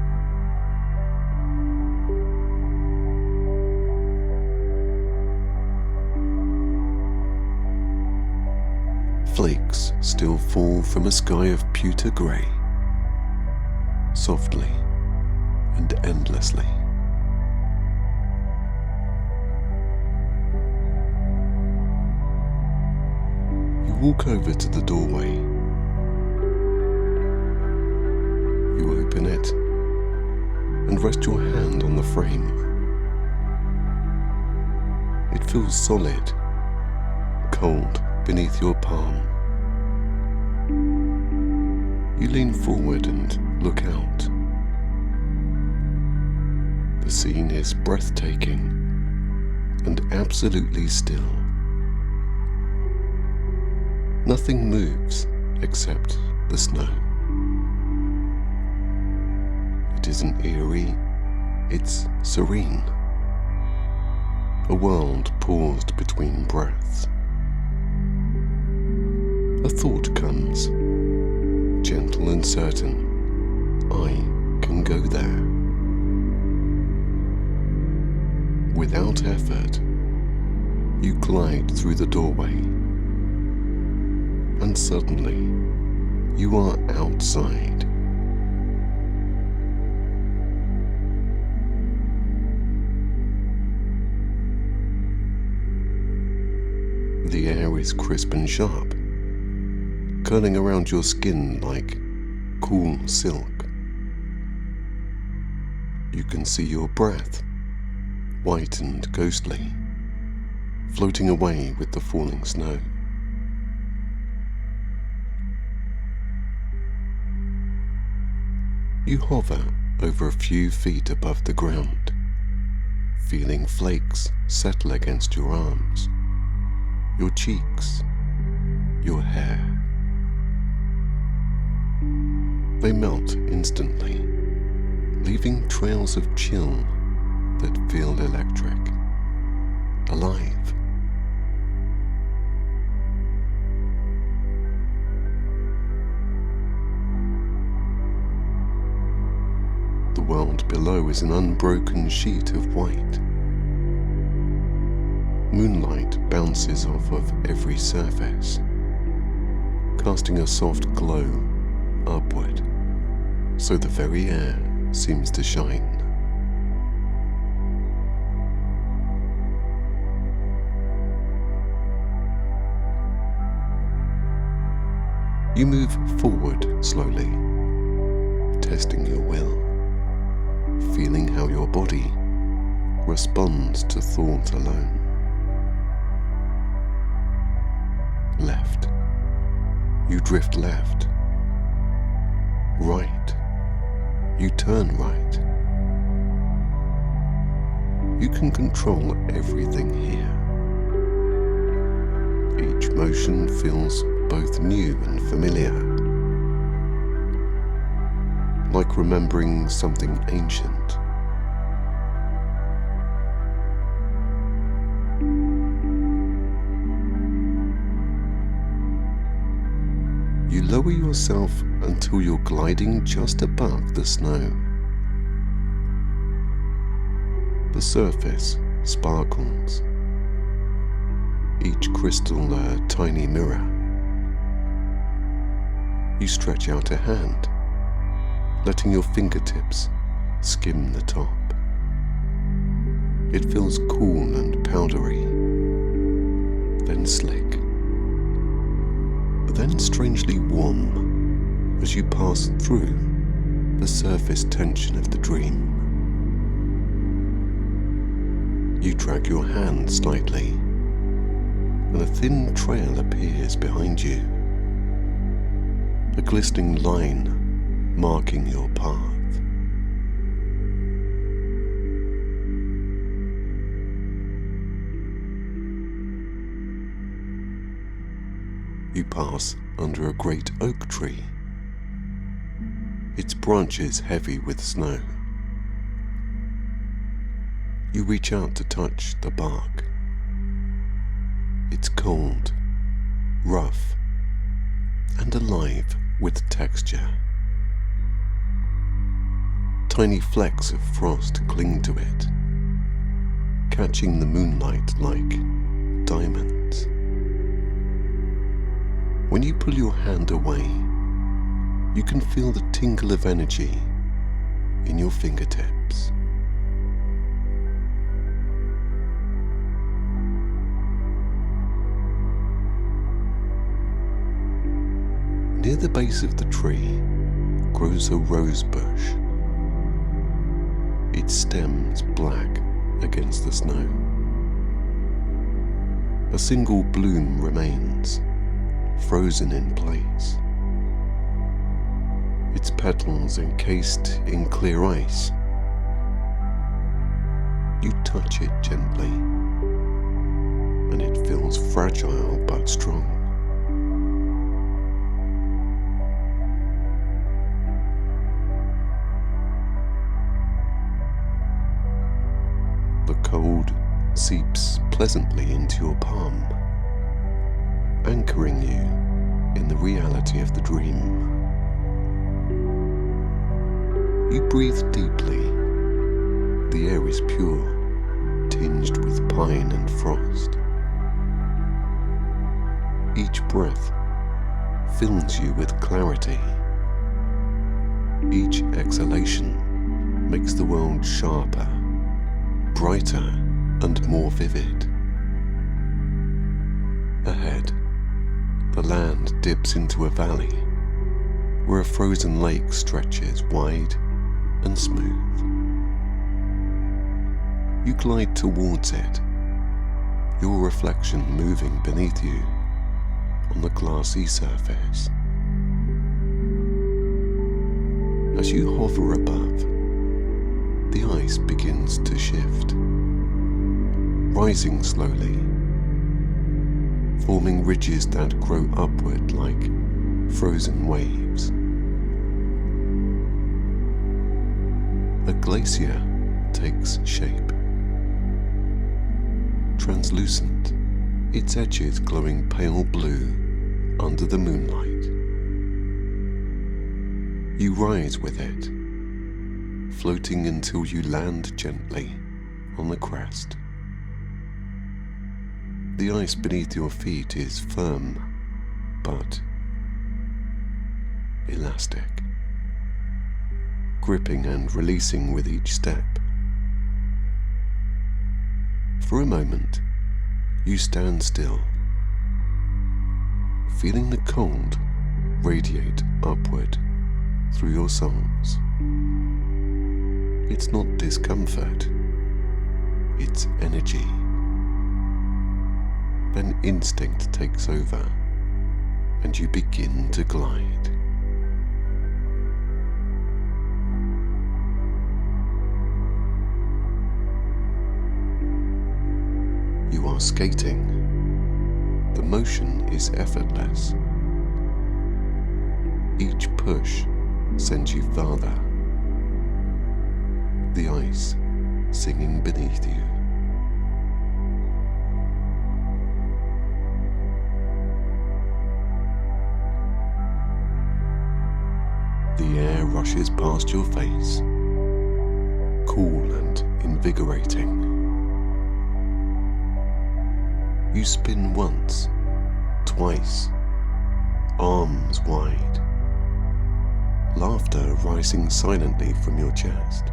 Flakes still fall from a sky of pewter grey, softly and endlessly. You walk over to the doorway. You open it and rest your hand on the frame. It feels solid, cold beneath your palm. You lean forward and look out. The scene is breathtaking and absolutely still. Nothing moves except the snow. It isn't eerie, it's serene. A world paused between breaths. A thought comes, gentle and certain. I can go there. Without effort, you glide through the doorway, and suddenly you are outside. The air is crisp and sharp, curling around your skin like cool silk. You can see your breath, white and ghostly, floating away with the falling snow. You hover over a few feet above the ground, feeling flakes settle against your arms, your cheeks, your hair. They melt instantly, leaving trails of chill that feel electric, alive. The world below is an unbroken sheet of white. Moonlight bounces off of every surface, casting a soft glow upward, so the very air seems to shine. You move forward slowly, testing your will, feeling how your body responds to thought alone. Left, you drift left. Right, you turn right. You can control everything here. Each motion feels both new and familiar, like remembering something ancient. You lower yourself until you're gliding just above the snow. The surface sparkles, each crystal a tiny mirror. You stretch out a hand, letting your fingertips skim the top. It feels cool and powdery, then slick, then strangely warm as you pass through the surface tension of the dream. You drag your hand slightly, and a thin trail appears behind you, a glistening line marking your path. You pass under a great oak tree, its branches heavy with snow. You reach out to touch the bark. It's cold, rough, and alive with texture. Tiny flecks of frost cling to it, catching the moonlight like diamonds. When you pull your hand away, you can feel the tingle of energy in your fingertips. Near the base of the tree grows a rose bush, its stems black against the snow. A single bloom remains, frozen in place, its petals encased in clear ice. You touch it gently, and it feels fragile but strong. The cold seeps pleasantly into your palm, anchoring you in the reality of the dream. You breathe deeply. The air is pure, tinged with pine and frost. Each breath fills you with clarity. Each exhalation makes the world sharper, brighter, and more vivid. Ahead, the land dips into a valley where a frozen lake stretches wide and smooth. You glide towards it, your reflection moving beneath you on the glassy surface. As you hover above, the ice begins to shift, rising slowly, forming ridges that grow upward like frozen waves. A glacier takes shape, translucent, its edges glowing pale blue under the moonlight. You rise with it, floating until you land gently on the crest. The ice beneath your feet is firm, but elastic, gripping and releasing with each step. For a moment, you stand still, feeling the cold radiate upward through your soles. It's not discomfort, it's energy. Then instinct takes over, and you begin to glide. You are skating. The motion is effortless. Each push sends you farther. The ice singing beneath you. The air rushes past your face, cool and invigorating. You spin once, twice, arms wide, laughter rising silently from your chest.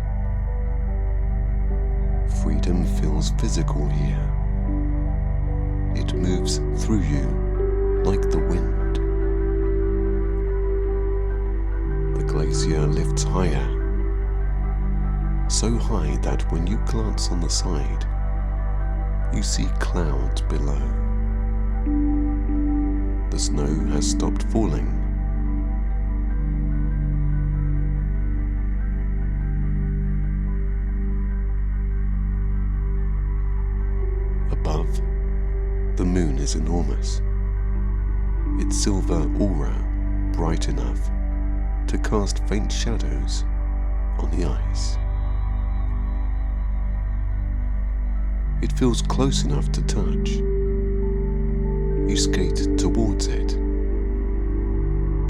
Freedom feels physical here. It moves through you like the wind. The glacier lifts higher, so high that when you glance on the side, you see clouds below. The snow has stopped falling. Above, the moon is enormous. Its silver aura bright enough to cast faint shadows on the ice. It feels close enough to touch. You skate towards it,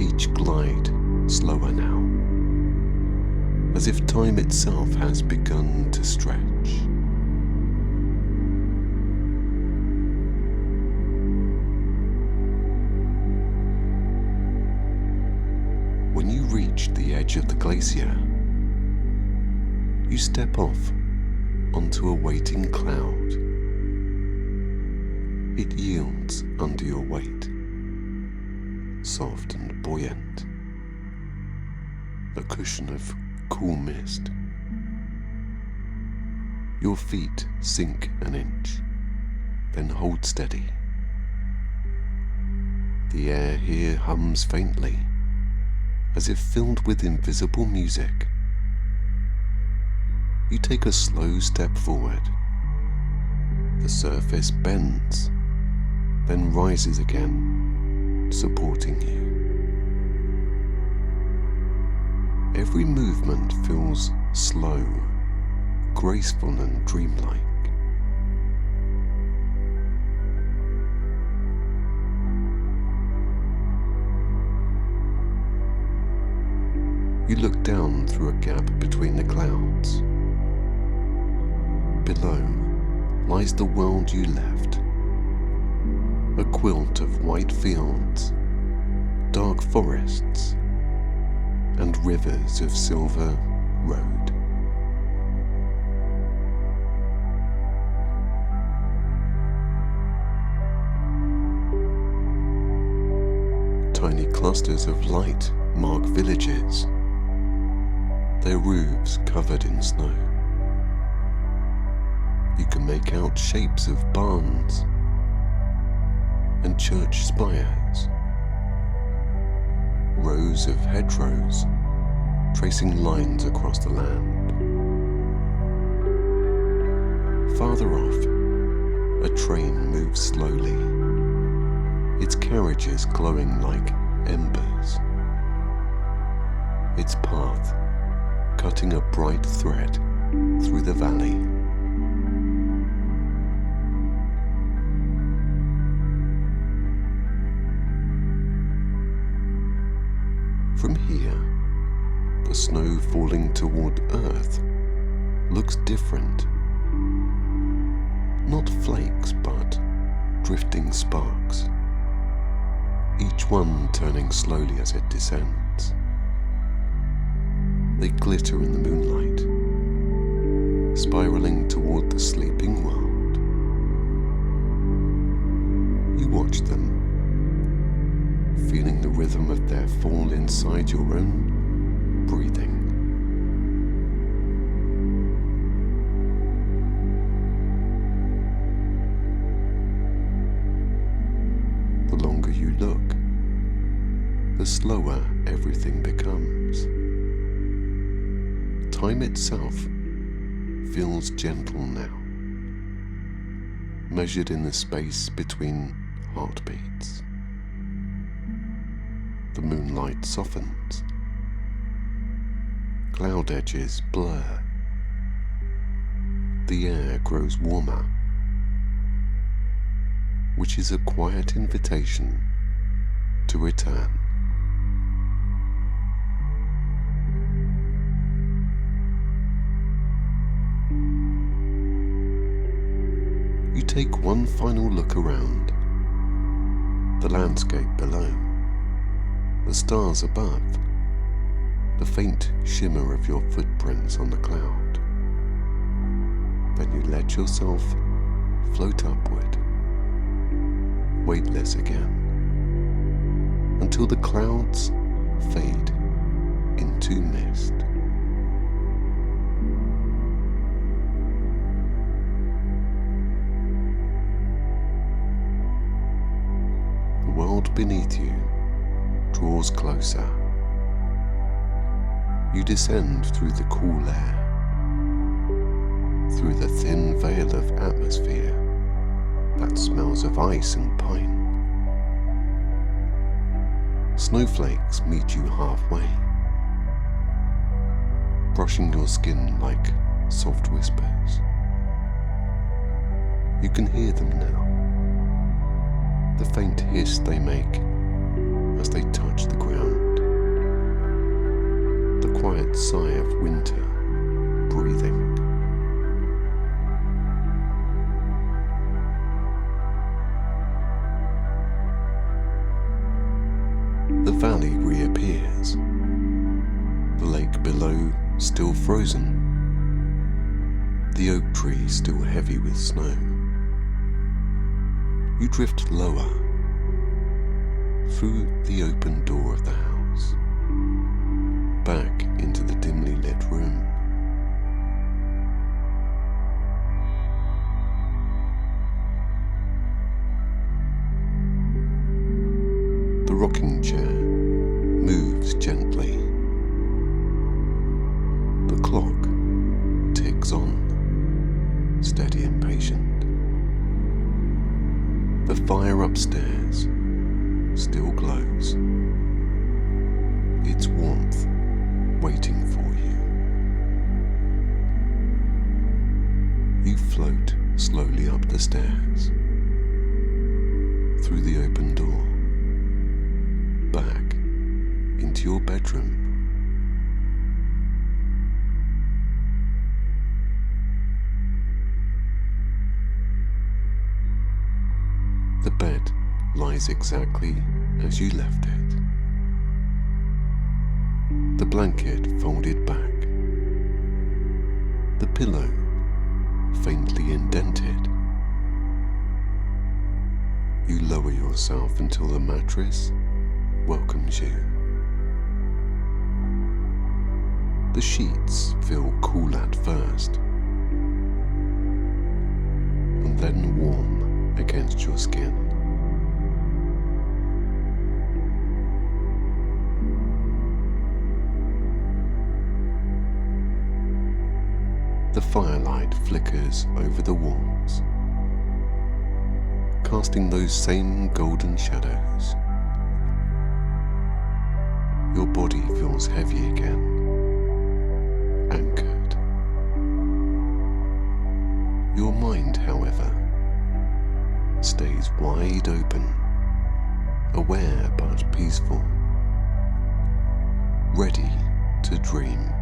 each glide slower now, as if time itself has begun to stretch. When you reach the edge of the glacier, you step off onto a waiting cloud. It yields under your weight, soft and buoyant, a cushion of cool mist. Your feet sink an inch, then hold steady. The air here hums faintly, as if filled with invisible music. You take a slow step forward. The surface bends, then rises again, supporting you. Every movement feels slow, graceful and dreamlike. You look down through a gap between the clouds. Below lies the world you left, a quilt of white fields, dark forests, and rivers of silver road. Tiny clusters of light mark villages, their roofs covered in snow. You can make out shapes of barns and church spires, rows of hedgerows tracing lines across the land. Farther off, a train moves slowly, its carriages glowing like embers, its path cutting a bright thread through the valley. From here, the snow falling toward Earth looks different. Not flakes, but drifting sparks, each one turning slowly as it descends. They glitter in the moonlight, spiraling toward the sleeping world. You watch them, feeling the rhythm of their fall inside your own breathing. The longer you look, the slower everything becomes. Time itself feels gentle now, measured in the space between heartbeats. The moonlight softens. Cloud edges blur. The air grows warmer, which is a quiet invitation to return. You take one final look around, the landscape below, the stars above, the faint shimmer of your footprints on the cloud. Then you let yourself float upward, weightless again, until the clouds fade into mist. The world beneath you draws closer. You descend through the cool air, through the thin veil of atmosphere that smells of ice and pine. Snowflakes meet you halfway, brushing your skin like soft whispers. You can hear them now, the faint hiss they make as they touch the ground, the quiet sigh of winter breathing. The valley reappears, the lake below still frozen, the oak tree still heavy with snow. You drift lower, through the open door of the house, back into the dimly lit room. The rocking chair moves gently. The clock ticks on, steady and patient. The fire upstairs still glows, its warmth waiting for you. You float slowly up the stairs, through the open door, back into your bedroom. The bed lies exactly as you left it. The blanket folded back, the pillow faintly indented. You lower yourself until the mattress welcomes you. The sheets feel cool at first, and then warm against your skin. The firelight flickers over the walls, casting those same golden shadows. Your body feels heavy again, anchored. Your mind, however, stays wide open, aware but peaceful, ready to dream.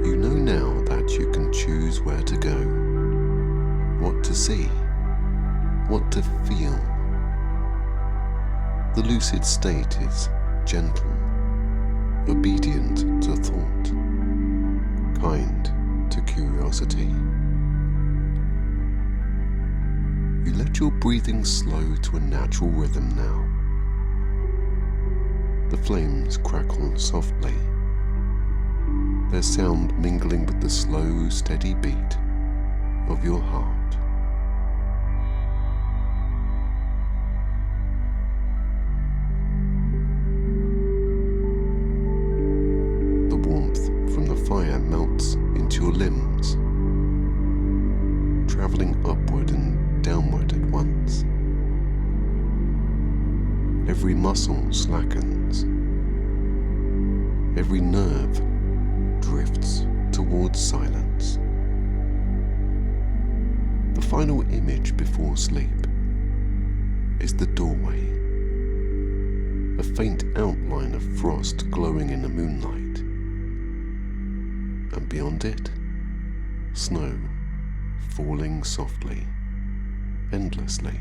You know now that you can choose where to go, what to see, what to feel. The lucid state is gentle, obedient to thought, kind to curiosity. You let your breathing slow to a natural rhythm now. The flames crackle softly, their sound mingling with the slow, steady beat of your heart. The warmth into your limbs, travelling upward and downward at once. Every muscle slackens, every nerve drifts towards silence. The final image before sleep is the doorway, a faint outline of frost glowing in the moonlight, and beyond it, snow falling softly, endlessly.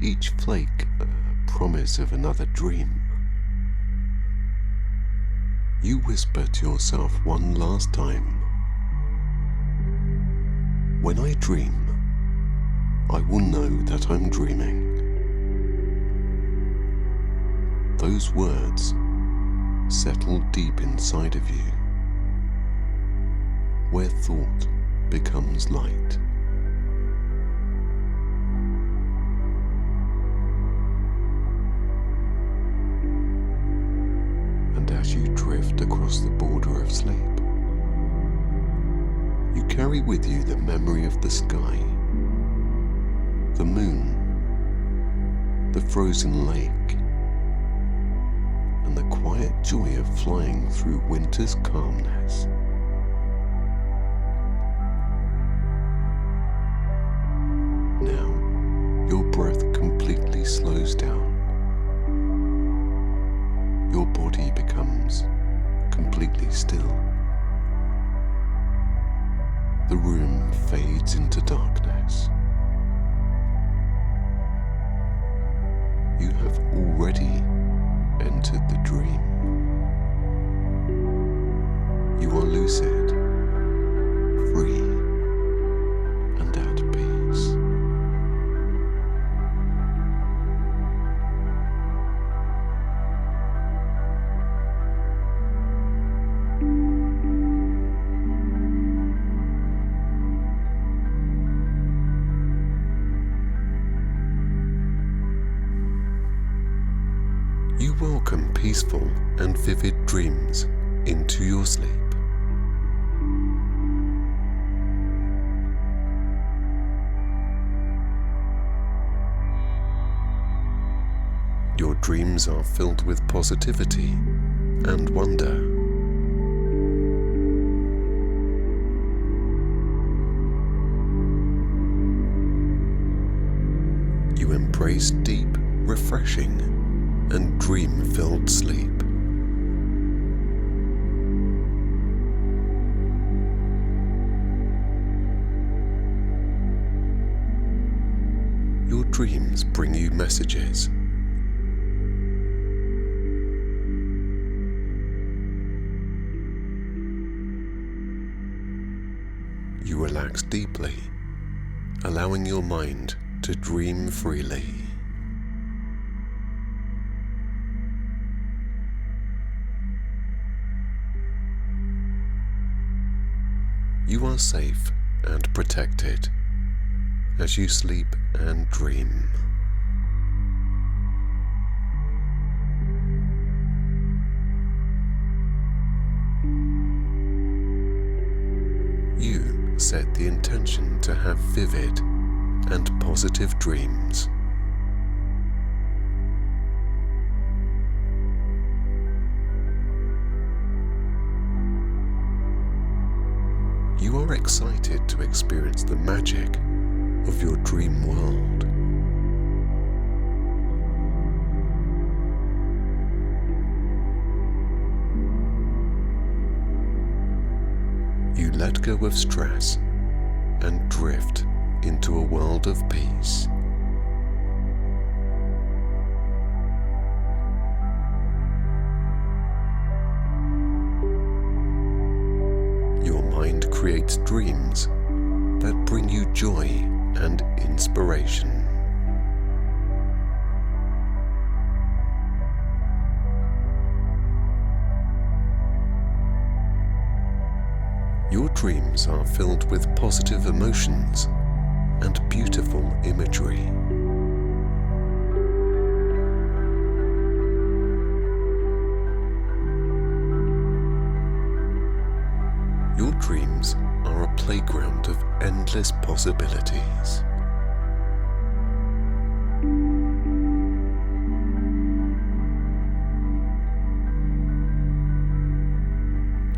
Each flake a promise of another dream. You whisper to yourself one last time, "When I dream, I will know that I'm dreaming." Those words settle deep inside of you, where thought becomes light. And as you drift across the border of sleep, you carry with you the memory of the sky, the moon, the frozen lake, and the quiet joy of flying through winter's calmness. Now, your breath completely slows down. Your body becomes completely still. The room fades into darkness. You have already entered the dream. You are lucid, free, and at peace. You welcome peaceful and vivid dreams into your sleep. Your dreams are filled with positivity and wonder. You embrace deep, refreshing, and dream-filled sleep. Your dreams bring you messages. You relax deeply, allowing your mind to dream freely. You are safe and protected as you sleep and dream. You set the intention to have vivid and positive dreams. You are excited to experience the magic of your dream world. You let go of stress and drift into a world of peace. Your mind creates dreams that bring you joy and inspiration. Your dreams are filled with positive emotions and beautiful imagery. playground of endless possibilities.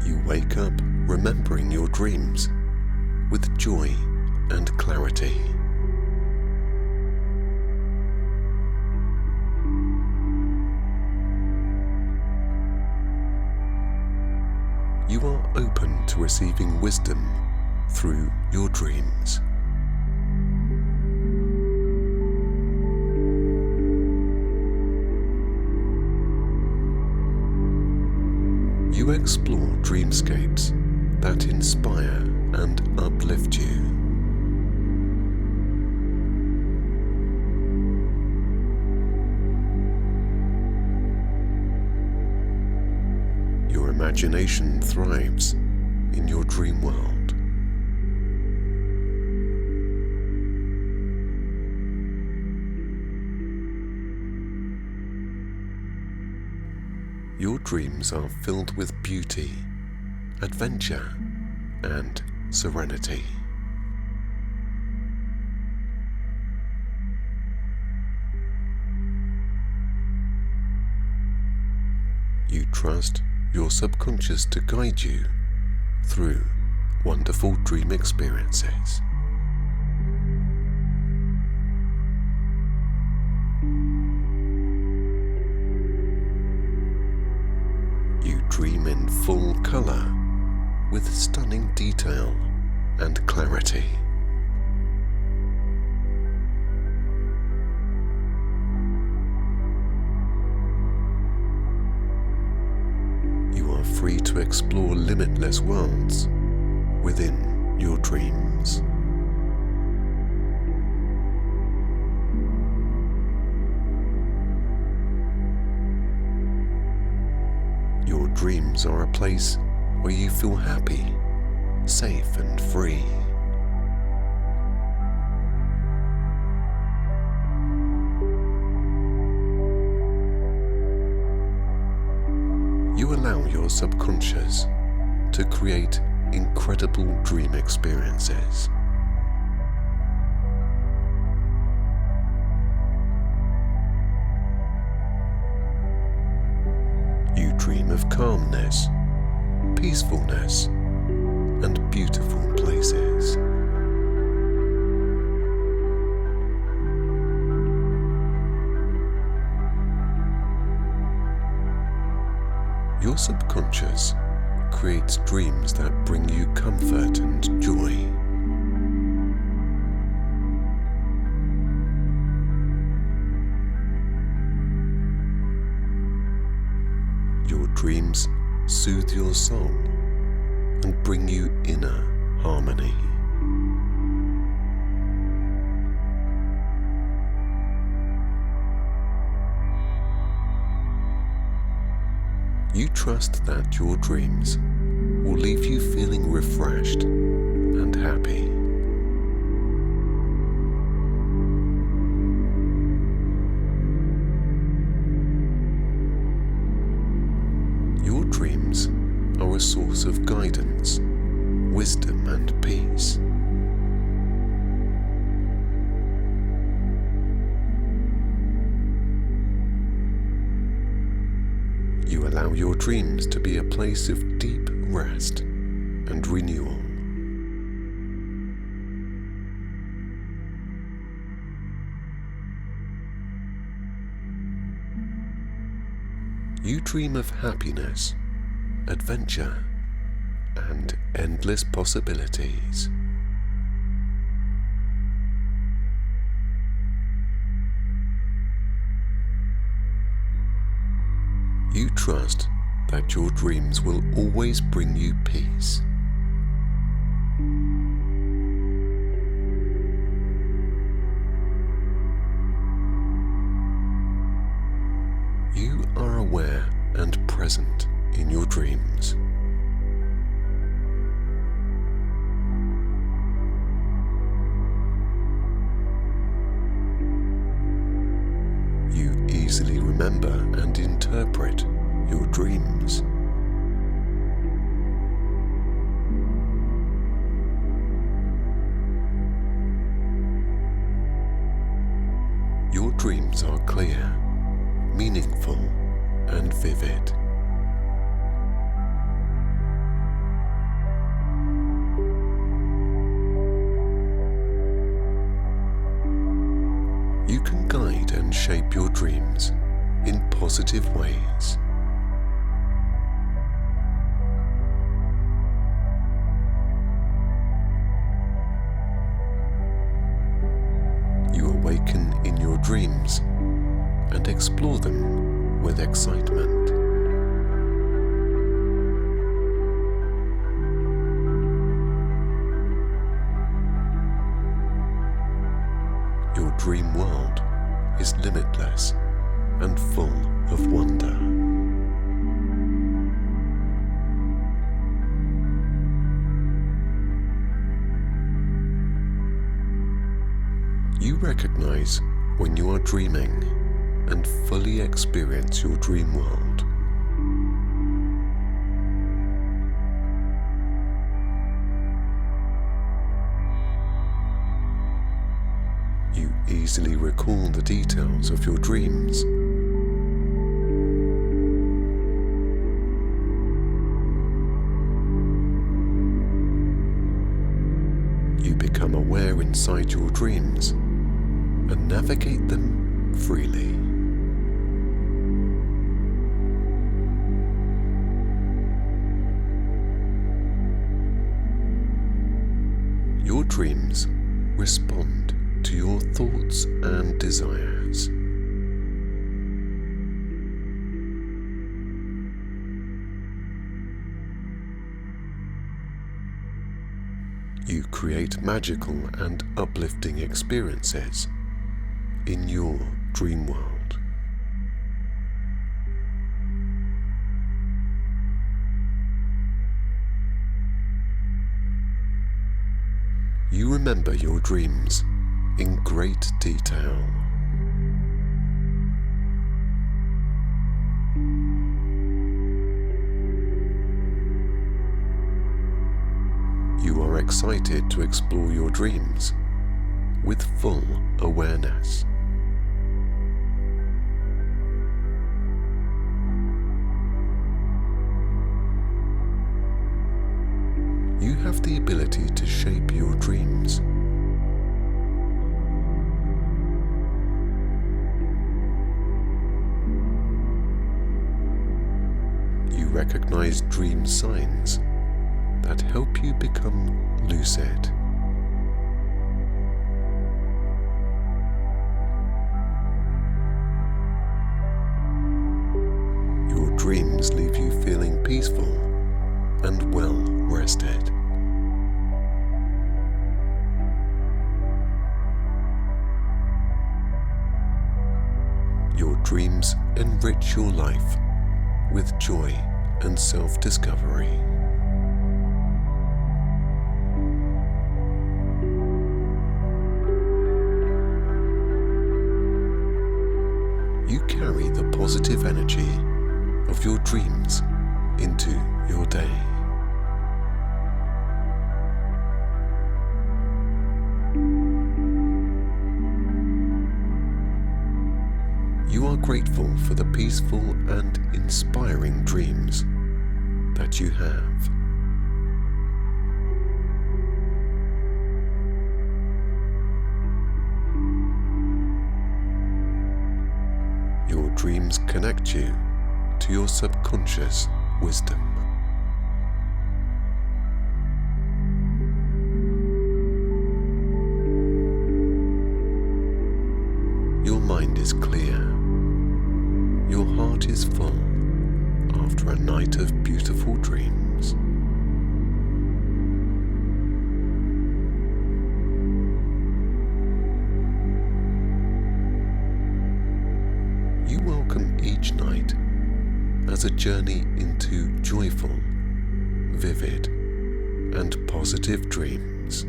You wake up remembering your dreams with joy and clarity. You are open to receiving wisdom through your dreams. You explore dreamscapes that inspire and uplift you. Your imagination thrives in your dream world. Your dreams are filled with beauty, adventure, and serenity. You trust your subconscious to guide you through wonderful dream experiences. You dream in full color with stunning detail and clarity. You are free to explore limitless worlds within your dreams. Your dreams are a place where you feel happy, safe and free. You allow your subconscious to create incredible dream experiences. You dream of calmness, peacefulness, and beautiful places. Your subconscious creates dreams that bring you comfort and joy. Your dreams soothe your soul and bring you inner harmony. You trust that your dreams will leave you feeling refreshed and happy. Your dreams are a source of guidance, wisdom, and peace. You allow your dreams to be a place of deep rest and renewal. You dream of happiness, adventure, and endless possibilities. You trust that your dreams will always bring you peace. You are aware and present in your dreams. You easily remember and interpret your dreams. dreams are clear, meaningful, and vivid. You can guide and shape your dreams in positive ways. You awaken in your dreams and explore them with excitement. Your dream world is limitless and full of wonder. You recognize when you are dreaming and fully experience your dream world. You easily recall the details of your dreams. You become aware inside your dreams and navigate them freely. Your dreams respond to your thoughts and desires. You create magical and uplifting experiences in your dream world. You remember your dreams in great detail. You are excited to explore your dreams with full awareness. You have the ability to shape your dreams. You recognize dream signs that help you become lucid. Your dreams leave you feeling peaceful and well rested. Your dreams enrich your life with joy and self-discovery. You carry the positive energy of your dreams into your day. You are grateful for the peaceful and inspiring dreams that you have. Your dreams connect you to your subconscious wisdom. Your mind is clear. Your heart is full after a night of beautiful dreams. You welcome each night as a journey into joyful, vivid, and positive dreams.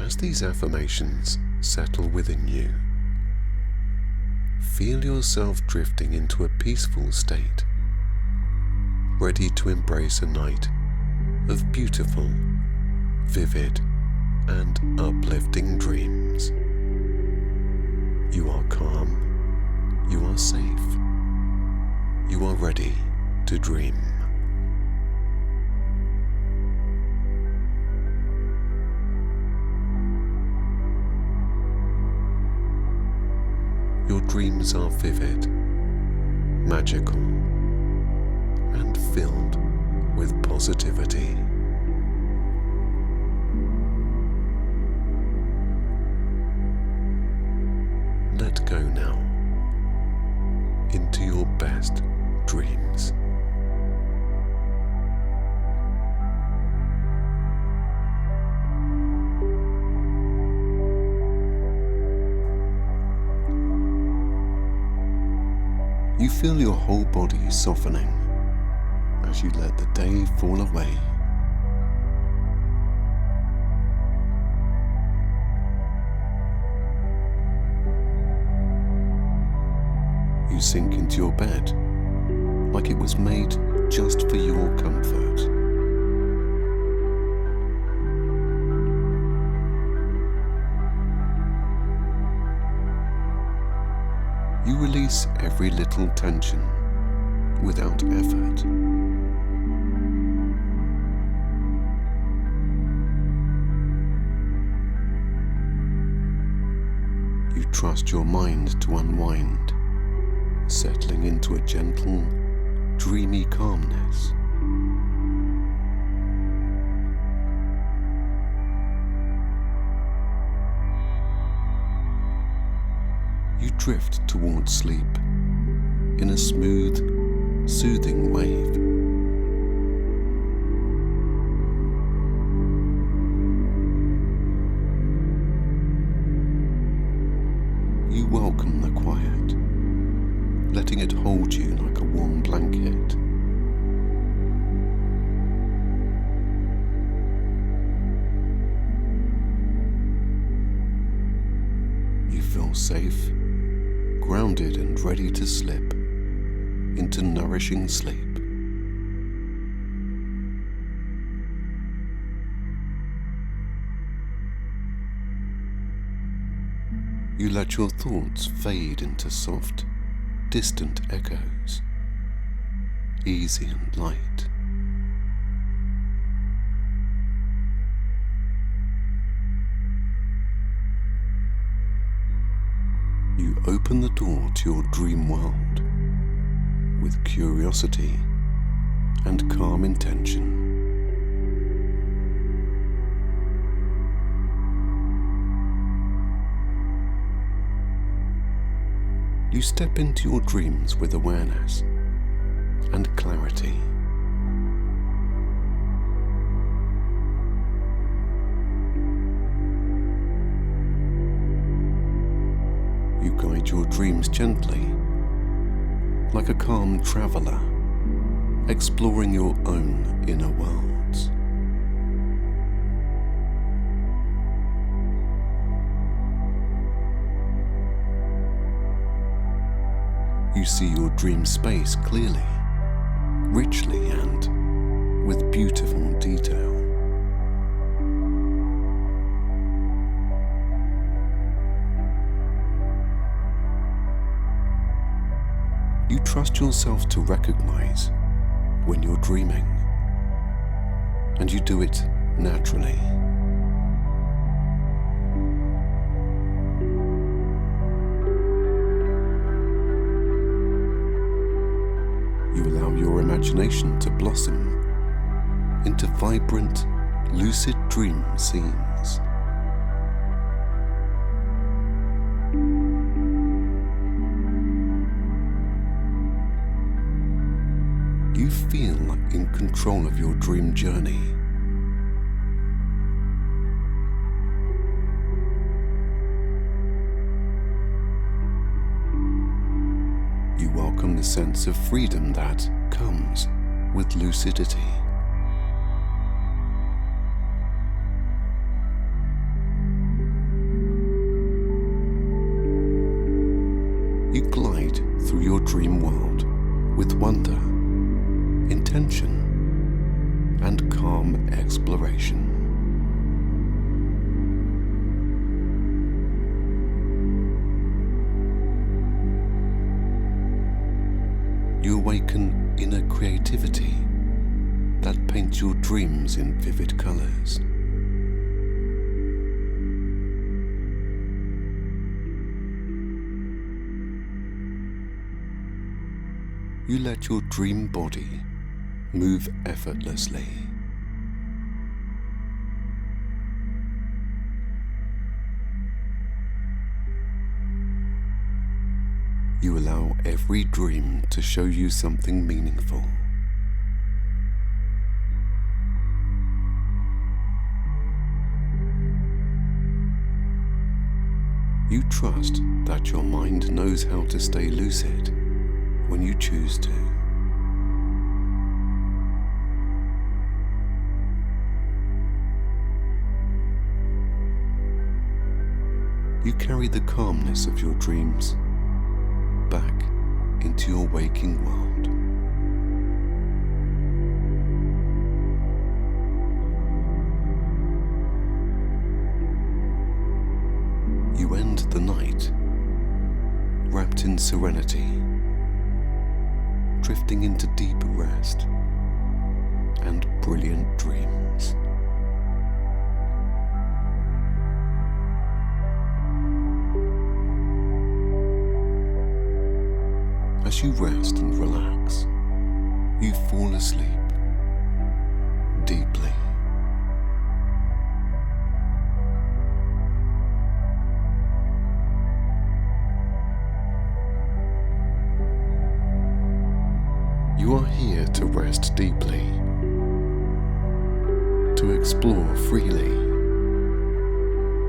As these affirmations settle within you, feel yourself drifting into a peaceful state ready to embrace a night of beautiful, vivid, and uplifting dreams. You are calm, you are safe, you are ready to dream. Your dreams are vivid, magical, and filled with positivity. Let go now into your best dreams. You feel your whole body softening as you let the day fall away. You sink into your bed like it was made just for your comfort. You release every little tension without effort. You trust your mind to unwind, settling into a gentle, dreamy calmness. You drift towards sleep in a smooth, soothing wave. You welcome the quiet, letting it hold you like a warm blanket. You feel safe, grounded and ready to slip into nourishing sleep. You let your thoughts fade into soft, distant echoes, easy and light. You open the door to your dream world with curiosity and calm intention. You step into your dreams with awareness and clarity. You guide your dreams gently, like a calm traveler, exploring your own inner worlds. You see your dream space clearly, richly, and with beautiful detail. You trust yourself to recognize when you're dreaming, and you do it naturally. You allow your imagination to blossom into vibrant, lucid dream scenes. You feel in control of your dream journey. You welcome the sense of freedom that comes with lucidity. You glide through your dream world with wonder intention, and calm exploration. You awaken inner creativity that paints your dreams in vivid colors. You let your dream body move effortlessly. You allow every dream to show you something meaningful. You trust that your mind knows how to stay lucid when you choose to. You carry the calmness of your dreams back into your waking world. You end the night wrapped in serenity, drifting into deep rest and brilliant dreams. As you rest and relax, you fall asleep deeply. You are here to rest deeply, to explore freely,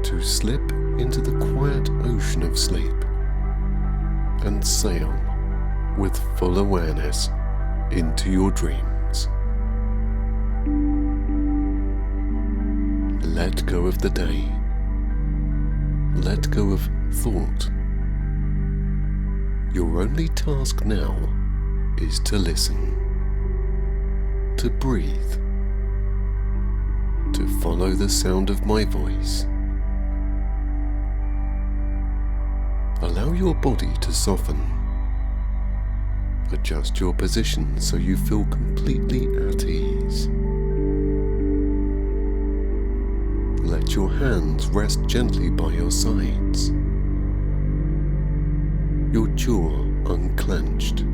to slip into the quiet ocean of sleep and sail with full awareness into your dreams. Let go of the day. Let go of thought. Your only task now is to listen, to breathe, to follow the sound of my voice. Allow your body to soften. Adjust your position so you feel completely at ease. Let your hands rest gently by your sides, your jaw unclenched,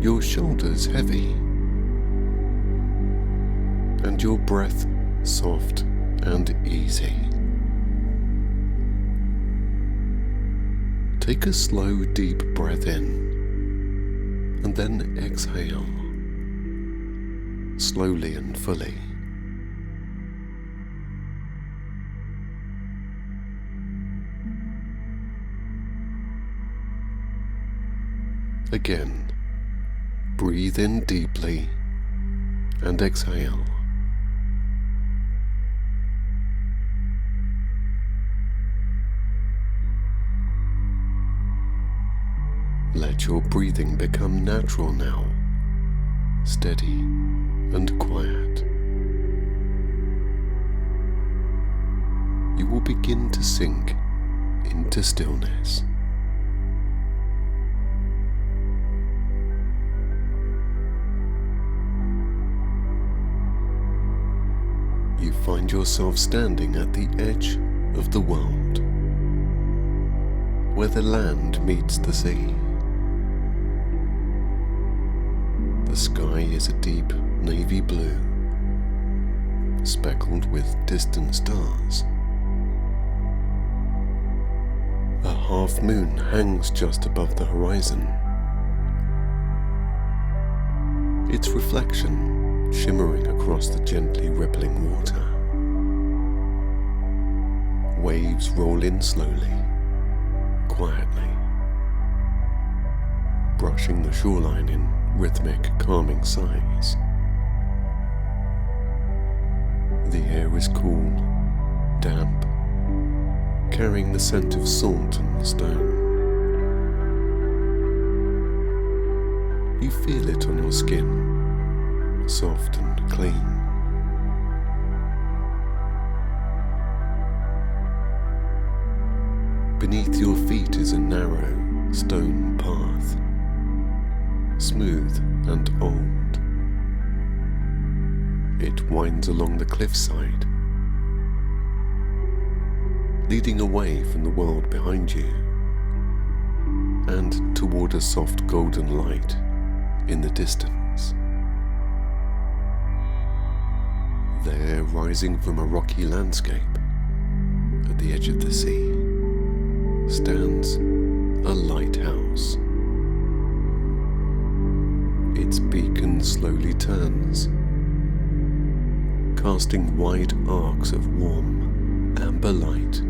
your shoulders heavy, and your breath soft and easy. Take a slow, deep breath in, and then exhale, slowly and fully. Again, breathe in deeply and exhale. Let your breathing become natural now, steady and quiet. You will begin to sink into stillness. You find yourself standing at the edge of the world, where the land meets the sea. The sky is a deep navy blue, speckled with distant stars. A half moon hangs just above the horizon, its reflection shimmering across the gently rippling water. Waves roll in slowly, quietly, brushing the shoreline in rhythmic, calming sighs. The air is cool, damp, carrying the scent of salt and stone. You feel it on your skin, soft and clean. Beneath your feet is a narrow stone path, smooth and old. It winds along the cliffside, leading away from the world behind you and toward a soft golden light in the distance. There, rising from a rocky landscape at the edge of the sea, stands a lighthouse. Its beacon slowly turns, casting wide arcs of warm, amber light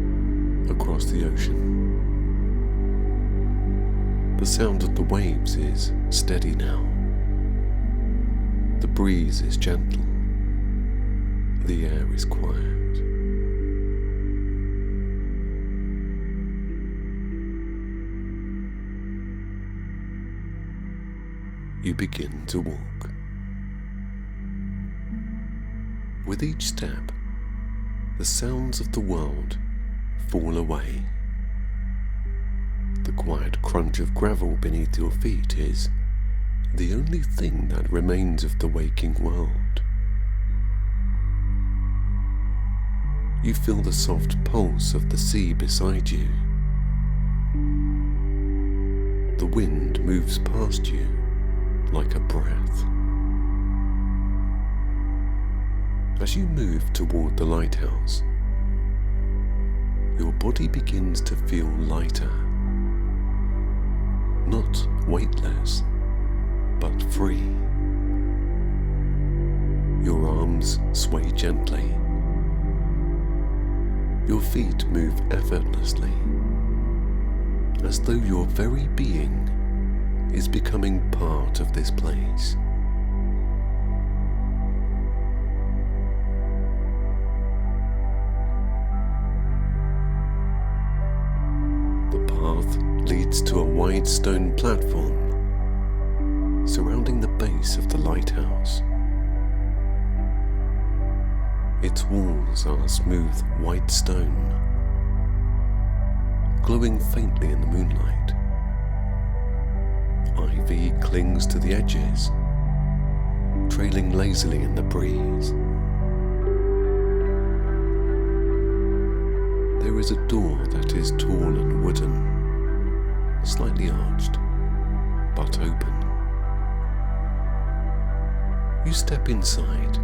across the ocean. The sound of the waves is steady now. The breeze is gentle. The air is quiet. You begin to walk. With each step, the sounds of the world fall away. The quiet crunch of gravel beneath your feet is the only thing that remains of the waking world. You feel the soft pulse of the sea beside you. The wind moves past you like a breath. As you move toward the lighthouse, your body begins to feel lighter. Not weightless, but free. Your arms sway gently. Your feet move effortlessly, as though your very being is becoming part of this place. The path leads to a wide stone platform surrounding the base of the lighthouse. Its walls are smooth white stone, glowing faintly in the moonlight. Ivy clings to the edges, trailing lazily in the breeze. There is a door that is tall and wooden, slightly arched, but open. You step inside.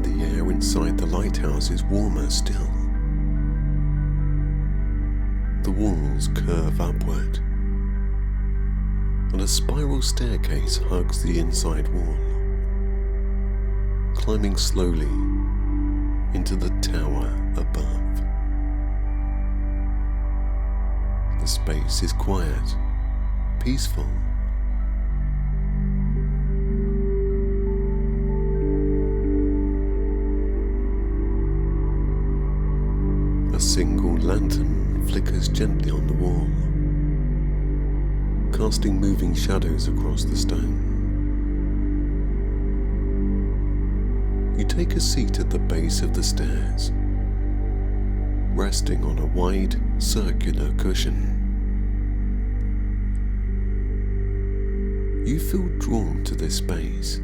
The air inside the lighthouse is warmer still. The walls curve upward, and a spiral staircase hugs the inside wall, climbing slowly into the tower above. The space is quiet, peaceful. A single lantern flickers gently on the wall, casting moving shadows across the stone. You take a seat at the base of the stairs, resting on a wide, circular cushion. You feel drawn to this space,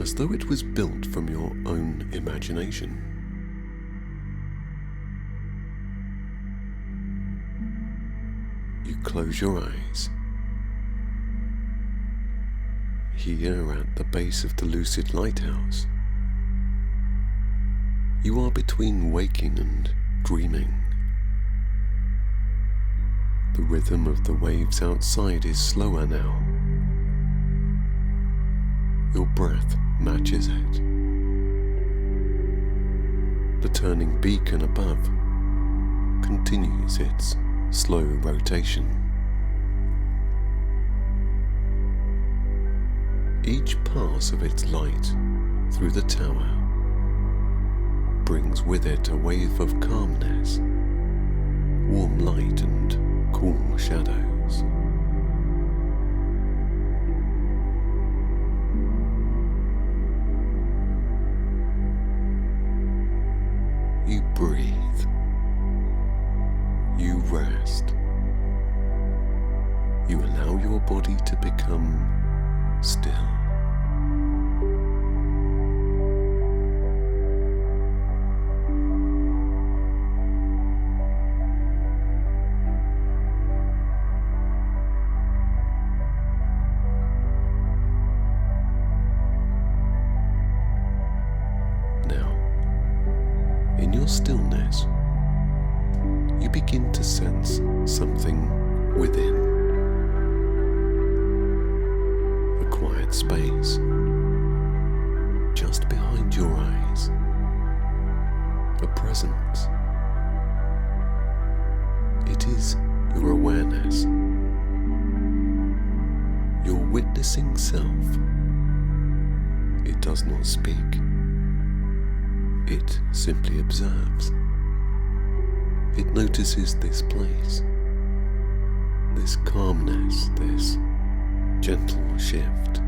as though it was built from your own imagination. You close your eyes. Here at the base of the Lucid lighthouse, you are between waking and dreaming. The rhythm of the waves outside is slower now. Your breath matches it. The turning beacon above continues its slow rotation. Each pass of its light through the tower brings with it a wave of calmness, warm light and cool shadows. You breathe. You rest. You allow your body to become still. Now, in your stillness, you begin to sense something within. A quiet space just behind your eyes. A presence. It is your awareness. Your witnessing self. It does not speak. It simply observes. It notices this place, this calmness, this gentle shift.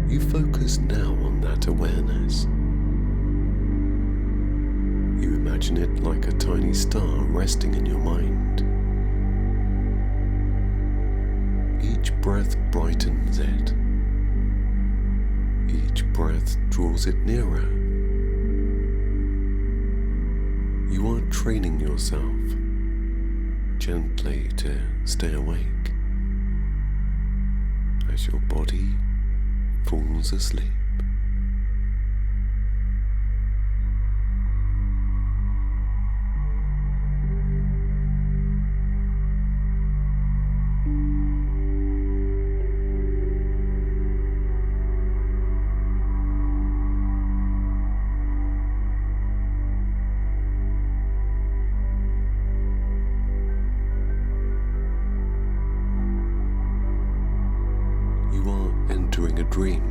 You focus now on that awareness. You imagine it like a tiny star resting in your mind. Each breath brightens it. Each breath draws it nearer. You are training yourself gently to stay awake as your body falls asleep. You are entering a dream,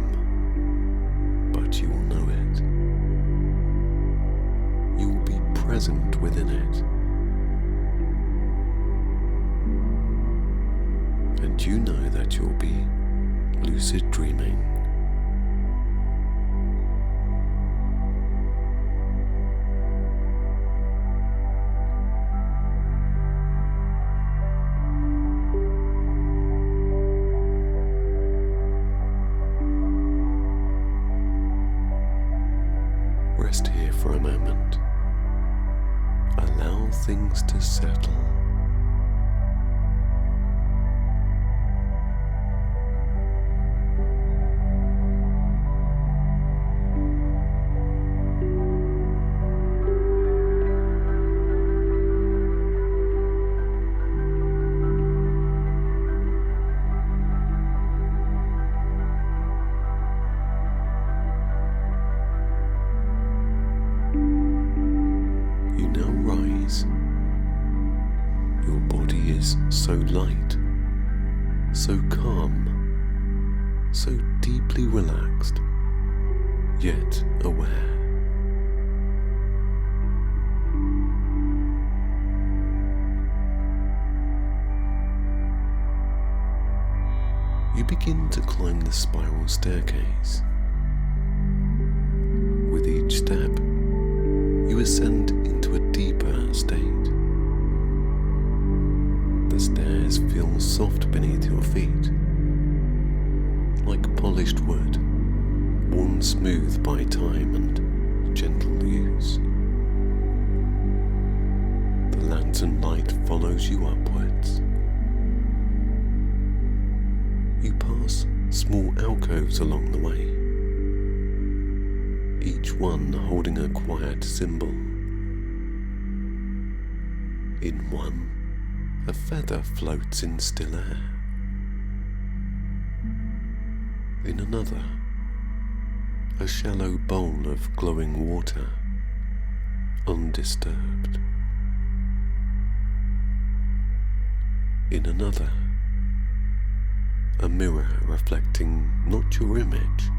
but you will know it. You will be present within it. And you know that you'll be lucid dreaming. Rest here for a moment. Allow things to settle. Your body is so light, so calm, so deeply relaxed, yet aware. You begin to climb the spiral staircase. With each step, you ascend into a deeper state. The stairs feel soft beneath your feet, like polished wood, worn smooth by time and gentle use. The lantern light follows you upwards. You pass small alcoves along the way, each one holding a quiet symbol. In one, a feather floats in still air. In another, a shallow bowl of glowing water, undisturbed. In another, a mirror reflecting not your image,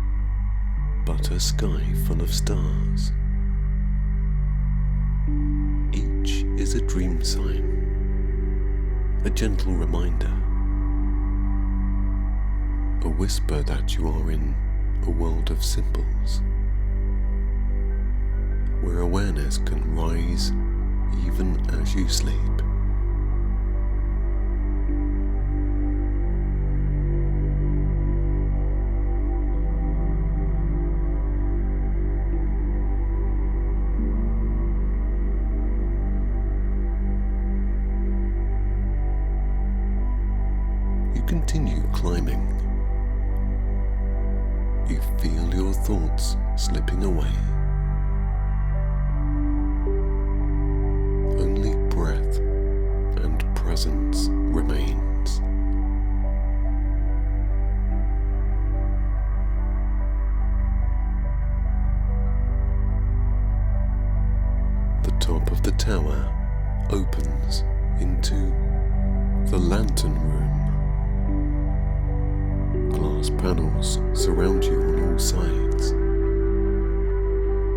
but a sky full of stars. Each is a dream sign, a gentle reminder, a whisper that you are in a world of symbols, where awareness can rise even as you sleep. You continue climbing. You feel your thoughts slipping away. Only breath and presence remains. The top of the tower opens into the lantern room. Glass panels surround you on all sides,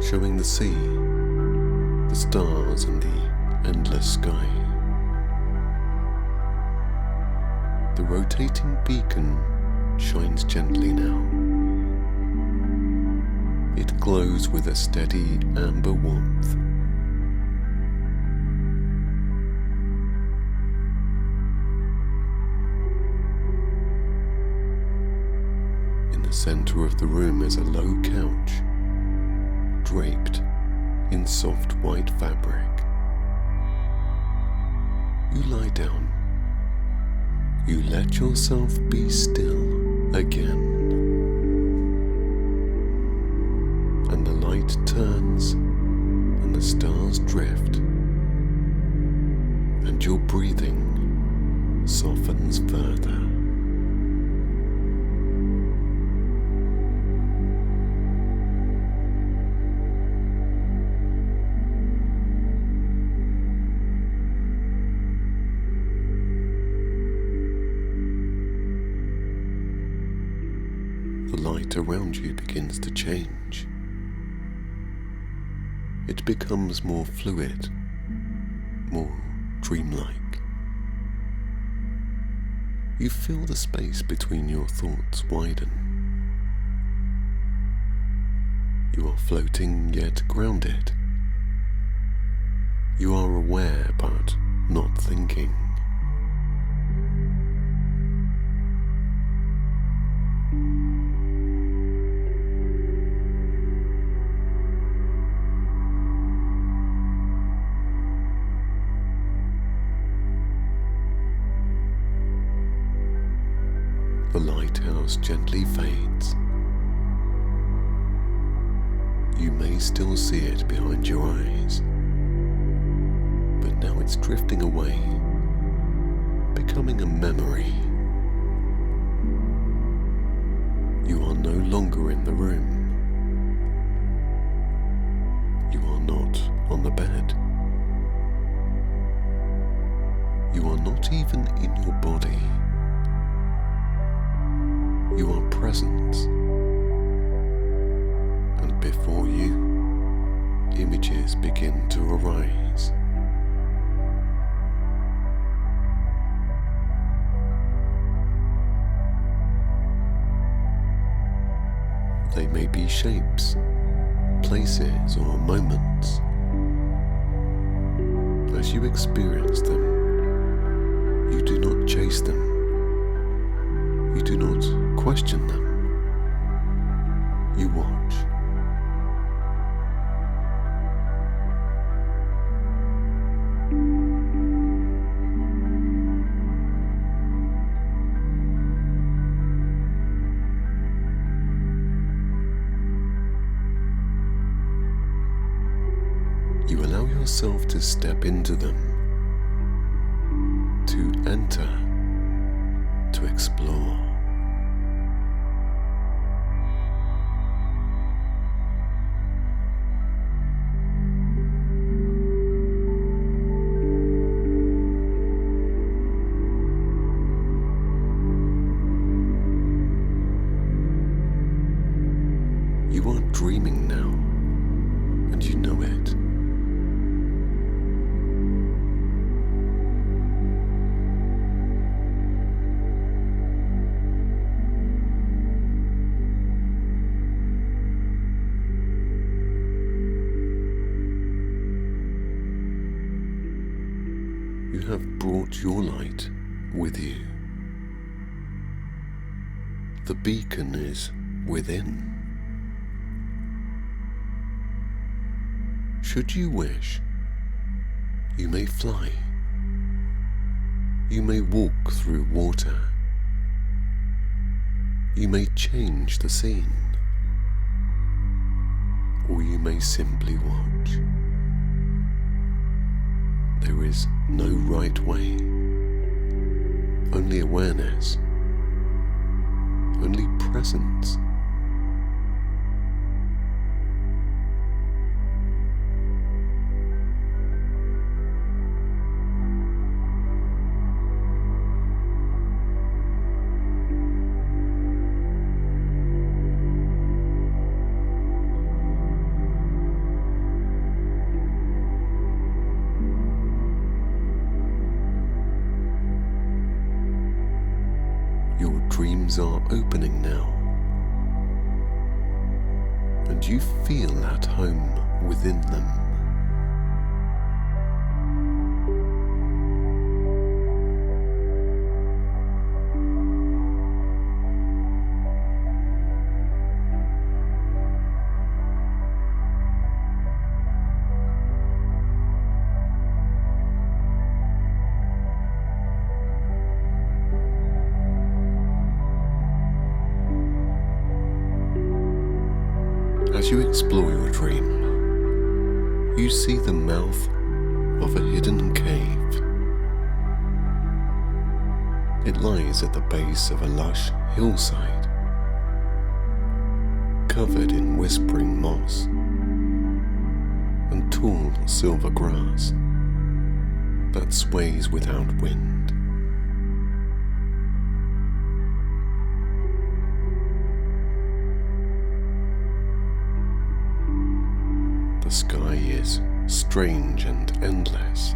showing the sea, the stars and the endless sky. The rotating beacon shines gently now. It glows with a steady amber warmth. In the center of the room is a low couch, draped in soft white fabric. You lie down. You let yourself be still again. And the light turns and the stars drift. And your breathing softens further. The light around you begins to change. It becomes more fluid, more dreamlike. You feel the space between your thoughts widen. You are floating yet grounded. You are aware but not thinking. The lighthouse gently fades. You may still see it behind your eyes, but now it's drifting away, becoming a memory. You are no longer in the room. You are not on the bed. You are not even in your body. You are present, and before you, images begin to arise. They may be shapes, places, or moments. As you experience them, you do not chase them. You do not question them. You watch. You allow yourself to step into them, to enter, to explore. You are you have brought your light with you. The beacon is within. Should you wish, you may fly. You may walk through water. You may change the scene. Or you may simply watch. There is no right way, only awareness, only presence. Your dreams are opening now, and you feel at home within them. As you explore your dream, you see the mouth of a hidden cave. It lies at the base of a lush hillside, covered in whispering moss and tall silver grass that sways without wind. The sky is strange and endless,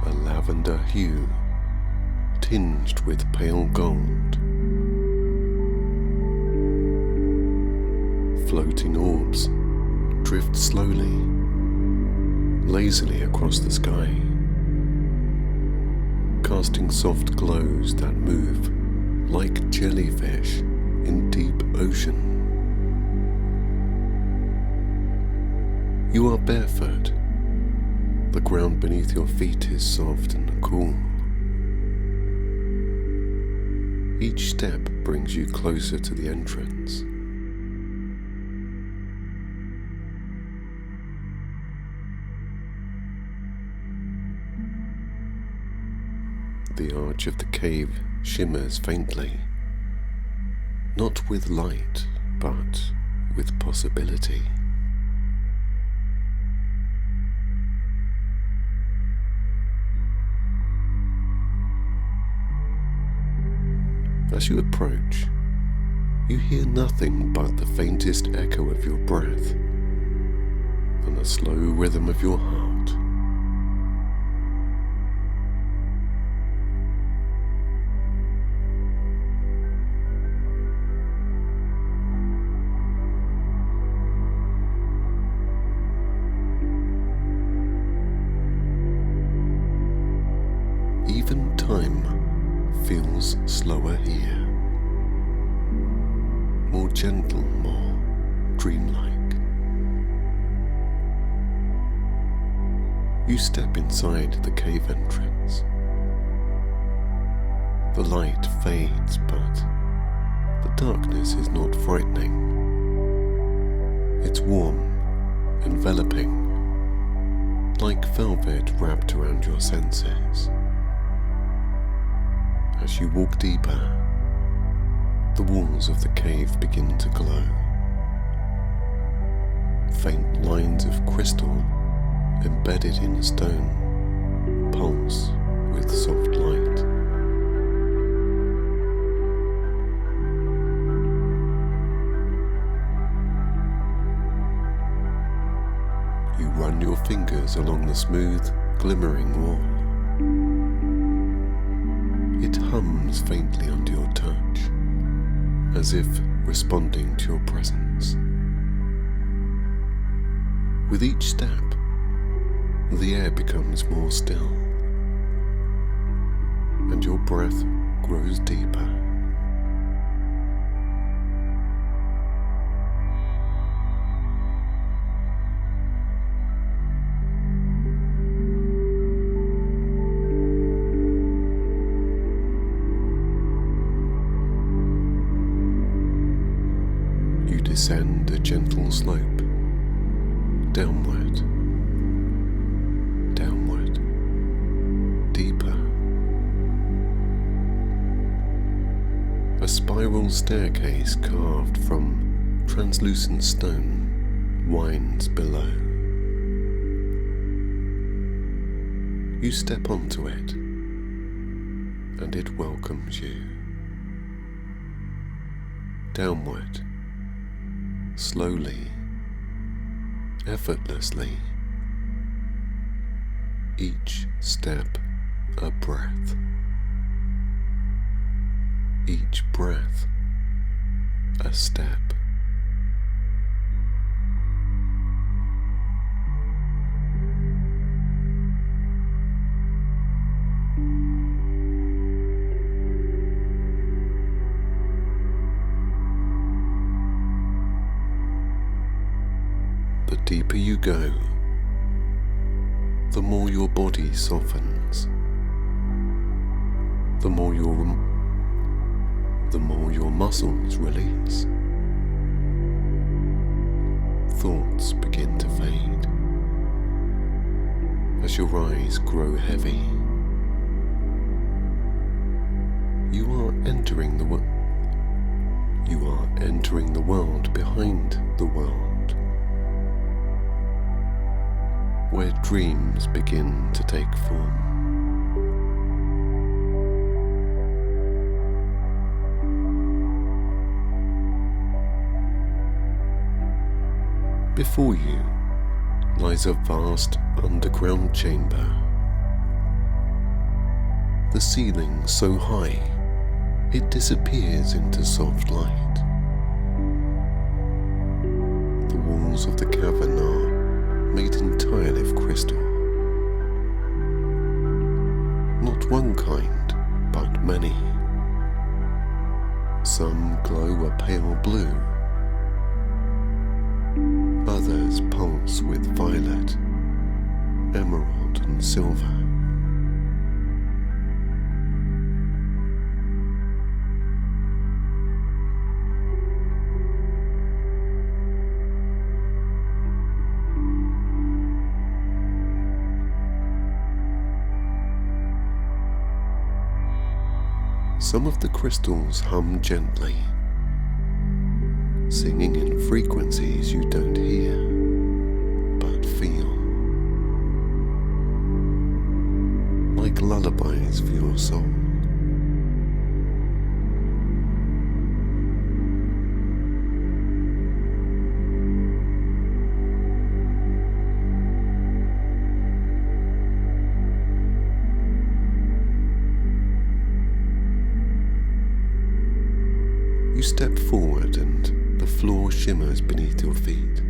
a lavender hue tinged with pale gold. Floating orbs drift slowly, lazily across the sky, casting soft glows that move like jellyfish in deep ocean. You are barefoot. The ground beneath your feet is soft and cool. Each step brings you closer to the entrance. The arch of the cave shimmers faintly, not with light, but with possibility. As you approach, you hear nothing but the faintest echo of your breath and the slow rhythm of your heart. Even time feels slower here, more gentle, more dreamlike. You step inside the cave entrance. The light fades, but the darkness is not frightening. It's warm, enveloping, like velvet wrapped around your senses. As you walk deeper, the walls of the cave begin to glow. Faint lines of crystal embedded in stone pulse with soft light. You run your fingers along the smooth, glimmering wall. It hums faintly under your touch, as if responding to your presence. With each step, the air becomes more still, and your breath grows deeper. You descend a gentle slope, downward, downward, deeper. A spiral staircase carved from translucent stone winds below. You step onto it, and it welcomes you. Downward, slowly, effortlessly, each step a breath, each breath a step. The deeper you go, the more your body softens, the more your muscles release. Thoughts begin to fade as your eyes grow heavy. You are entering the world behind the world, where dreams begin to take form. Before you lies a vast underground chamber, the ceiling so high it disappears into soft light. The walls of the cavern are made entirely of crystal. Not one kind, but many. Some glow a pale blue, others pulse with violet, emerald and silver. Some of the crystals hum gently, singing in frequencies you don't hear, but feel, like lullabies for your soul. You step forward and the floor shimmers beneath your feet.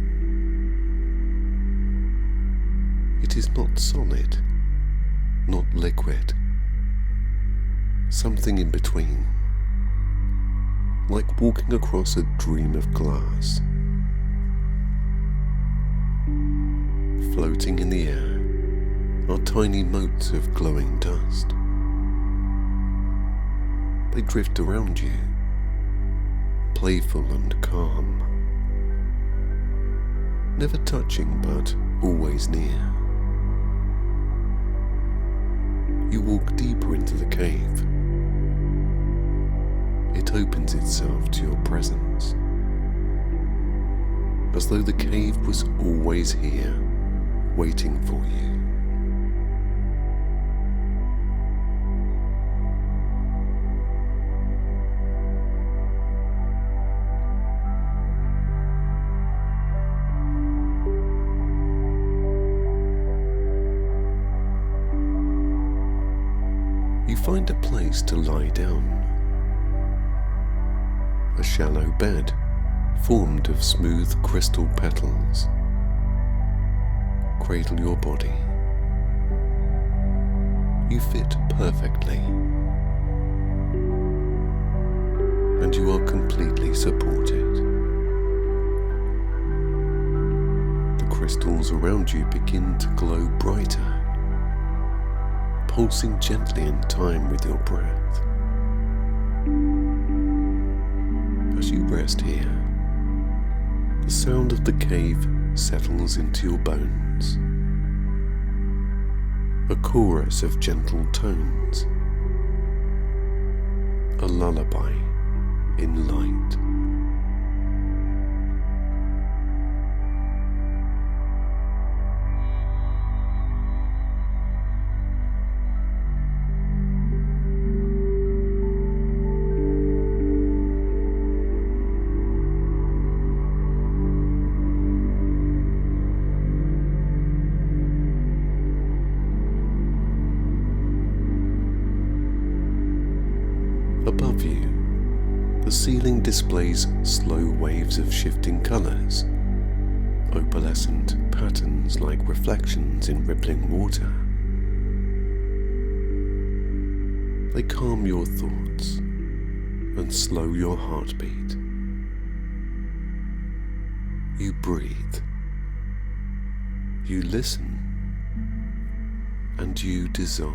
It is not solid, not liquid, something in between, like walking across a dream of glass. Floating in the air are tiny motes of glowing dust. They drift around you, playful and calm, never touching but always near. You walk deeper into the cave. It opens itself to your presence, as though the cave was always here, waiting for you. You find a place to lie down. A shallow bed formed of smooth crystal petals. Cradle your body You fit perfectly, and you are completely supported. The crystals around you begin to glow brighter, pulsing gently in time with your breath. As you rest here, the sound of the cave settles into your bones. A chorus of gentle tones, a lullaby in light. Above you, the ceiling displays slow waves of shifting colours, opalescent patterns like reflections in rippling water. They calm your thoughts and slow your heartbeat. You breathe, you listen, and you dissolve.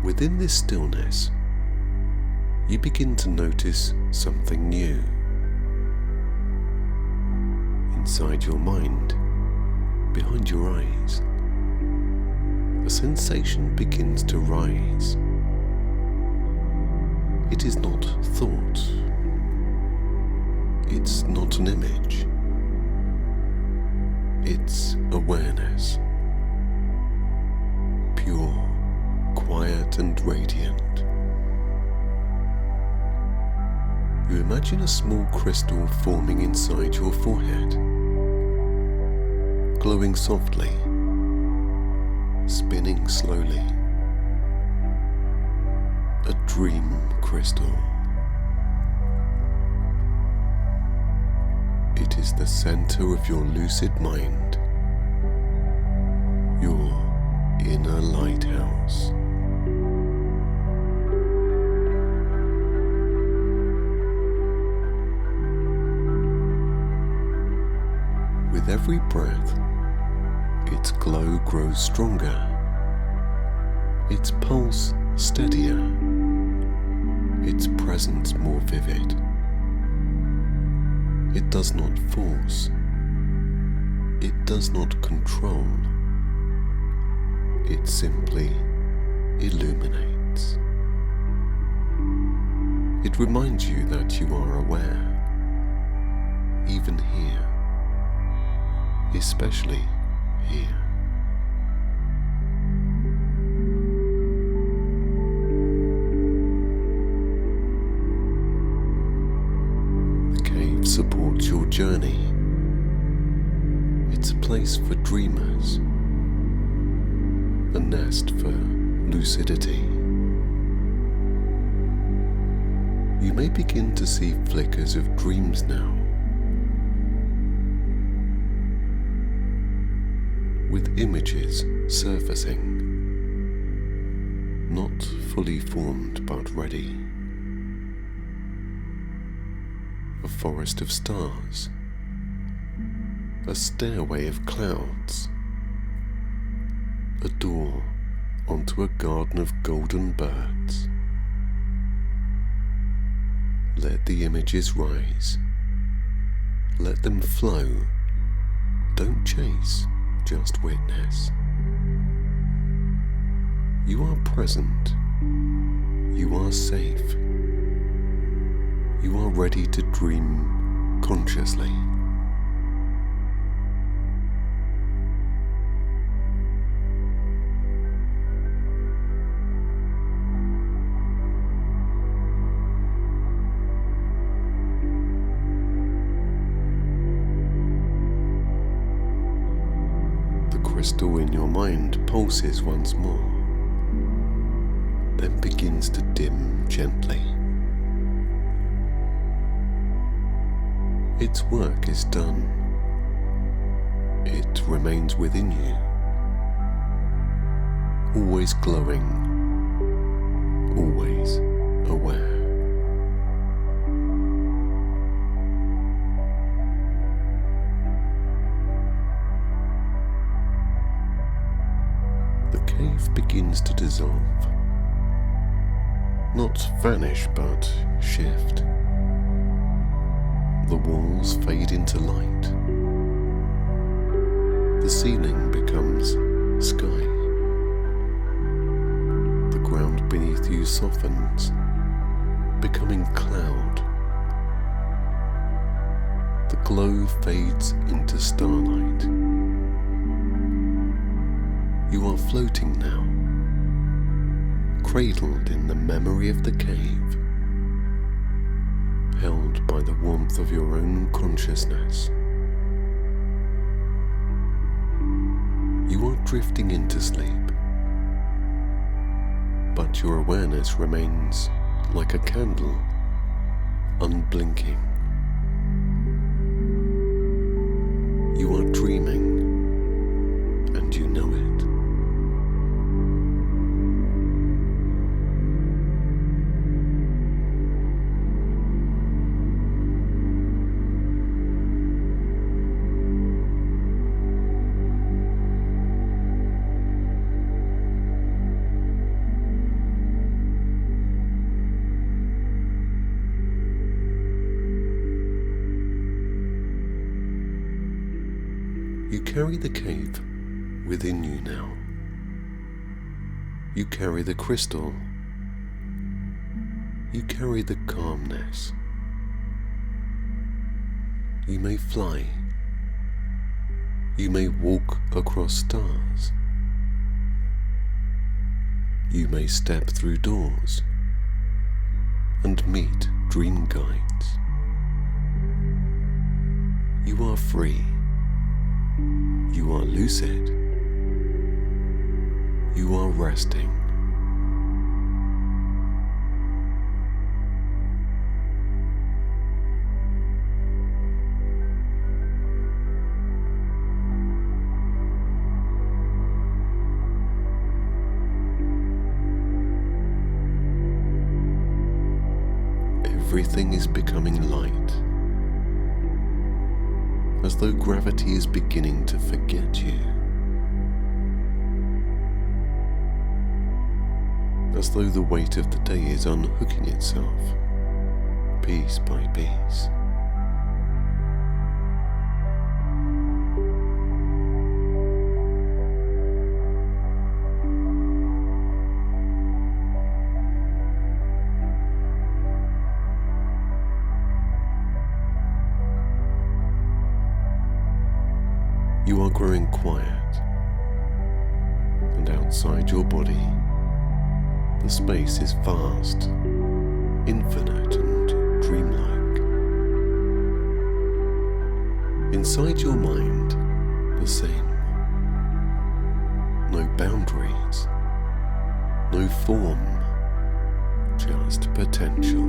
Within this stillness, you begin to notice something new. Inside your mind, behind your eyes, a sensation begins to rise. It is not thought. It's not an image. It's awareness. Pure, quiet and radiant. You imagine a small crystal forming inside your forehead, glowing softly, spinning slowly. A dream crystal. It is the center of your lucid mind, your inner lighthouse. With every breath, its glow grows stronger, its pulse steadier, its presence more vivid. It does not force, it does not control, it simply illuminates. It reminds you that you are aware, even here. Especially here. The cave supports your journey. It's a place for dreamers, a nest for lucidity. You may begin to see flickers of dreams now, with images surfacing, not fully formed but ready. A forest of stars, a stairway of clouds, a door onto a garden of golden birds. Let the images rise, let them flow, don't chase. Just witness. You are present. You are safe. You are ready to dream consciously. crystal in your mind pulses once more, then begins to dim gently. Its work is done. It remains within you, always glowing, always aware. The cave begins to dissolve, not vanish but shift. The walls fade into light. The ceiling becomes sky. The ground beneath you softens, becoming cloud. The glow fades into starlight. You are floating now, cradled in the memory of the cave, held by the warmth of your own consciousness. You are drifting into sleep, but your awareness remains like a candle, unblinking. You are dreaming, and you know it. You carry the cave within you now. You carry the crystal. You carry the calmness. You may fly. You may walk across stars. You may step through doors and meet dream guides. You are free. You are lucid. You are resting. Everything is becoming light, as though gravity is beginning to forget you, as though the weight of the day is unhooking itself, piece by piece. You are growing quiet, and outside your body, the space is vast, infinite and dreamlike. Inside your mind, the same. No boundaries, no form, just potential.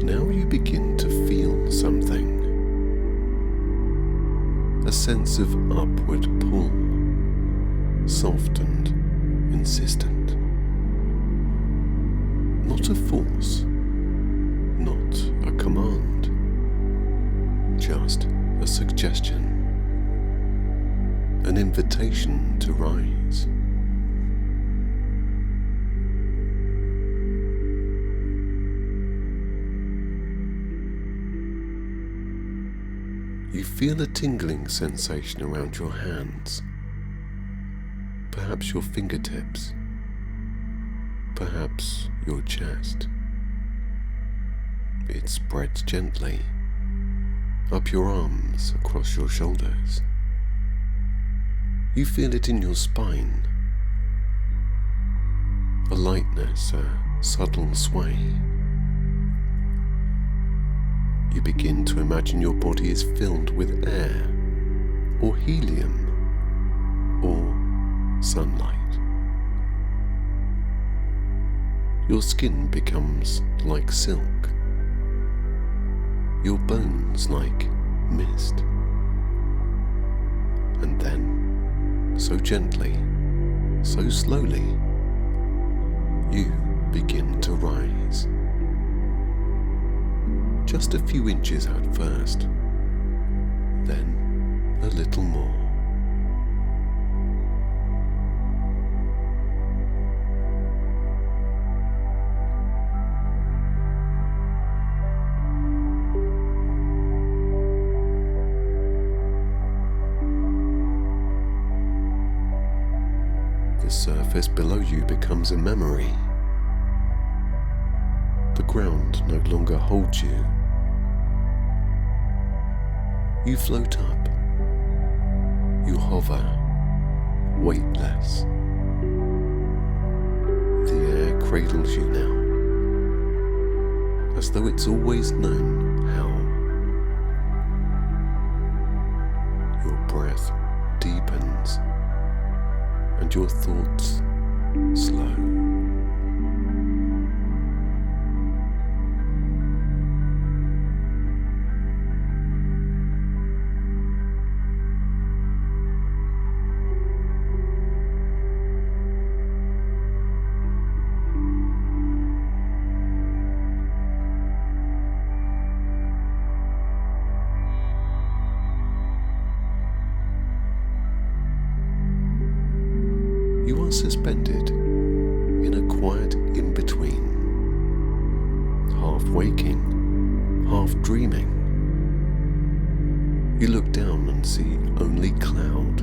Now you begin to feel something, a sense of upward pull, soft and insistent. Not a force, not a command, just a suggestion, an invitation to rise. You feel a tingling sensation around your hands, perhaps perhaps your fingertips, perhaps your chest. It spreads gently up your arms, across your shoulders. You feel it in your spine, a lightness, a subtle sway. You begin to imagine your body is filled with air, or helium, or sunlight. Your skin becomes like silk, your bones like mist. And then, so gently, so slowly, you begin to rise. Just a few inches at first, then a little more. The surface below you becomes a memory. The ground no longer holds you. You float up. You hover, weightless. The air cradles you now, as though it's always known how. Your breath deepens, and your thoughts slow. You are suspended in a quiet in-between, half waking, half dreaming. You look down and see only cloud.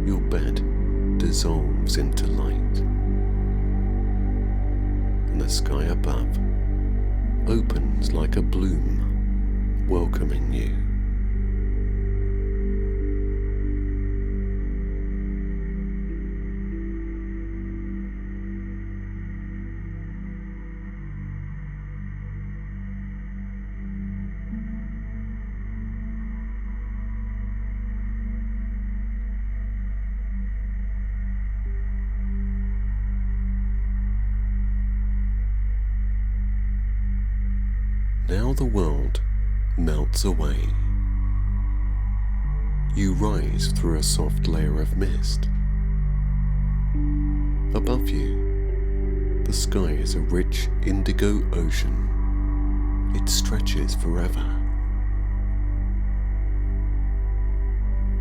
Your bed dissolves into light, and the sky above opens like a bloom, welcoming you. Now the world melts away. You rise through a soft layer of mist. Above you, the sky is a rich indigo ocean. It stretches forever.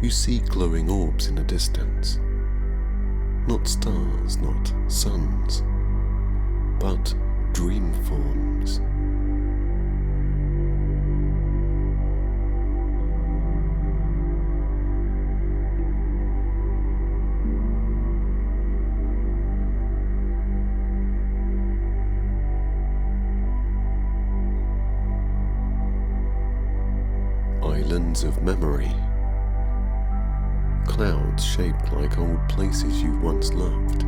You see glowing orbs in the distance. Not stars, not suns, but dream forms. Islands of memory, clouds shaped like old places you once loved,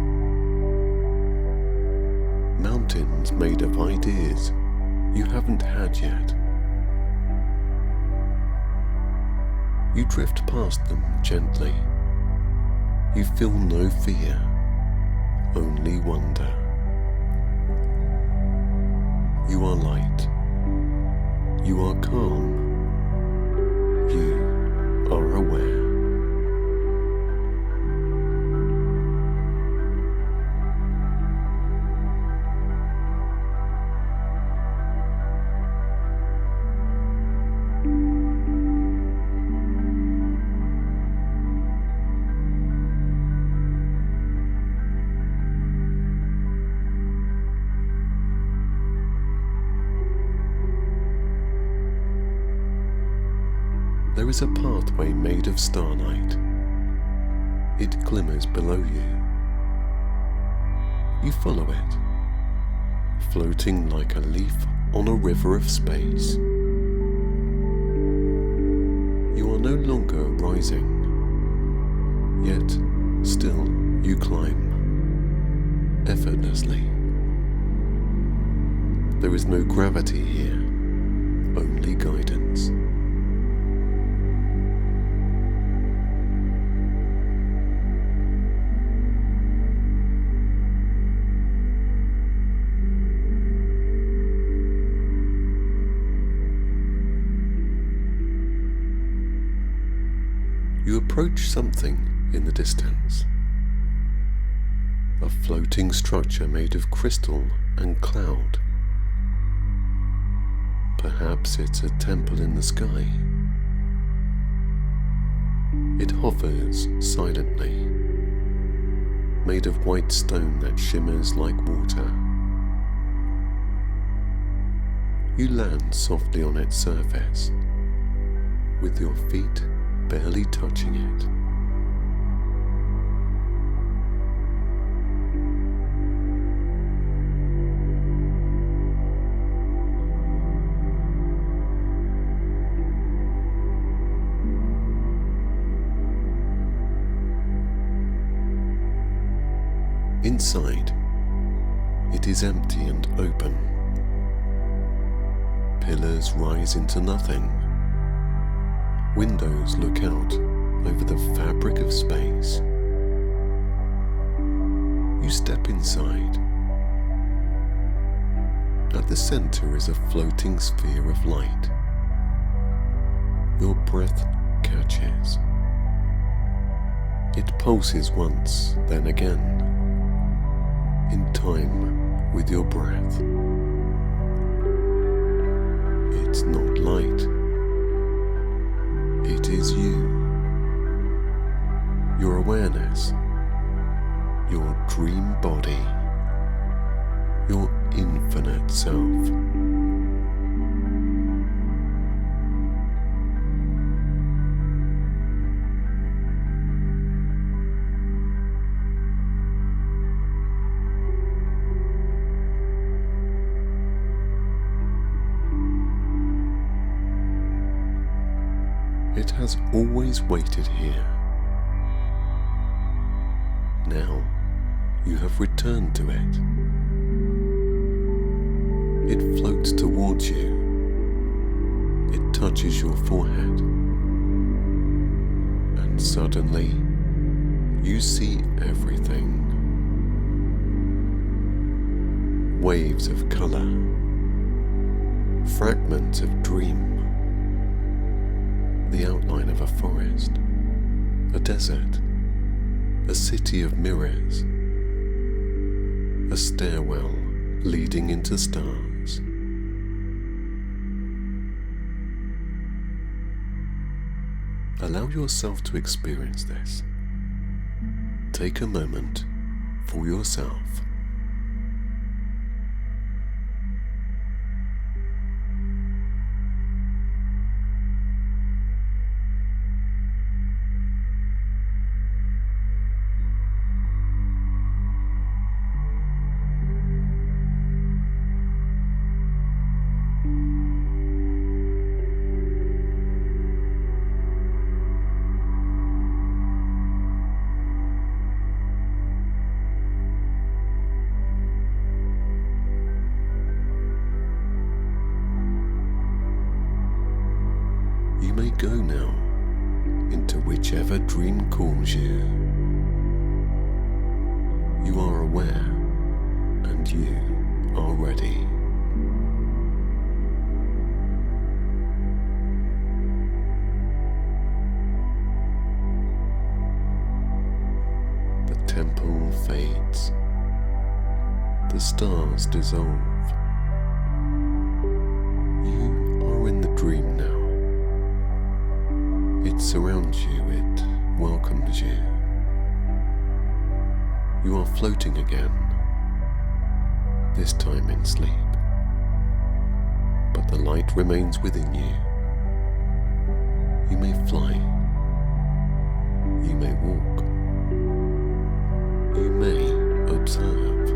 mountains made of ideas you haven't had yet. You drift past them gently. You feel no fear, only wonder. You are light. You are calm. You are aware. There is a pathway made of starlight. It glimmers below you. You follow it, floating like a leaf on a river of space. You are no longer rising, yet still you climb, effortlessly. There is no gravity here, only guidance. You approach something in the distance. A floating structure made of crystal and cloud. Perhaps it's a temple in the sky. It hovers silently, made of white stone that shimmers like water. You land softly on its surface, with your feet barely touching it. Inside, it is empty and open. Pillars rise into nothing. Windows look out over the fabric of space. You step inside. At the center is a floating sphere of light. Your breath catches. It pulses once, then again, in time with your breath. It's not light. It is you, your awareness, your dream body, your infinite self. It has always waited here. Now you have returned to it. It floats towards you. It touches your forehead. And suddenly you see everything. Waves of color, fragments of dream. The outline of a forest, a desert, a city of mirrors, a stairwell leading into stars. Allow yourself to experience this. Take a moment for yourself. You may go now into whichever dream calls you. You are aware and you are ready. The temple fades. The stars dissolve. You are in the dream now. It surrounds you, it welcomes you. You are floating again, this time in sleep. But the light remains within you. You may fly. You may walk. You may observe.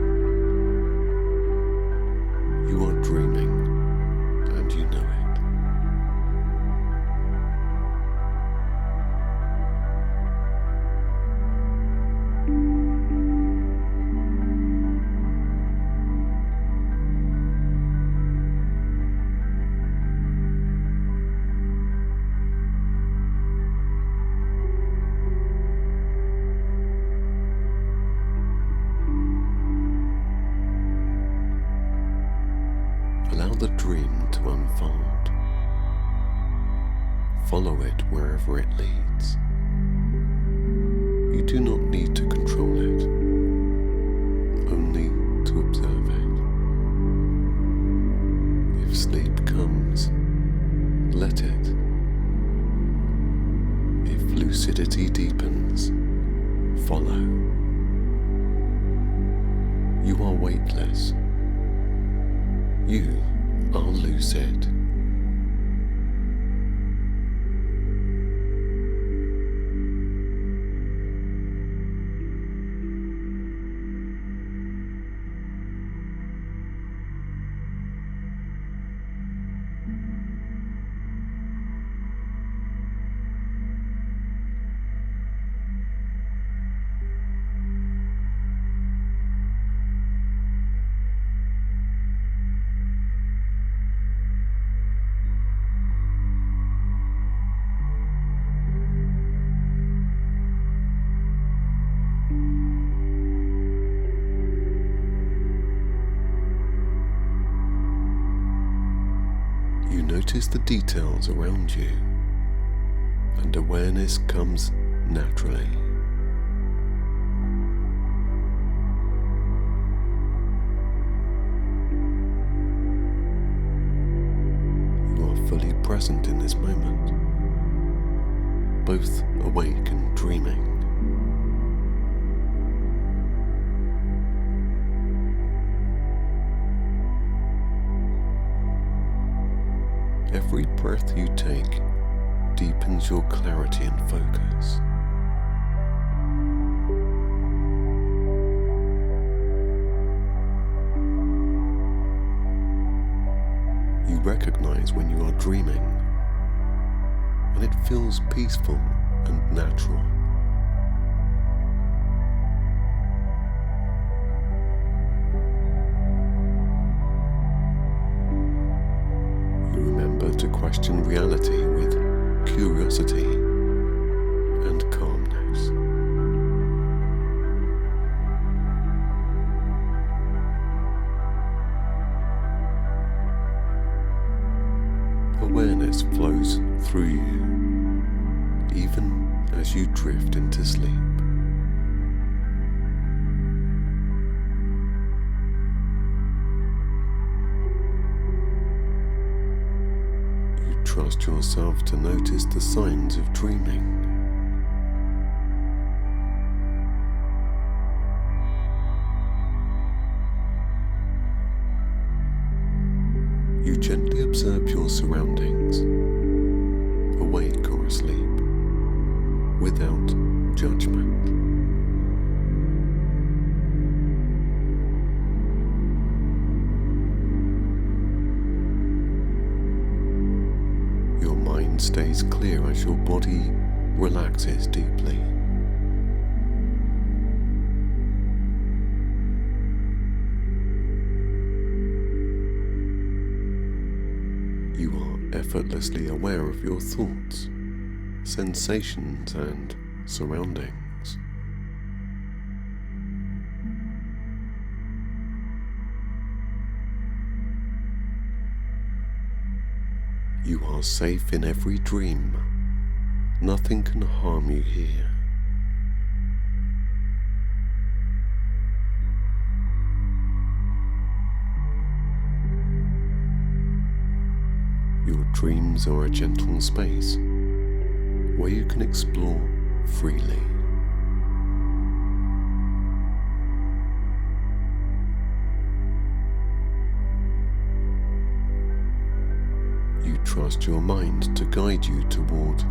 You are dreaming, and you know it. Allow the dream to unfold. Follow it wherever it leads. You do not need to control it, only to observe it. If sleep comes, let it. If lucidity deepens, follow. You are weightless. You are lucid. You notice the details around you, and awareness comes naturally. You are fully present in this moment, both awake and dreaming. Every breath you take deepens your clarity and focus. You recognize when you are dreaming, and it feels peaceful and natural. To question reality with curiosity and calmness. Awareness flows through you, even as you drift into sleep. Trust yourself to notice the signs of dreaming. You gently observe your surroundings, awake or asleep, without judgment. Stays clear as your body relaxes deeply. You are effortlessly aware of your thoughts, sensations, and surroundings. You are safe in every dream. Nothing can harm you here. Your dreams are a gentle space where you can explore freely. You trust your mind to guide you toward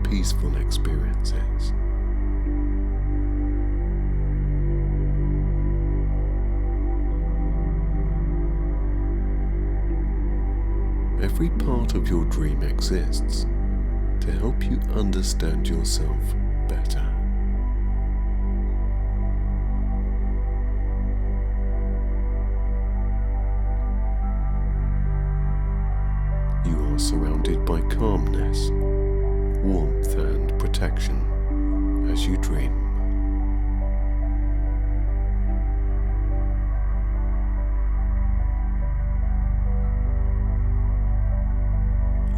peaceful experiences. Every part of your dream exists to help you understand yourself better. You are surrounded by calmness, warmth and protection as you dream.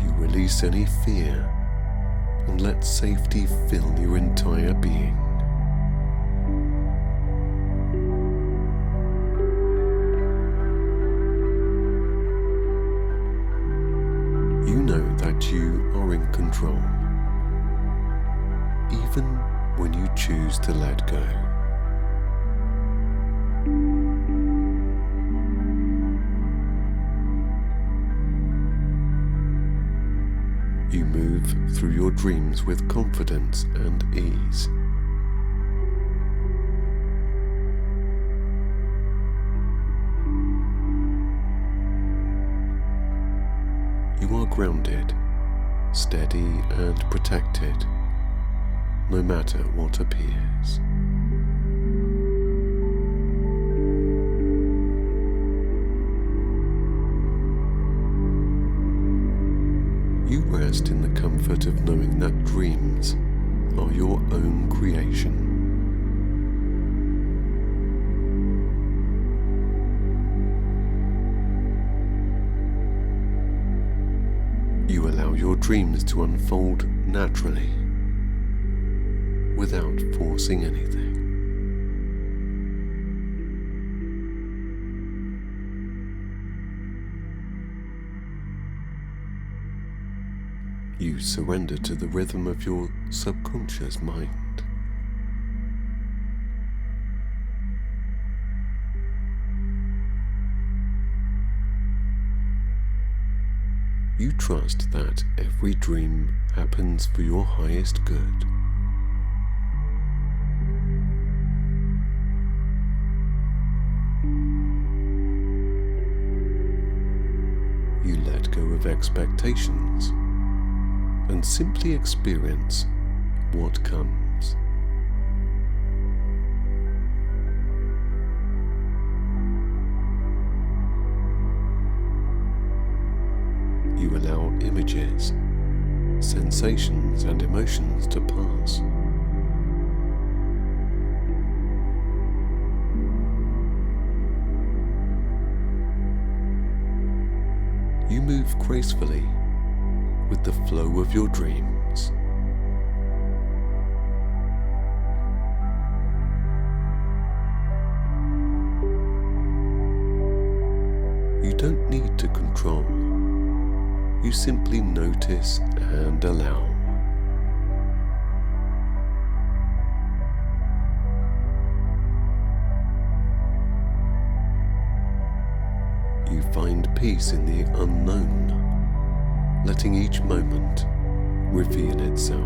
You release any fear and let safety fill your entire being. You know that you are in control, even when you choose to let go. You move through your dreams with confidence and ease. You are grounded, steady and protected, no matter what appears. You rest in the comfort of knowing that dreams are your own creation. You allow your dreams to unfold naturally, without forcing anything. You surrender to the rhythm of your subconscious mind. You trust that every dream happens for your highest good. You let go of expectations and simply experience what comes. You allow images, sensations, and emotions to pass. You move gracefully with the flow of your dreams. You don't need to control. You simply notice and allow. You find peace in the unknown, letting each moment reveal itself.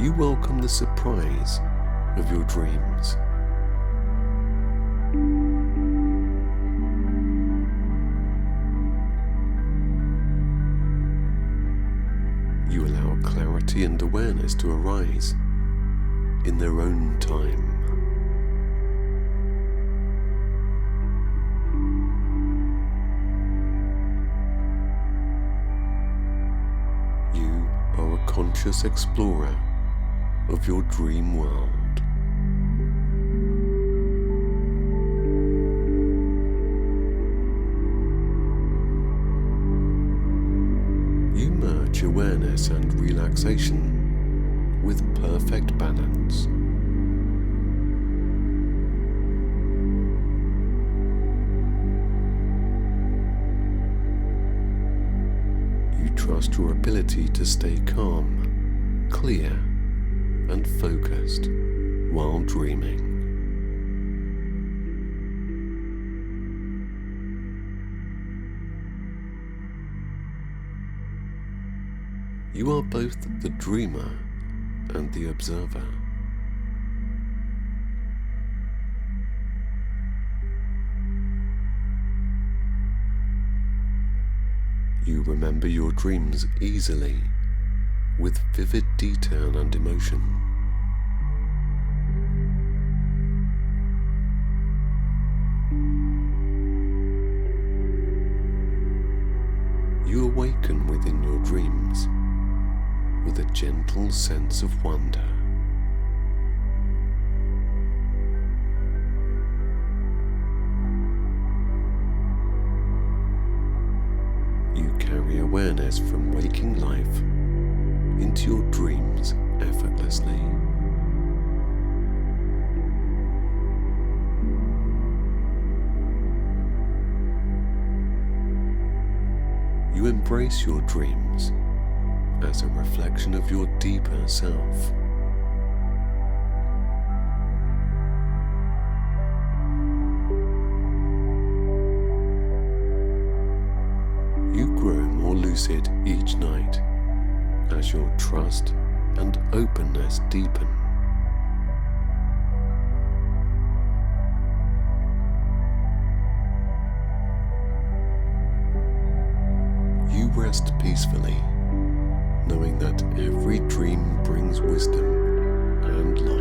You welcome the surprise of your dreams. You allow clarity and awareness to arise in their own time. You are a conscious explorer of your dream world. You merge awareness and relaxation with perfect balance. You trust your ability to stay calm, clear, and focused while dreaming. You are both the dreamer and the observer. You remember your dreams easily, with vivid detail and emotion. You awaken within your dreams with a gentle sense of wonder. You carry awareness from waking life into your dreams effortlessly. You embrace your dreams as a reflection of your deeper self. You grow more lucid each night as your trust and openness deepen. You rest peacefully, knowing that every dream brings wisdom and light.